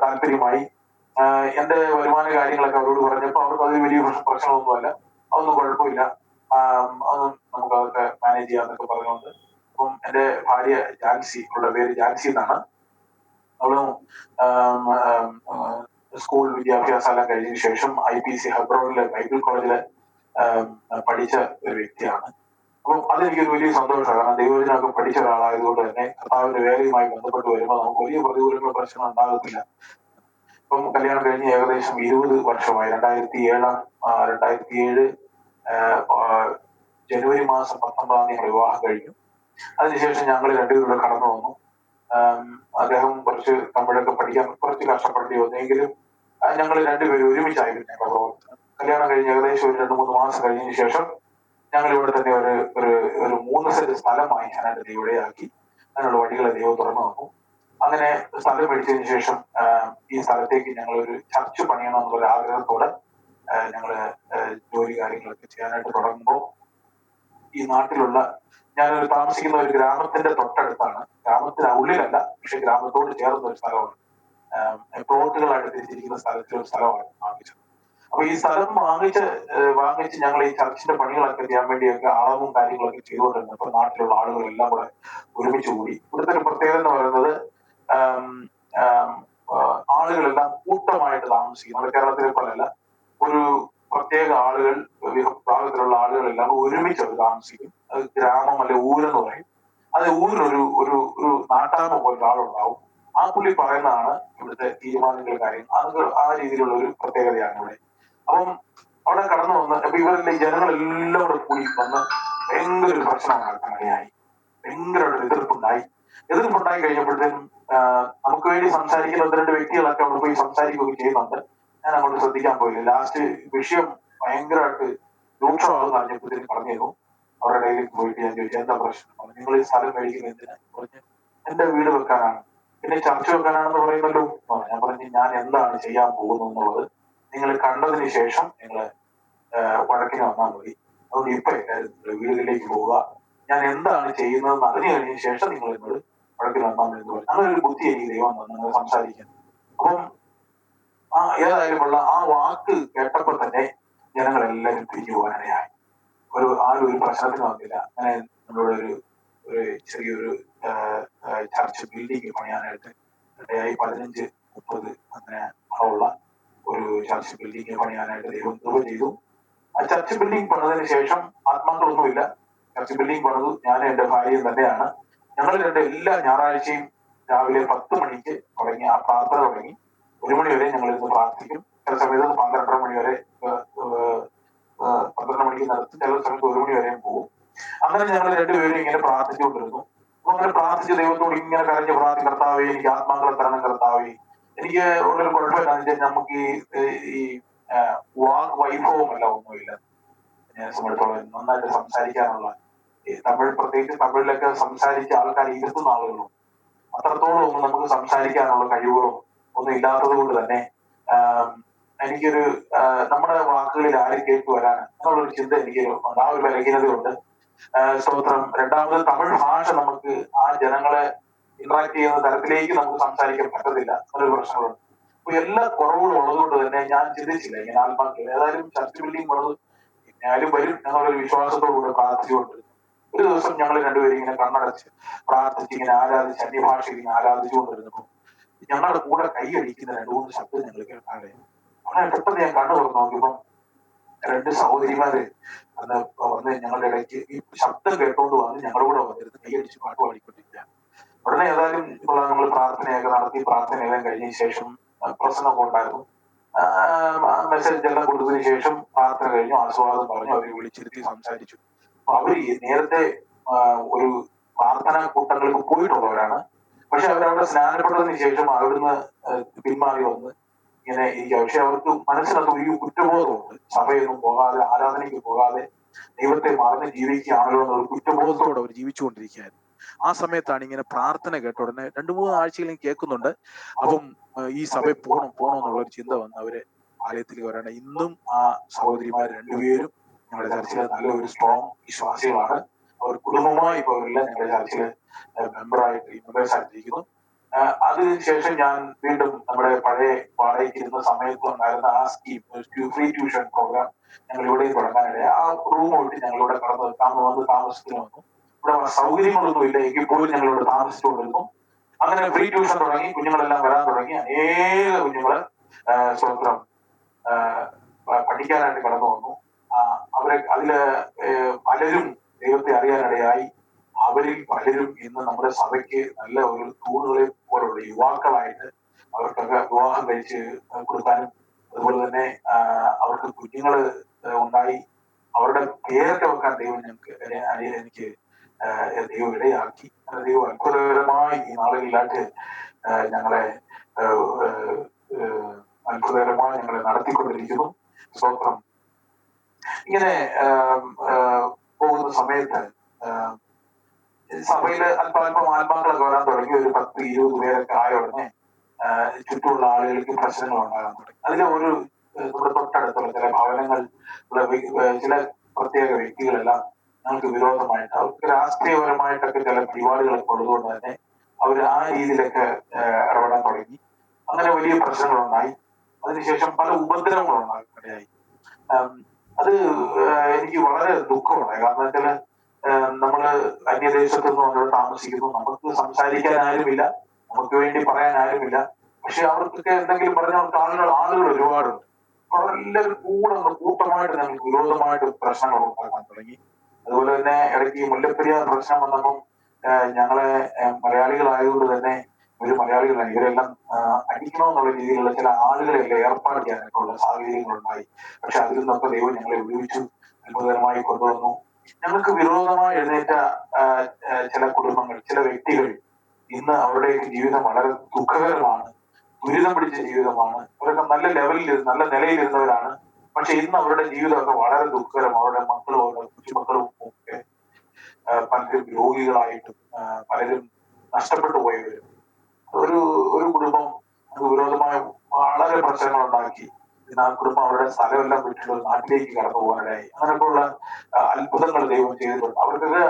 താല്പര്യമായി. എന്റെ വരുമാന കാര്യങ്ങളൊക്കെ അവരോട് പറഞ്ഞപ്പോൾ അവർക്ക് അത് വലിയ പ്രശ്നമൊന്നുമല്ല, അതൊന്നും കുഴപ്പമില്ല. അത് നമുക്ക് അതൊക്കെ മാനേജ് ചെയ്യാന്നൊക്കെ പറഞ്ഞുകൊണ്ട്. അപ്പം എന്റെ ഭാര്യ ജാൻസി, അവളുടെ പേര് ജാൻസി എന്നാണ്. അവളും സ്കൂൾ വിദ്യാഭ്യാസം എല്ലാം കഴിഞ്ഞതിന് ശേഷം IPC ഹെബ്രോണിലെ ബൈബിൾ കോളേജില് പഠിച്ച ഒരു വ്യക്തിയാണ്. അപ്പം അതെനിക്കൊരു വലിയ സന്തോഷമാണ്. കാരണം ദൈവവചനമൊക്കെ പഠിച്ച ഒരാളായതുകൊണ്ട് തന്നെ കർത്താവിന്റെ വേലയുമായി ബന്ധപ്പെട്ട് വരുമ്പോൾ നമുക്ക് വലിയ പ്രതികൂലങ്ങളോ പ്രശ്നം ഉണ്ടാകത്തില്ല. ഇപ്പം കല്യാണം കഴിഞ്ഞ് ഏകദേശം 20 വർഷമായി. 2007 ജനുവരി മാസം 19 ഞങ്ങൾ വിവാഹം കഴിഞ്ഞു. അതിനുശേഷം ഞങ്ങൾ രണ്ടുപേരും കടന്നു വന്നു. അദ്ദേഹം കുറച്ച് തമിഴൊക്കെ പഠിക്കാൻ കുറച്ച് കഷ്ടപ്പെടേണ്ടി വന്നെങ്കിലും ഞങ്ങൾ രണ്ടുപേരും ഒരുമിച്ചായിരുന്നു ഞങ്ങളുടെ പ്രവർത്തനം. കല്യാണം കഴിഞ്ഞ് ഏകദേശം ഒരു 2-3 മാസം കഴിഞ്ഞതിന് ശേഷം ഞങ്ങൾ ഇവിടെ തന്നെ ഒരു 3 സെന്റ് സ്ഥലം വാങ്ങിക്കാനായിട്ട് ദൈവം ഇടയാക്കി. അതിനുള്ള വഴികളെ ദൈവം തുറന്നു തന്നു. അങ്ങനെ സ്ഥലം മേടിച്ചതിന് ശേഷം ഈ സ്ഥലത്തേക്ക് ഞങ്ങൾ ഒരു ചർച്ച് പണിയണം എന്നുള്ള ആഗ്രഹത്തോടെ ഞങ്ങള് ജോലി കാര്യങ്ങളൊക്കെ ചെയ്യാനായിട്ട് തുടങ്ങുമ്പോൾ ഈ നാട്ടിലുള്ള ഞാനൊരു താമസിക്കുന്ന ഒരു ഗ്രാമത്തിന്റെ തൊട്ടടുത്താണ്. ഗ്രാമത്തിന് ഉള്ളിലല്ല, പക്ഷെ ഗ്രാമത്തോട് ചേർന്ന ഒരു സ്ഥലമാണ്. പ്ലോട്ടുകളായിട്ട് തിരിച്ചിരിക്കുന്ന സ്ഥലത്തിലെ ഒരു സ്ഥലമാണ് വാങ്ങിച്ചത്. അപ്പൊ ഈ സ്ഥലം വാങ്ങിച്ച് ഞങ്ങൾ ഈ ചർച്ചിന്റെ പണികളൊക്കെ ചെയ്യാൻ വേണ്ടിയൊക്കെ അളവും കാര്യങ്ങളൊക്കെ ചെയ്തുകൊണ്ടിരുന്നപ്പോൾ നാട്ടിലുള്ള ആളുകളെല്ലാം കൂടെ ഒരുമിച്ച് കൂടി. ഇവിടുത്തെ ഒരു പ്രത്യേകത എന്ന് പറയുന്നത് ആളുകളെല്ലാം കൂട്ടമായിട്ട് താമസിക്കും. നമ്മുടെ കേരളത്തിലെ പോലെയല്ല. ഒരു പ്രത്യേക ആളുകൾ, വിഭാഗത്തിലുള്ള ആളുകളെല്ലാം ഒരുമിച്ച് അവർ താമസിക്കും. അത് ഗ്രാമം അല്ലെ ഊരെന്ന് പറയും. അത് ഊരിനൊരു ഒരു ഒരു നാട്ടാമ പോലെ ഒരാളുണ്ടാവും. ആ പുള്ളി പറയുന്നതാണ് ഇവിടുത്തെ തീരുമാനങ്ങൾ, കാര്യങ്ങൾ. അത് ആ രീതിയിലുള്ള ഒരു പ്രത്യേകതയാണ് ഇവിടെ. അപ്പം അവിടെ കടന്നു വന്ന് അപ്പൊ ഇവരുടെ ജനങ്ങളെല്ലാം കൂടെ കൂടി വന്ന് ഭയങ്കര ഒരു പ്രശ്നം നടക്കാനിടയായി. ഭയങ്കര ഒരു എതിർപ്പുണ്ടായി കഴിഞ്ഞപ്പോഴത്തേനും നമുക്ക് വേണ്ടി സംസാരിക്കുന്ന 1-2 വ്യക്തികളൊക്കെ അവിടെ പോയി സംസാരിക്കുകയൊക്കെ ചെയ്യുന്നുണ്ട്. ഞാൻ അങ്ങോട്ട് ശ്രദ്ധിക്കാൻ പോയില്ല. ലാസ്റ്റ് വിഷയം ഭയങ്കരമായിട്ട് രൂക്ഷമാകുന്ന അറിഞ്ഞപ്പോഴത്തേനും പറഞ്ഞിരുന്നു. അവരുടെ ഇടയിലേക്ക് പോയിട്ട് ഞാൻ ചോദിച്ചു, എന്താ പ്രശ്നം? നിങ്ങൾ ഈ സ്ഥലം മേടിക്കുന്നത് എന്തിനാ? പറഞ്ഞ് എന്റെ വീട് വെക്കാനാണ്. പിന്നെ ചർച്ച വെക്കാനാണെന്ന് പറയുമല്ലോ. ഞാൻ പറഞ്ഞു, ഞാൻ എന്താണ് ചെയ്യാൻ പോകുന്നത് എന്നുള്ളത് നിങ്ങൾ കണ്ടതിന് ശേഷം നിങ്ങൾ വഴക്കിന് വന്നാൽ മതി. അതുകൊണ്ട് ഇപ്പൊ എല്ലാവരും വീടുകളിലേക്ക് പോവുക. ഞാൻ എന്താണ് ചെയ്യുന്നതെന്ന് അറിഞ്ഞു കഴിഞ്ഞ ശേഷം നിങ്ങൾ എന്നോട് വഴക്കിന് വന്നാൽ മതി എന്ന് പറഞ്ഞു. അങ്ങനെ ഒരു ബുദ്ധി എനിക്ക് ദൈവം തന്നു സംസാരിക്കാൻ. അപ്പം ഏതായാലും ഉള്ള ആ വാക്ക് കേട്ടപ്പോൾ തന്നെ ജനങ്ങളെല്ലാവരും പിരിഞ്ഞു പോകാനിടയായി. ആരും ഒരു പ്രശ്നത്തിന് വന്നില്ല. അങ്ങനെ നമ്മളോട് ഒരു ചെറിയൊരു ചർച്ച് ബിൽഡിംഗ് പണിയാനായിട്ട് ഇടയായി. 15-30 അങ്ങനെ ഉള്ള ഒരു ചർച്ച് ബിൽഡിംഗ് പണിയാനായിട്ട് ദൈവം കൃപ ചെയ്തു. ആ ചർച്ച് ബിൽഡിംഗ് പണിതതിന് ശേഷം ആത്മാക്കളൊന്നുമില്ല. ചർച്ച് ബിൽഡിംഗ് പണിതു ഞാനും എന്റെ ഭാര്യയും തന്നെയാണ്. ഞങ്ങൾ എല്ലാ ഞായറാഴ്ചയും രാവിലെ 10 മണിക്ക് തുടങ്ങി ആ പ്രാർത്ഥന തുടങ്ങി 1 മണി വരെ ഞങ്ങൾ ഇന്ന് പ്രാർത്ഥിക്കും. ചില സമയത്ത് 12:30 മണി വരെ 12 മണിക്ക് നടത്തും. ചില സമയത്ത് 1 മണി വരെയും പോകും. അങ്ങനെ ഞങ്ങൾ രണ്ടുപേരും ഇങ്ങനെ പ്രാർത്ഥിച്ചുകൊണ്ടിരുന്നു. അപ്പൊ അങ്ങനെ പ്രാർത്ഥിച്ച് ദൈവത്തോട് ഇങ്ങനെ കരഞ്ഞ് പ്രാർത്ഥിക്കും, കർത്താവേ എനിക്ക് ആത്മാക്കളെ തരണം കർത്താവേ. എനിക്ക് ഉള്ളൊരു കുഴപ്പമില്ലാന്ന് വെച്ചാൽ നമുക്ക് ഈ വൈഭവമല്ല ഒന്നുമില്ല. ഞാൻ സംബന്ധിച്ചോളം നന്നായിട്ട് സംസാരിക്കാനുള്ള തമിഴ്, പ്രത്യേകിച്ച് തമിഴിലൊക്കെ സംസാരിച്ച ആൾക്കാർ ഇരുത്തുന്ന ആളുകളും അത്രത്തോളം ഒന്നും നമുക്ക് സംസാരിക്കാനുള്ള കഴിവുകളും ഒന്നും ഇല്ലാത്തത് കൊണ്ട് തന്നെ എനിക്കൊരു നമ്മുടെ വാക്കുകളിൽ ആര് കേട്ടു വരാൻ എന്നുള്ളൊരു ചിന്ത എനിക്ക് ആ ഒരു ബലഹീനതയുണ്ട്. സ്തോത്രം. രണ്ടാമത് തമിഴ് ഭാഷ നമുക്ക് ആ ജനങ്ങളെ ഇന്ററാക്ട് ചെയ്യുന്ന തരത്തിലേക്ക് നമുക്ക് സംസാരിക്കാൻ പറ്റത്തില്ല. അതൊരു പ്രശ്നമുണ്ട്. അപ്പൊ എല്ലാ കുറവുകളും ഉള്ളതുകൊണ്ട് തന്നെ ഞാൻ ചിന്തിച്ചില്ല ഇങ്ങനെ ആത്മാക്കൾ ഏതായാലും ചർച്ച് ബിൽഡിംഗ് ഉള്ളത് ഞാനും വരും എന്നുള്ളൊരു വിശ്വാസത്തോടുകൂടെ പ്രാർത്ഥിച്ചുകൊണ്ടിരുന്നു. ഒരു ദിവസം ഞങ്ങൾ രണ്ടുപേരും ഇങ്ങനെ കണ്ണടച്ച് പ്രാർത്ഥിച്ച് ഇങ്ങനെ ആരാധിച്ച് അന്യഭാഷയിൽ ഇങ്ങനെ ആരാധിച്ചുകൊണ്ടിരുന്നപ്പോൾ ഞങ്ങളുടെ കൂടെ കൈയടിക്കുന്ന 2-3 ശബ്ദം ഞങ്ങൾ കേൾക്കാതെ വളരെ പെട്ടെന്ന് ഞാൻ കണ്ണു തുറന്ന് നോക്കിയപ്പം 2 സഹോദരിമാര് വന്ന് ഞങ്ങളുടെ ഇടയ്ക്ക് ഈ ശബ്ദം കേട്ടോണ്ട് വന്ന് ഞങ്ങളുടെ കൂടെ വന്നിരുന്ന് കൈയടിച്ച് പാട്ട് പാടിക്കൊണ്ടിരിക്കുക. ഉടനെ ഏതായാലും ഇപ്പോൾ നമ്മൾ പ്രാർത്ഥനയൊക്കെ നടത്തി പ്രാർത്ഥനയെല്ലാം കഴിഞ്ഞതിന് ശേഷം പ്രശ്നമൊക്കെ ഉണ്ടായിരുന്നു. മെസ്സേജ് എല്ലാം കൊടുത്തതിന് ശേഷം പ്രാർത്ഥന കഴിഞ്ഞു, ആസ്വാദം പറഞ്ഞു, അവരെ വിളിച്ചിരുത്തി സംസാരിച്ചു. അപ്പൊ അവര് നേരത്തെ ഒരു പ്രാർത്ഥനാ കൂട്ടങ്ങൾക്ക് പോയിട്ടുള്ളവരാണ്. പക്ഷെ അവരവിടെ സ്നാനപ്പെട്ടതിന് ശേഷം അവിടുന്ന് പിന്മാറി വന്ന് ഇങ്ങനെ ഇരിക്കുക. പക്ഷെ അവർക്ക് മനസ്സിനകത്ത് ഒരു കുറ്റബോധമുണ്ട്. സഭയൊന്നും പോകാതെ, ആരാധനയ്ക്ക് പോകാതെ ദൈവത്തെ മറന്ന് ജീവിക്കുകയാണല്ലോ എന്നൊരു കുറ്റബോധത്തോടെ അവർ ജീവിച്ചുകൊണ്ടിരിക്കുകയായിരുന്നു. ആ സമയത്താണ് ഇങ്ങനെ പ്രാർത്ഥന കേട്ട ഉടനെ 2-3 ആഴ്ചകളും കേൾക്കുന്നുണ്ട്. അപ്പം ഈ സഭയിൽ പോകണം എന്നുള്ളൊരു ചിന്ത വന്ന് അവര് ആലയത്തിലേക്ക് വരാണ്. ഇന്നും ആ സഹോദരിമാർ രണ്ടുപേരും ഞങ്ങളുടെ ചർച്ചിലെ നല്ലൊരു സ്ട്രോങ് വിശ്വാസികളാണ്. അവർ കുടുംബമായി ഇപ്പൊ അവരെല്ലാം ഞങ്ങളുടെ ചർച്ചില് മെമ്പേഴ്സായിട്ടിരിക്കുന്നു. അതിനുശേഷം ഞാൻ വീണ്ടും നമ്മുടെ പഴയ വാടകയ്ക്ക് ഇരുന്ന സമയത്ത് ഉണ്ടായിരുന്ന ആ സ്കീം ഫ്രീ ട്യൂഷൻ പ്രോഗ്രാം ഞങ്ങൾ ഇവിടെ തുടങ്ങാനിടയായി. ആ റൂം വിട്ട് ഞങ്ങൾ ഇവിടെ വന്ന് താമസത്തിന് വന്നു. ഇവിടെ സൗകര്യങ്ങളൊന്നും ഇല്ല, എങ്കിൽ പോലും ഞങ്ങൾ ഇവിടെ താമസിച്ചുകൊണ്ടിരുന്നു. അങ്ങനെ ഫ്രീ ട്യൂഷൻ തുടങ്ങി, കുഞ്ഞുങ്ങളെല്ലാം വരാൻ തുടങ്ങി. അനേക കുഞ്ഞുങ്ങള് സ്വന്തം പഠിക്കാനായിട്ട് കടന്നു വന്നു. അതില് പലരും ദൈവത്തെ അറിയാനിടയായി. അവരിൽ പലരും ഇന്ന് നമ്മുടെ സഭയ്ക്ക് നല്ല ഒരു തൂണുകളെ പോലുള്ള യുവാക്കളായിട്ട് അവർക്കൊക്കെ വിവാഹം കഴിച്ച് കൊടുക്കാനും, അതുപോലെ തന്നെ അവർക്ക് കുഞ്ഞുങ്ങള് ഉണ്ടായി അവരുടെ പേരൊക്കെ വെക്കാൻ ദൈവം എനിക്ക് ദൈവം ഇടയാക്കി. ദൈവം അത്ഭുതകരമായി ഈ നാളുകളിലായിട്ട് ഞങ്ങളെ അത്ഭുതകരമായി ഞങ്ങളെ നടത്തിക്കൊണ്ടിരിക്കുന്നു. സ്വന്തം ഇങ്ങനെ പോകുന്ന സമയത്ത് സഭയില് അല്പാൽപ്പം ആത്മാക്കളൊക്കെ വരാൻ തുടങ്ങി. ഒരു 10-20 പേരൊക്കെ ആയ ഉടനെ ചുറ്റുമുള്ള ആളുകൾക്ക് പ്രശ്നങ്ങൾ ഉണ്ടാകാൻ തുടങ്ങി. അതിൽ ഒരു നമ്മുടെ തൊട്ടടുത്തുള്ള ചില ഭവനങ്ങൾ ചില പ്രത്യേക വ്യക്തികളെല്ലാം ഞങ്ങൾക്ക് വിരോധമായിട്ട്, അവർക്ക് രാഷ്ട്രീയപരമായിട്ടൊക്കെ ചില പരിപാടികളൊക്കെ ഉള്ളതുകൊണ്ട് തന്നെ അവർ ആ രീതിയിലൊക്കെ ഇടപെടാൻ തുടങ്ങി. അങ്ങനെ വലിയ പ്രശ്നങ്ങളുണ്ടായി. അതിനുശേഷം പല ഉപദ്രവങ്ങളുണ്ടായി. അത് എനിക്ക് വളരെ ദുഃഖമുണ്ടായി. കാരണം വെച്ചാല് നമ്മള് അന്യദേശത്തൊന്നും അവിടെ താമസിക്കുന്നു, നമുക്ക് സംസാരിക്കാൻ ആരുമില്ല, നമുക്ക് വേണ്ടി പറയാൻ ആരുമില്ല. പക്ഷെ അവർക്കൊക്കെ എന്തെങ്കിലും പറഞ്ഞാൽ ആളുകൾ ഒരുപാടുണ്ട്. അവരെല്ലാവരും കൂട്ടമായിട്ട് ഞങ്ങൾക്ക് വിരോധമായിട്ട് പ്രശ്നങ്ങൾ ഉണ്ടാക്കാൻ തുടങ്ങി. അതുപോലെ തന്നെ ഇടയ്ക്ക് മുല്ലപ്പെരിയാർ പ്രശ്നം വന്നപ്പം ഞങ്ങളെ മലയാളികളായതുകൊണ്ട് തന്നെ മലയാളികളാണ് ഇവരെല്ലാം അടിക്കണമെന്നുള്ള രീതിയിലുള്ള ചില ആളുകളെല്ലാം ഏർപ്പാട് ചെയ്യാനൊക്കെ ഉള്ള സാഹചര്യങ്ങളുണ്ടായി. പക്ഷെ അതിൽ നിന്നൊക്കെ ദൈവം ഞങ്ങളെ ഉപയോഗിച്ചു അത്ഭുതകരമായി കൊണ്ടുവന്നു. ഞങ്ങൾക്ക് വിരോധമായി എഴുന്നേറ്റ ചില കുടുംബങ്ങൾ, ചില വ്യക്തികൾ ഇന്ന് അവരുടെ ജീവിതം വളരെ ദുഃഖകരമാണ്, ദുരിതം പിടിച്ച ജീവിതമാണ്. അവരൊക്കെ നല്ല ലെവലിൽ നല്ല നിലയിലിരുന്നവരാണ്. പക്ഷെ ഇന്ന് അവരുടെ ജീവിതമൊക്കെ വളരെ ദുഃഖകരം. അവരുടെ മക്കളും അവരുടെ കൊച്ചുമക്കളും ഒക്കെ പലരും രോഗികളായിട്ടും പലരും നഷ്ടപ്പെട്ടു പോയവരും. ഒരു കുടുംബം വിരോധമായ വളരെ പ്രശ്നങ്ങൾ ഉണ്ടാക്കി. ആ കുടുംബം അവരുടെ സ്ഥലമെല്ലാം വിട്ടിട്ട് നാട്ടിലേക്ക് കടന്നു പോകാനിടയായി. അങ്ങനെയൊക്കെയുള്ള അത്ഭുതങ്ങൾ ദൈവം ചെയ്തിട്ടുണ്ട്.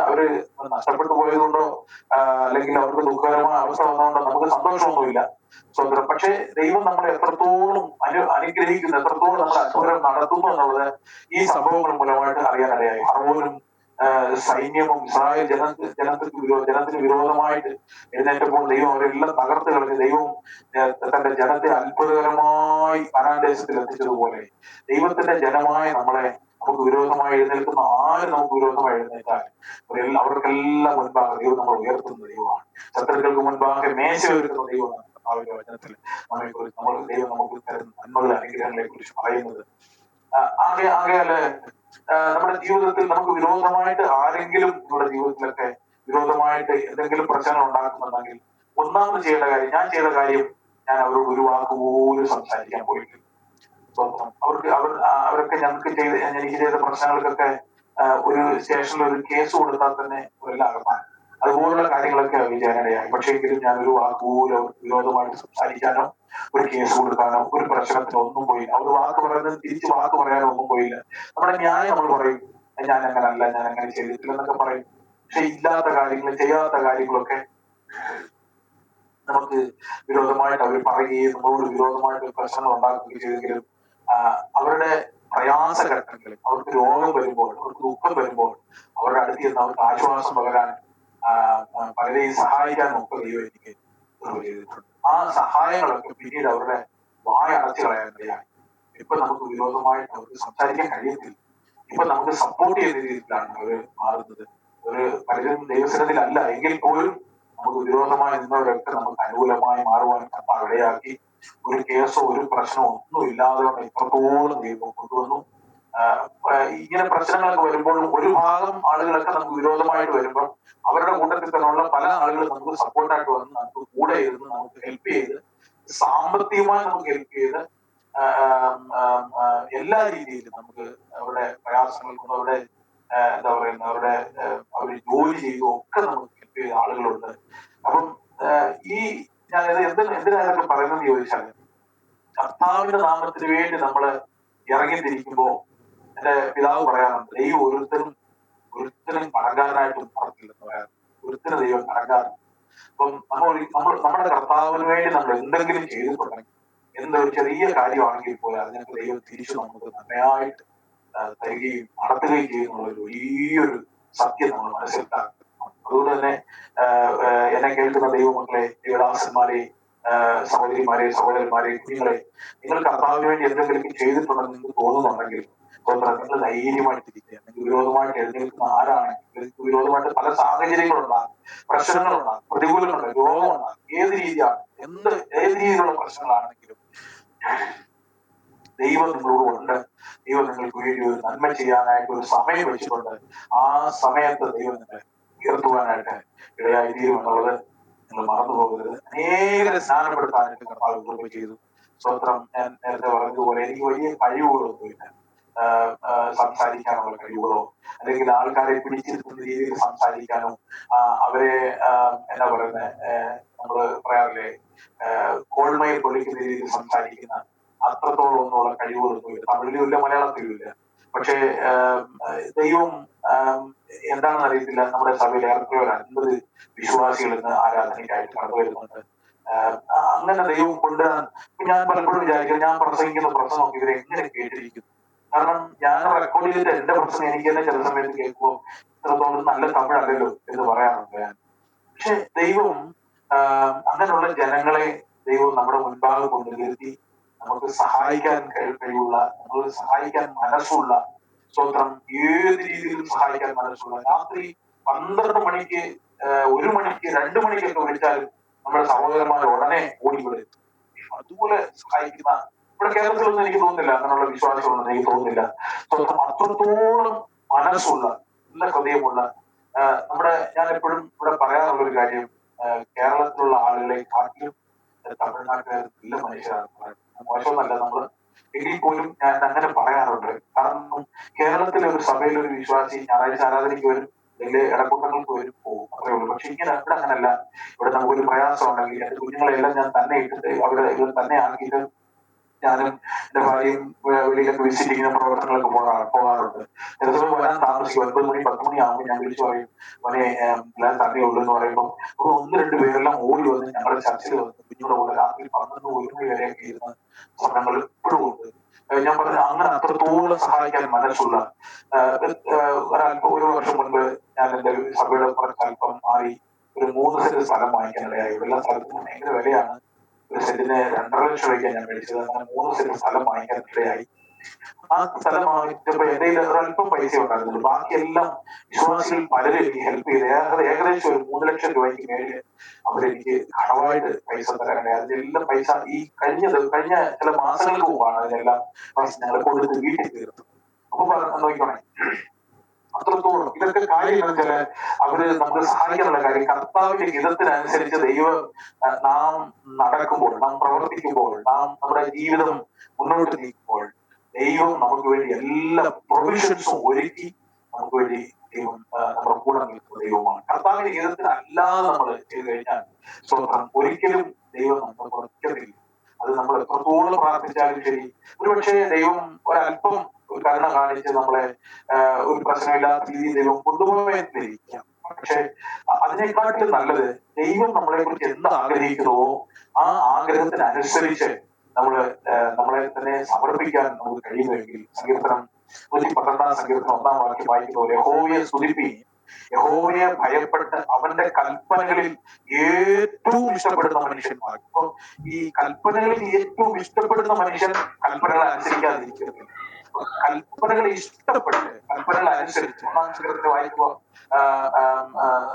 അവര് നഷ്ടപ്പെട്ടു പോയതുകൊണ്ടോ അല്ലെങ്കിൽ അവർക്ക് ദുഃഖകരമായ അവസ്ഥ വന്നതുകൊണ്ടോ നമുക്ക് സന്തോഷമൊന്നുമില്ല സ്വന്തം. പക്ഷെ ദൈവം നമ്മളെ എത്രത്തോളം അനുഗ്രഹിക്കുന്നു, എത്രത്തോളം നമ്മളെ അത്ഭുതം നടത്തുന്നു എന്നുള്ളത് ഈ സംഭവങ്ങൾ മൂലമായിട്ട് അറിയാനിടയായി. ഫറവോനും സൈന്യവും ഇസ്രായേൽ ജനത്തിന് വിരോധമായിട്ട് എഴുന്നേറ്റപ്പോൾ ദൈവം അവരെല്ലാം തകർത്ത് കളഞ്ഞ് ദൈവം തന്റെ ജനത്തെ അത്ഭുതകരമായി കനാൻ ദേശത്തിൽ എത്തിച്ചതുപോലെ ദൈവത്തിന്റെ ജനമായ നമുക്ക് വിരോധമായി എഴുന്നേൽക്കുന്ന ആര് നമുക്ക് വിരോധമായി എഴുന്നേറ്റാൽ അവർക്കെല്ലാം മുൻപാകെ ദൈവം നമ്മൾ ഉയർത്തുന്ന ദൈവമാണ്. ശത്രുക്കൾക്ക് മുൻപാകെ മേശ ഒരുക്കുന്ന ദൈവമാണ്. കർത്താവിന്റെ വചനത്തിൽ ദൈവം നമുക്ക് തരുന്ന നന്മകളെ അനുഗ്രഹങ്ങളെ കുറിച്ച് പറയുന്നത്. ആകയാല് നമ്മുടെ ജീവിതത്തിൽ നമുക്ക് വിരോധമായിട്ട് ആരെങ്കിലും നമ്മുടെ ജീവിതത്തിലൊക്കെ വിരോധമായിട്ട് എന്തെങ്കിലും പ്രശ്നങ്ങൾ ഉണ്ടാക്കുന്നുണ്ടെങ്കിൽ ഒന്നാമത് ചെയ്യേണ്ട കാര്യം, ഞാൻ ചെയ്ത കാര്യം, ഞാൻ അവരോട് ഒരു വാക്ക് പോലും സംസാരിക്കാൻ പോയിട്ടില്ല. അവരൊക്കെ എനിക്ക് ചെയ്ത പ്രശ്നങ്ങൾക്കൊക്കെ ഒരു സ്റ്റേഷനിൽ ഒരു കേസ് കൊടുത്താൽ തന്നെ എല്ലാവർക്കും അതുപോലുള്ള കാര്യങ്ങളൊക്കെ വിചാരണയായി. പക്ഷേ എങ്കിലും ഞാൻ ഒരു വാക്ക് പോലും വിരോധമായിട്ട് സംസാരിക്കാനോ ഒരു കേസ് കൊടുക്കാനോ ഒരു പ്രശ്നത്തിനോ ഒന്നും പോയില്ല. അവർ വാക്ക് പറയുന്നത് തിരിച്ച് വാക്ക് പറയാനോ ഒന്നും പോയില്ല. നമ്മുടെ ന്യായം നമ്മൾ പറയും, ഞാൻ അങ്ങനല്ല, ഞാൻ അങ്ങനെ ചെയ്തിട്ടില്ല എന്നൊക്കെ പറയും. പക്ഷെ ഇല്ലാത്ത കാര്യങ്ങൾ, ചെയ്യാത്ത കാര്യങ്ങളൊക്കെ നമുക്ക് വിരോധമായിട്ട് അവർ പറയുകയും നമ്മളോട് വിരോധമായിട്ട് പ്രശ്നങ്ങൾ ഉണ്ടാക്കുകയും ചെയ്തെങ്കിലും അവരുടെ പ്രയാസഘട്ടങ്ങളിൽ, അവർക്ക് രോഗം വരുമ്പോൾ, അവർക്ക് ദുഃഖം വരുമ്പോൾ അവരുടെ അടുത്ത് ചെന്ന് അവർക്ക് ആശ്വാസം പകരാൻ പലരെയും സഹായിക്കാനും ഒക്കെ ദൈവം എനിക്ക് ചെയ്തിട്ടുണ്ട്. ആ സഹായങ്ങളൊക്കെ പിന്നീട് അവരുടെ വായ അടച്ചു കളയാനിടയായി. ഇപ്പൊ നമുക്ക് വിരോധമായിട്ട് അവർക്ക് സംസാരിക്കാൻ കഴിയത്തില്ല. ഇപ്പൊ നമുക്ക് സപ്പോർട്ട് ചെയ്യുന്ന രീതിയിലാണ് അവര് മാറുന്നത്. പലരും ദൈവസനത്തിലല്ല എങ്കിൽ പോലും നമുക്ക് വിരോധമായി നിന്നവരൊക്കെ നമുക്ക് അനുകൂലമായി മാറുവാൻ ഇടയാക്കി. ഒരു കേസോ ഒരു പ്രശ്നമോ ഒന്നും ഇല്ലാതെ ഇത്രത്തോളം ദൈവം കൊണ്ടുവന്നു. ഇങ്ങനെ പ്രശ്നങ്ങളൊക്കെ വരുമ്പോൾ ഒരു ഭാഗം ആളുകളൊക്കെ നമുക്ക് വിരോധമായിട്ട് വരുമ്പോൾ അവരുടെ കൂട്ടത്തിൽ തന്നെയുള്ള പല ആളുകളും നമുക്ക് സപ്പോർട്ടായിട്ട് വന്ന് നമുക്ക് കൂടെ ഇരുന്ന് നമുക്ക് ഹെൽപ്പ് ചെയ്ത്, സാമ്പത്തികമായി നമുക്ക് ഹെൽപ്പ് ചെയ്ത്, എല്ലാ രീതിയിലും നമുക്ക് അവരുടെ പ്രയാസങ്ങൾക്കും അവരുടെ എന്താ പറയുന്ന അവർ ജോലി ചെയ്യുകയോ ഒക്കെ നമുക്ക് ഹെൽപ്പ് ചെയ്ത ആളുകളുണ്ട്. അപ്പം ഞാനത് എന്തിനാണ് പറയുന്നത് ചോദിച്ചാൽ, കർത്താവിന്റെ നാമത്തിന് വേണ്ടി നമ്മള് ഇറങ്ങിത്തിരിക്കുമ്പോ എന്റെ പിതാവ് പറയാറുണ്ട്, ദൈവം ഒരുത്തരും കടങ്കാരനായിട്ടും പറഞ്ഞില്ലെന്ന് പറയാറുണ്ട്. ഒരുത്തരും ദൈവം കടങ്കാരൻ. അപ്പം നമ്മുടെ കർത്താവിന് വേണ്ടി നമ്മൾ എന്തെങ്കിലും ചെയ്തിട്ടുണ്ടെങ്കിൽ, എന്തൊരു ചെറിയ കാര്യമാണെങ്കിൽ പോലും അതിനൊക്കെ ദൈവം തിരിച്ചു നമുക്ക് നന്മയായിട്ട് തരികയും നടത്തുകയും ചെയ്യുന്നുള്ള ഒരു വലിയൊരു സത്യം നമ്മൾ മനസ്സിലാക്കണം. അതുകൊണ്ട് തന്നെ എന്നെ കേൾക്കുന്ന ദൈവമക്കളെ, ദേവദാസന്മാരെ, സഹോദരിമാരെ, സഹോദരന്മാരെ, കുഞ്ഞുങ്ങളെ, നിങ്ങൾ കർത്താവിന് വേണ്ടി എന്തെങ്കിലും ചെയ്തിട്ടുണ്ടെന്ന് നിങ്ങൾക്ക് തോന്നുന്നുണ്ടെങ്കിൽ നിങ്ങൾ ധൈര്യമായിട്ടിരിക്കുക. നിങ്ങൾക്ക് വിരോധമായിട്ട് എഴുന്നേൽക്കുന്ന ആരാണെങ്കിൽ, നിങ്ങൾക്ക് വിരോധമായിട്ട് പല സാഹചര്യങ്ങളുണ്ടാകും, പ്രശ്നങ്ങളുണ്ടാകും, പ്രതികൂലങ്ങളുണ്ട്, രോഗമുണ്ടാകും, ഏത് രീതിയാണ്, ഏത് രീതിയിലുള്ള പ്രശ്നങ്ങളാണെങ്കിലും ദൈവം നിങ്ങളോട് ഉണ്ട്. ദൈവം നിങ്ങൾക്ക് വേണ്ടി ഒരു നന്മ ചെയ്യാനായിട്ട് ഒരു സമയം വെച്ചിട്ടുണ്ട്. ആ സമയത്ത് ദൈവം നിങ്ങളെ ഉയർത്തുവാനായിട്ട് ഇടയായി തീരുമെന്നുള്ളത് നിങ്ങൾ മറന്നു പോകരുത്. അനേകരെ സ്നാനപ്പെടുത്താനായിട്ട് കർത്താവ് കൃപ ചെയ്തു. സ്വത്രം. ഞാൻ നേരത്തെ പറഞ്ഞതുപോലെ എനിക്ക് വലിയ കഴിവുകളൊന്നുമില്ല. സംസാരിക്കാനുള്ള കഴിവുകളോ അല്ലെങ്കിൽ ആൾക്കാരെ പിടിച്ചിരുത്തുന്ന രീതിയിൽ സംസാരിക്കാനോ അവരെ എന്താ പറയുന്നത്, നമ്മള് പറയാറില്ലേ, കോൾമയിൽ പൊളിക്കുന്ന രീതിയിൽ സംസാരിക്കുന്ന അത്രത്തോളം ഒന്നുള്ള കഴിവുകളൊന്നുമില്ല. തമിഴിലും ഇല്ല, മലയാളത്തിലും ഇല്ല. പക്ഷേ ദൈവം എന്താണെന്ന് അറിയത്തില്ല, നമ്മുടെ സഭയിൽ ഏറെക്കുറെ ഒരു 50 വിശ്വാസികൾ ഇന്ന് ആരാധനയ്ക്കായിട്ട് കടന്നു വരുന്നുണ്ട്. അങ്ങനെ ദൈവം കൊണ്ടുവരാൻ ഞാൻ പലപ്പോഴും വിചാരിക്കും, ഞാൻ പ്രസംഗിക്കുന്ന പ്രസംഗം ഇവരെ എങ്ങനെ കേട്ടിരിക്കുന്നു. കാരണം ഞാൻ റെക്കോർഡ് ചെയ്തിട്ട് എന്റെ പ്രസംഗം എനിക്ക് തന്നെ ചില സമയത്ത് കേൾക്കുമ്പോൾ ഇത്രത്തോളം നല്ല തമിഴല്ലല്ലോ എന്ന് പറയാറുണ്ട് ഞാൻ. പക്ഷെ ദൈവം അങ്ങനെയുള്ള ജനങ്ങളെ ദൈവം നമ്മുടെ മുൻപാകെ കൊണ്ട് നിർത്തി നമുക്ക് സഹായിക്കാൻ കഴിവുള്ള, നമുക്ക് സഹായിക്കാൻ മനസ്സുള്ള, സ്വന്തം ഏത് രീതിയിലും സഹായിക്കാൻ മനസ്സുള്ള, രാത്രി 12 മണിക്ക് 1 മണിക്ക് 2 മണിക്കൊക്കെ വിളിച്ചാലും നമ്മുടെ സഹോദരന്മാർ ഉടനെ ഓടിക്കൊടുത്തു. അതുപോലെ സഹായിക്കുന്ന ഇവിടെ കേരളത്തിലൊന്നും എനിക്ക് തോന്നുന്നില്ല അങ്ങനെയുള്ള വിശ്വാസമൊന്നും എനിക്ക് തോന്നുന്നില്ല. സ്വന്തം അത്രത്തോളം മനസ്സുള്ള, നല്ല ഹൃദയമുള്ള ഞാൻ എപ്പോഴും ഇവിടെ പറയാറുള്ള ഒരു കാര്യം, കേരളത്തിലുള്ള ആളുകളെ കാട്ടിലും തമിഴ്നാട്ടുകാർ നല്ല മനുഷ്യരാണ്. മോശമല്ല നമ്മൾ, എങ്കിൽ പോലും ഞാൻ അങ്ങനെ പറയാറുണ്ട്. കാരണം കേരളത്തിലെ ഒരു സഭയിലെ ഒരു വിശ്വാസി ഞായറാഴ്ച ആരാധനയ്ക്ക് വരും, അല്ലെങ്കിൽ ഇടക്കൂട്ടങ്ങൾക്ക് വരും, പോകും, അത്രേ ഉള്ളൂ. പക്ഷെ ഇവിടെ അങ്ങനല്ല. ഇവിടെ നമുക്കൊരു പ്രയാസം ഉണ്ടെങ്കിൽ എന്റെ കുഞ്ഞുങ്ങളെല്ലാം ഞാൻ തന്നെ ഇട്ടിട്ട് ഇവർ തന്നെ ആക്കിയിട്ട് ഞാനും എന്റെ ഭാര്യയും വെളിയിലൊക്കെ വിസിറ്റിങ്ങിന് പ്രവർത്തനങ്ങളൊക്കെ പോകാറുണ്ട്. ചില സമയം വരാൻ താമസിക്കും. 9 മണി 10 മണി ആകുമ്പോൾ ഞാൻ വിളിച്ചു പറയും, മോനെ എല്ലാം തന്നെ ഉള്ളൂ എന്ന് പറയുമ്പോൾ 1-2 പേരെല്ലാം ഓടി വന്ന് ഞങ്ങളുടെ ചർച്ചിൽ വന്ന് കുഞ്ഞുങ്ങളുടെ കൂടെ രാത്രി 12-1 മണി വരെയൊക്കെ ഇരുന്ന സമയങ്ങൾ ഇപ്പോഴും ഉണ്ട്. ഞാൻ പറഞ്ഞു, അങ്ങനെ അത്രത്തോളം സഹായിക്കാൻ മനസ്സുള്ള ഒരു വർഷം മുൻപ് ഞാൻ എന്റെ സഭയുടെ കുറച്ച് അല്പം മാറി ഒരു 3 സെന്റ് സ്ഥലം വാങ്ങിക്കാനിടയായി. എല്ലാ സ്ഥലത്തും ഭയങ്കര വിലയാണ്. ഒരു സെന്റിന് 2.5 ലക്ഷം രൂപയ്ക്ക് ഞാൻ മേടിച്ചത്. അങ്ങനെ 3 സെന്റ് സ്ഥലം വാങ്ങിക്കാൻ ഇടയായി. ആ സ്ഥലം വാങ്ങിച്ചപ്പോ എന്റെ ഒരല്പം പൈസ ഉണ്ടായിരുന്നുള്ളൂ. ബാക്കിയെല്ലാം വിശ്വാസികൾ പലരും എനിക്ക് ഹെൽപ്പ് ചെയ്ത് ഏകദേശം ഒരു 3 ലക്ഷം രൂപയ്ക്ക് മേലെ അവരെനിക്ക് കടമായിട്ട് പൈസ തരാനുണ്ടായി. അതിലെല്ലാം പൈസ ഈ കഴിഞ്ഞ ചില മാസങ്ങൾക്ക് മുമ്പാണ് അതിനെല്ലാം പൈസ ഞങ്ങൾ കൊടുത്ത് വീട്ടിൽ തീർത്തു. അപ്പൊ നോക്കിക്കോണേ, അത്രത്തോളം ഇതൊക്കെ കാര്യം എന്ന് വെച്ചാല് അവര് നമ്മൾ സഹായിക്കാനുള്ള കാര്യം കർത്താവിന്റെ ഹിതത്തിനനുസരിച്ച് ദൈവം നാം നടക്കുമ്പോൾ, നാം പ്രവർത്തിക്കുമ്പോൾ, നാം നമ്മുടെ ജീവിതം മുന്നോട്ട് നീക്കുമ്പോൾ ദൈവം നമുക്ക് വേണ്ടി എല്ലാ പ്രൊവിഷൻസും ഒരുക്കി നമുക്ക് വേണ്ടി ദൈവം നമ്മുടെ കൂടെ നിൽക്കുന്ന ദൈവമാണ്. കർത്താവിന്റെ ഹിതത്തിന് അല്ലാതെ നമ്മൾ ചെയ്തു കഴിഞ്ഞാൽ ഒരിക്കലും ദൈവം നമ്മൾ കുറയ്ക്കത്തില്ല. അത് നമ്മൾ എത്രത്തോളം പ്രാർത്ഥിച്ചാലും ശരി, ഒരുപക്ഷെ ദൈവം ഒരല്പം കരുണ കാണിച്ച് നമ്മളെ ഒരു പ്രശ്നമില്ലാത്ത രീതിയിൽ ദൈവം കൊണ്ടുപോയിരിക്കാം. പക്ഷെ അതിനെക്കാട്ടിലും നല്ലത് ദൈവം നമ്മളെ കുറിച്ച് എന്ത് ആഗ്രഹിക്കുന്നുവോ ആ ആഗ്രഹത്തിനനുസരിച്ച് നമ്മളെ തന്നെ സമർപ്പിക്കാൻ നമുക്ക് കഴിയുമെങ്കിൽ, സങ്കീർത്തനം 112 സങ്കീർത്തനം 1 വാക്യം വായിക്കുന്ന പോലെ യഹോവയെ സ്തുതിപ്പി, യഹോവയെ ഭയപ്പെട്ട് അവന്റെ കൽപ്പനകളിൽ ഏറ്റവും ഇഷ്ടപ്പെടുന്ന മനുഷ്യന്മാർ. അപ്പൊ ഈ കൽപ്പനകളിൽ ഏറ്റവും ഇഷ്ടപ്പെടുന്ന മനുഷ്യൻ കൽപ്പനകളെ അനുസരിക്കാതിരിക്കുന്നത്. കൽപ്പനകളെ ഇഷ്ടപ്പെട്ട് കൽപ്പനകൾ അനുസരിച്ച് 1 സങ്കീർത്തനം വായിക്കുമ്പോൾ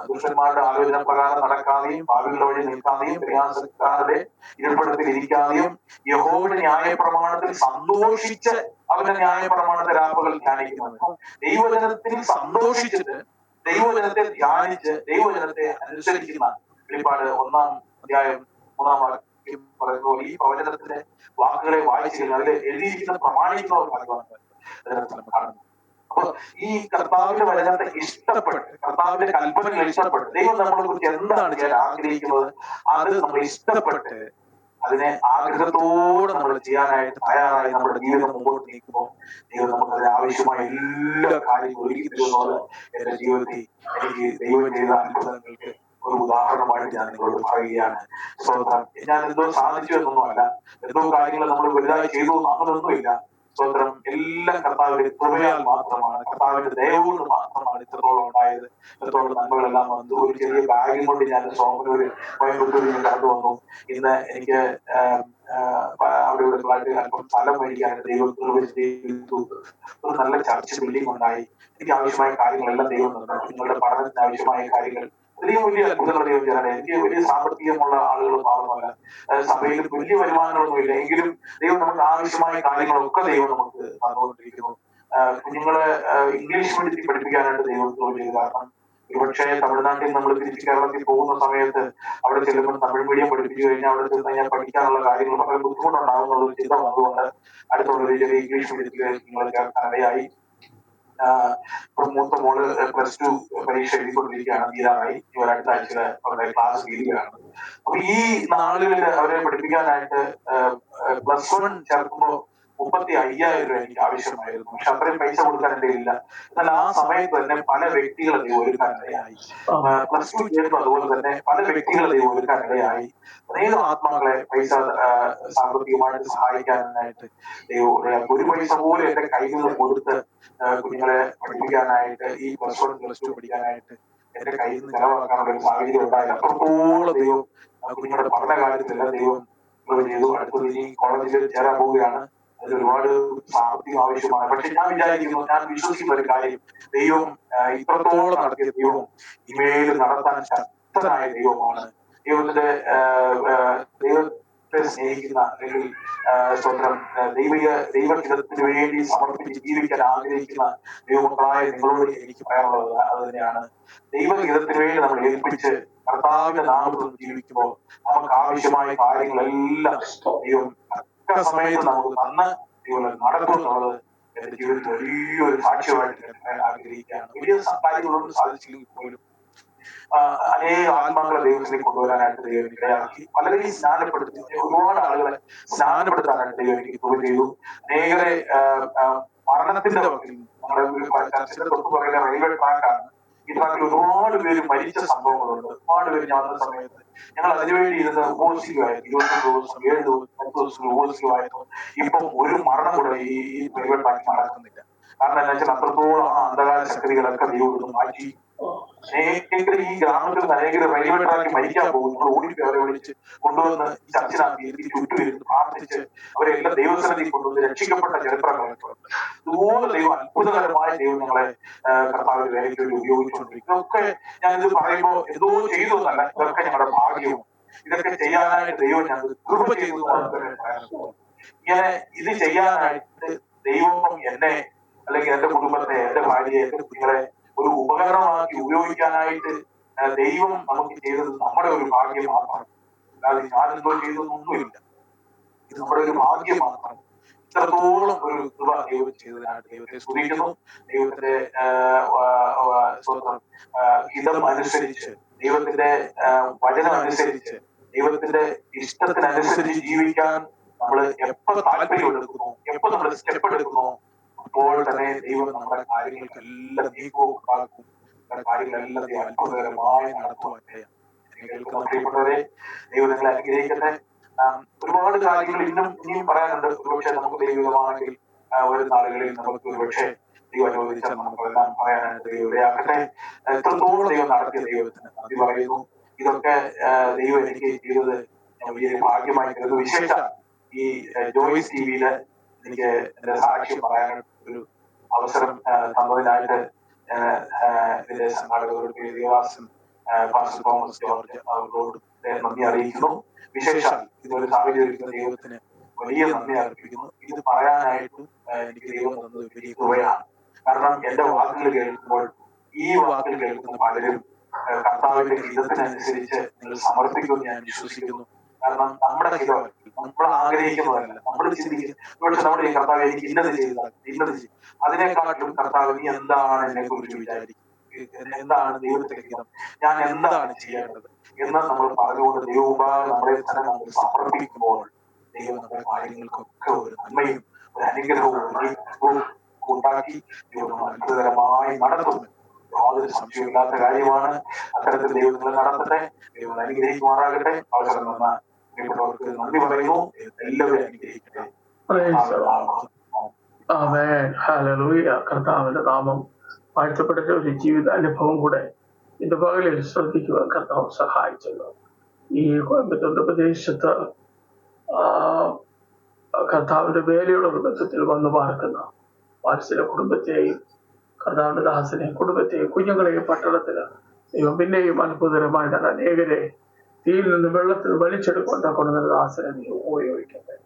ദുഷ്ടന്മാരുടെ ആലോചന പ്രകാരം നടക്കാതെയും ഭാവികളുടെ വഴി നിൽക്കാതെയും പ്രയാസക്കാരുടെ ഇരിപ്പിടത്തിൽ ഇരിക്കാതെയും യഹോവയുടെ ന്യായപ്രമാണത്തിൽ സന്തോഷിച്ച് അവന്റെ ന്യായപ്രമാണത്തെ രാപ്പകൽ ധ്യാനിക്കുന്നത്. ദൈവജനത്തിൽ സന്തോഷിച്ചിട്ട് ദൈവജനത്തെ ധ്യാനിച്ച് ദൈവജനത്തെ അനുസരിക്കുന്ന വെളിപ്പാട് 1-ാം അധ്യായം 3-ാം വാക്യം പറയുന്ന പോലെ ഈ പ്രവചനത്തിന്റെ വാക്കുകളെ വായിച്ചു അതിൽ എഴുതിയിരിക്കുന്ന പ്രമാണിക്കുന്ന ഒരു ഭാഗമാണ് അതിനകത്ത് നമ്മൾ കാണുന്നത്. അപ്പൊ ഈ കർത്താവിന്റെ വചനത്തെ ഇഷ്ടപ്പെട്ട്, കർത്താവിന്റെ കൽപ്പനകൾ ഇഷ്ടപ്പെട്ട്, ദൈവം നമ്മളെ കുറിച്ച് എന്താണ് ചെയ്യാൻ ആഗ്രഹിക്കുന്നത് അത് നമ്മൾ ഇഷ്ടപ്പെട്ട് അതിനെ ആഗ്രഹത്തോടെ നമ്മൾ ചെയ്യാനായിട്ട് തയ്യാറായി നമ്മുടെ ജീവിതം മുമ്പോട്ട് നീക്കുമ്പോൾ ദൈവം നമുക്ക് അതിന് ആവശ്യമായ എല്ലാ കാര്യങ്ങളും ഒരുക്കി തരുന്നത് എന്റെ ജീവിതത്തിൽ എനിക്ക് ദൈവം ചെയ്ത അത്ഭുതങ്ങൾക്ക് ഒരു ഉദാഹരണമായിട്ട് ഞാൻ നിങ്ങളോട് പറയുകയാണ്. സ്തോത്രം. ഞാൻ എന്തോ സാധിച്ചു എന്നൊന്നുമല്ല, എന്തോ കാര്യങ്ങൾ നമ്മൾ വലുതായി ചെയ്തു അങ്ങനൊന്നുമില്ല. സ്തോത്രം. എല്ലാം കർത്താവിന്റെ കൃപയാൽ മാത്രമാണ്, കർത്താവിന്റെ ദയ കൊണ്ട് മാത്രമാണ് ഇത്രത്തോളം ഉണ്ടായത്. ഇത്രത്തോളം നന്മകളെല്ലാം വന്നു. ഒരു ചെറിയ ബാഗും കൊണ്ട് ഞാൻ കോയമ്പത്തൂരിൽ ഞാൻ കടന്നു വന്നു. ഇന്ന് എനിക്ക് അവിടെ ഇവിടെ അല്പം സ്ഥലം മേടിക്കാനായിട്ട് ദൈവം ചെയ്തു. ഒരു നല്ല ചർച്ച് ബിൽഡിംഗ് ഉണ്ടായി. എനിക്ക് ആവശ്യമായ കാര്യങ്ങളെല്ലാം ദൈവം തന്നു. കുഞ്ഞുങ്ങളുടെ പഠനത്തിന് ആവശ്യമായ കാര്യങ്ങൾ വലിയ അത്ഭുതങ്ങൾ ദൈവം ചെയ്യാൻ. എനിക്ക് വലിയ സാമ്പത്തികമുള്ള ആളുകളും ആവുമല്ല, സഭയിൽ വലിയ വരുമാനങ്ങളൊന്നുമില്ല, എങ്കിലും ദൈവം നമുക്ക് ആവശ്യമായ കാര്യങ്ങളൊക്കെ ദൈവം നമുക്ക് തന്നുകൊണ്ടിരിക്കുന്നു. കുഞ്ഞുങ്ങളെ ഇംഗ്ലീഷ് മീഡിയത്തിൽ പഠിപ്പിക്കാനായിട്ട് ദൈവം ചെയ്തു. കാരണം ഒരുപക്ഷെ തമിഴ്നാട്ടിൽ നമ്മൾ തിരിച്ച് കേരളത്തിൽ പോകുന്ന സമയത്ത് അവിടെ ചെല്ലുമ്പോൾ തമിഴ് മീഡിയം പഠിപ്പിച്ചു കഴിഞ്ഞാൽ അവിടെ ചെന്ന് കഴിഞ്ഞാൽ പഠിക്കാനുള്ള കാര്യങ്ങൾ വളരെ ബുദ്ധിമുട്ടുണ്ടാകുന്ന ഒരു ചിന്ത വന്നുകൊണ്ട് അടുത്തുള്ള ഒരു ചെറിയ ഇംഗ്ലീഷ് മീഡിയത്തിൽ നിങ്ങൾ ചേർക്കാനിടയായി. മൂത്ത മോള് +2 പരീക്ഷ എഴുതിക്കൊണ്ടിരിക്കുകയാണ്, തീരാറായി. ഇവർ അടുത്ത ആഴ്ച അവരുടെ ക്ലാസ് തീരുകയാണ്. അപ്പൊ ഈ നാളുകളിൽ അവരെ പഠിപ്പിക്കാനായിട്ട് +1 ചേർക്കുമ്പോൾ 35,000 രൂപ എനിക്ക് ആവശ്യമായിരുന്നു. പക്ഷെ അത്രയും പൈസ കൊടുക്കാൻ എന്റെ ഇല്ല. എന്നാൽ ആ സമയത്ത് തന്നെ പല വ്യക്തികളെ ദൈവം ഒരുക്കാനിടയായി. +2 ചേർന്നു അതുപോലെ തന്നെ പല വ്യക്തികളെ ദൈവം ഒരുക്കാനിടയായി. അനേകം ആത്മാക്കളെ പൈസ സാമ്പത്തികമായിട്ട് സഹായിക്കാനായിട്ട് ദൈവം ഒരു പൈസ പോലും എന്റെ കയ്യിൽ നിന്ന് കൊടുത്ത് കുഞ്ഞുങ്ങളെ പഠിപ്പിക്കാനായിട്ട് ഈ +1 +2 പഠിക്കാനായിട്ട് എന്റെ കയ്യിൽ നിന്ന് ചെലവാക്കാനുള്ള ഒരു സാഹചര്യം ഉണ്ടായില്ല. അത്രത്തോളം ദൈവം കുഞ്ഞുങ്ങളുടെ പഠന കാര്യത്തിലെല്ലാം ദൈവം ചെയ്തു. അടുത്തത് ഇനി കോളേജിൽ ചേരാൻ പോവുകയാണ്. അതിന് ഒരുപാട് സാമ്പത്തികം ആവശ്യമാണ്. പക്ഷെ ഞാൻ വിചാരിക്കുന്നു, ഞാൻ വിശ്വസിക്കുന്ന ഒരു കാര്യം, ദൈവം ഇത്രത്തോളം നടത്തിയ ദൈവം ഇമേൽ നടത്താൻ ശക്തനായ ദൈവമാണ്. ദൈവത്തിന്റെ ദൈവത്തെ സ്നേഹിക്കുന്ന അല്ലെങ്കിൽ സ്വന്തം ദൈവഹിതത്തിന് വേണ്ടി സമർപ്പിച്ച് ജീവിക്കാൻ ആഗ്രഹിക്കുന്ന ദൈവമക്കളായ നിങ്ങളോട് എനിക്ക് പറയാനുള്ളത് അത് തന്നെയാണ്. ദൈവഹിതത്തിന് വേണ്ടി നമ്മൾ ഏൽപ്പിച്ച് കർത്താവിന്റെ നാമത്തിൽ ജീവിക്കുമ്പോൾ നമുക്ക് ആവശ്യമായ കാര്യങ്ങളെല്ലാം ദൈവം സമയത്ത് നമുക്ക് തന്ന് ദൈവം നടക്കും എന്നുള്ളത് എന്റെ ജീവിതത്തിൽ വലിയൊരു സാക്ഷ്യമായിട്ട് ഞാൻ ആഗ്രഹിക്കുകയാണ്. വലിയ കാര്യങ്ങളൊന്നും സാധിച്ചില്ലെങ്കിൽ പോലും അനേക ആത്മാക്കളെ ദൈവത്തിലേക്ക് കൊണ്ടുവരാനായിട്ട് ദൈവം ഇടയാക്കി. പലരെയും സ്നാനപ്പെടുത്തി, ഒരുപാട് ആളുകളെ സ്നാനപ്പെടുത്താനായിട്ട് ദൈവം എനിക്ക് കൃപ ചെയ്തു. അനേകരെ മരണത്തിന്റെ വക്കിൽ, നമ്മുടെ ചർച്ചിന്റെ തൊട്ട് പറയുന്ന റെയിൽവേ ട്രാക്കാണ്. ഈ ട്രാക്കിൽ ഒരുപാട് പേര് മരിച്ച സംഭവങ്ങളുണ്ട്. ഒരുപാട് പേര് ഞാനുള്ള സമയത്ത് ഞങ്ങൾ അതിനുവേണ്ടി ഇരുന്ന് ഉപവസിക്കുമായിരുന്നു. 22 ദിവസം 7 ദിവസം 10 ദിവസം ഉപവസിക്കുമായിരുന്നു. ഇപ്പം ഒരു മരണം കൂടെ ഈ റെയിൽവേ ട്രാക്കിൽ നടക്കുന്നില്ല. കാരണം എന്താ വെച്ചാൽ അത്രത്തോളം ആ അന്ധകാര ശക്തികളൊക്കെ ദൈവം മാറ്റി. അനേകർ ഈ ഗ്രാമത്തിൽ അനേകർ റെയിൽവേ ട്രാക്കിൽ മരിക്കാൻ പോകും. നമ്മൾ ഓടിപ്പോയി അവരെ വിളിച്ച് കൊണ്ടുവന്ന് ചർച്ചിനാക്കി ഇരുത്തി ചുറ്റുമിരുന്ന് പ്രാർത്ഥിച്ച് അവരെല്ലാം ദൈവസന്നിധി കൊണ്ടുവന്ന് രക്ഷിക്കപ്പെട്ട ചരിത്രങ്ങളൊക്കെ ഉണ്ട്. ഇതുപോലെ ദൈവം അത്ഭുതകരമായ ദൈവം ഞങ്ങളെ കർത്താവിന്റെ വേലയ്ക്ക് വേണ്ടി ഉപയോഗിച്ചുകൊണ്ടിരിക്കും. ഇതൊക്കെ ഞാൻ ഇത് പറയുമ്പോൾ എന്തോ ചെയ്തു എന്നല്ല, ഇതൊക്കെ ഞങ്ങളുടെ ഭാഗ്യവും. ഇതൊക്കെ ചെയ്യാനായിട്ട് ദൈവം ഞങ്ങൾക്ക് കൃപ ചെയ്തു മാത്രമേ പറയാനുള്ളൂ. ഇങ്ങനെ ഇത് ചെയ്യാനായിട്ട് ദൈവം എന്നെ അല്ലെങ്കിൽ എന്റെ കുടുംബത്തെ, എന്റെ ഭാര്യയെ, എന്റെ കുഞ്ഞുങ്ങളെ ഒരു ഉപകരണമാക്കി ഉപയോഗിക്കാനായിട്ട് ദൈവം നമുക്ക് ചെയ്തത് നമ്മുടെ ഒരു ഭാഗ്യം മാത്രം. അല്ലാതെ ഞാനെന്തോ ചെയ്തതൊന്നുമില്ല. ഇത് നമ്മുടെ ഒരു ഭാഗ്യം മാത്രം. ഇത്രത്തോളം ഒരു കൃപ ദൈവം ചെയ്തതിനായിട്ട് ദൈവത്തെ സ്തുതിക്കുന്നു. ദൈവത്തിന്റെ ഹിതം അനുസരിച്ച്, ദൈവത്തിന്റെ വചനം അനുസരിച്ച്, ദൈവത്തിന്റെ ഇഷ്ടത്തിനനുസരിച്ച് ജീവിക്കാൻ നമ്മൾ എപ്പോ താല്പര്യം എടുക്കുന്നു, എപ്പോ നമ്മൾ സ്റ്റെപ്പ് എടുക്കുന്നു, അപ്പോൾ തന്നെ ദൈവം നമ്മുടെ കാര്യങ്ങൾക്കെല്ലാം നീക്കവും ഉണ്ടാക്കും. നമ്മുടെ കാര്യങ്ങളെല്ലാം ദൈവം അത്ഭുതകരമായി നടത്തുവാൻ കേൾക്കുന്ന പ്രിയപ്പെട്ടവരെ, ദൈവം നിങ്ങളെ അനുഗ്രഹിക്കട്ടെ. ഒരുപാട് കാര്യങ്ങൾ ഇനിയും പറയാനുണ്ട്. ഒരുപക്ഷെ നമുക്ക് ദൈവമാണെങ്കിൽ ഒരു നാളുകളിൽ നമുക്ക് ഒരുപക്ഷെ ദൈവം അനുവദിച്ചാൽ നമുക്കെല്ലാം പറയാനായിട്ട് ദൈവം ഇടയാക്കട്ടെ. എത്രത്തോളം ദൈവം നടത്തിയ ദൈവത്തിന് നന്ദി പറയുന്നു. ഇതൊക്കെ ദൈവം എനിക്ക് ചെയ്തത് വലിയൊരു ഭാഗ്യമായി കരുതുന്നു. വിശേഷം ഈ ജോയ്സ് ടിവിയില് എനിക്ക് എന്റെ സാക്ഷ്യം പറയാനായിട്ട് ഒരു അവസരം തന്നതിനായിട്ട് ഇതിന്റെ സംഘാടകരോട് ദേവാസൻ പാസ്റ്റർ തോമസ് ജോർജ് അവരോട് നന്ദി അറിയിക്കുന്നു. വിശേഷം ഇതൊരു സാഹചര്യത്തിൽ ദൈവത്തിന് വലിയ നന്ദി അർപ്പിക്കുന്നു. ഇത് പറയാനായിട്ടും എനിക്ക് ദൈവം തന്നത് വലിയ കൃപയാണ്. കാരണം എന്റെ വാക്കുകൾ കേൾക്കുമ്പോൾ, ഈ വാക്കുകൾ കേൾക്കുന്ന പലരും കർത്താവിന്റെ ഹിതത്തിനനുസരിച്ച് നിങ്ങൾ സമർപ്പിക്കുമെന്ന് ഞാൻ വിശ്വസിക്കുന്നു. കാരണം നമ്മുടെ ഹിതം നമ്മൾ ആഗ്രഹിക്കുന്നതല്ല, നമ്മൾ ചിന്തിക്കും പക്ഷെ നമ്മുടെ ഈ കർത്താവ് എനിക്ക് ഇന്നത് ചെയ്താൽ ഇന്നത് ചെയ്യും, അതിനെക്കാട്ടിലും കർത്താവ് നീ എന്താണ് എന്നെ കുറിച്ച് വിചാരിക്കും, എന്താണ് ദൈവത്തിന്റെ ഹിതം, ഞാൻ എന്താണ് ചെയ്യേണ്ടത് എന്ന് നമ്മൾ പറഞ്ഞുകൊണ്ട് ദൈവമുമ്പാകെ നമ്മളെ തന്നെ നമ്മൾ സമർപ്പിക്കുമ്പോൾ ദൈവം നമ്മുടെ കാര്യങ്ങൾക്കൊക്കെ ഒരു നന്മയും ഒരു അനുഗ്രഹവും ഉണ്ടാക്കി ദൈവം അത്ഭുതകരമായി നടത്തും. യാതൊരു സംശയമില്ലാത്ത കാര്യമാണ്. അത്തരത്തിൽ ദൈവം നിങ്ങൾ നടത്തട്ടെ, ദൈവം അനുഗ്രഹിക്കുമാറാകട്ടെ. അവസരം തന്ന പ്രിയപ്പെട്ടവർക്ക് നന്ദി പറയുന്നു. എല്ലാവരും അനുഗ്രഹിക്കട്ടെ. ആമേൻ. ഹല്ലേലൂയ. കർത്താവിന്റെ നാമം വാഴ്ത്തപ്പെടട്ടെ. ഒരു ജീവിത അനുഭവം കൂടെ ഇന്ന് പകലിൽ ശ്രദ്ധിക്കുവാൻ കർത്താവ് സഹായിച്ചല്ലോ. ഈ കോയമ്പത്തൂർ പ്രദേശത്ത് കർത്താവിന്റെ വേലയുടെ ഒരു ബന്ധത്തിൽ വന്നു പാർക്കുന്ന വാത്സല്യ കുടുംബത്തെയും കർത്താവിന്റെ ദാസനെയും കുടുംബത്തെയും കുഞ്ഞുങ്ങളെയും പട്ടണത്തിന് ദൈവം പിന്നെയും അത്ഭുതകരമായി തന്നെ അനേകരെ തീയിൽ നിന്ന് വെള്ളത്തിൽ വലിച്ചെടുക്കാൻ കൊണ്ടുവന്ന ദാസനെ നീ ഉപയോഗിക്കട്ടെ.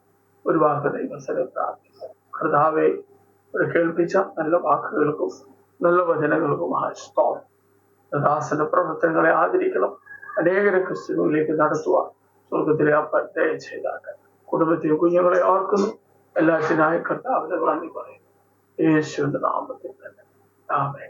ഒരു വാക്ക് ദൈവസ്ഥലം പ്രാർത്ഥിക്കുക. കർത്താവെ ഒരു കേൾപ്പിച്ച നല്ല വാക്കുകൾക്കും നല്ല വചനങ്ങൾക്കും സ്തോത്രം. ദാസന്റെ പ്രവർത്തനങ്ങളെ ആദരിക്കണം. അനേകരെ ക്രിസ്തുവിലേക്ക് നടത്തുവാൻ സ്വർഗത്തിലെ അപ്പൻ ദയ ചെയ്താട്ടെ. കുടുംബത്തെയും കുഞ്ഞുങ്ങളെ ഓർക്കുന്നു. എല്ലാറ്റിനായി കർത്താവിന്റെ നന്ദി പറയുന്നു. യേശുവിന്റെ നാമത്തിൽ തന്നെ. ആമേൻ.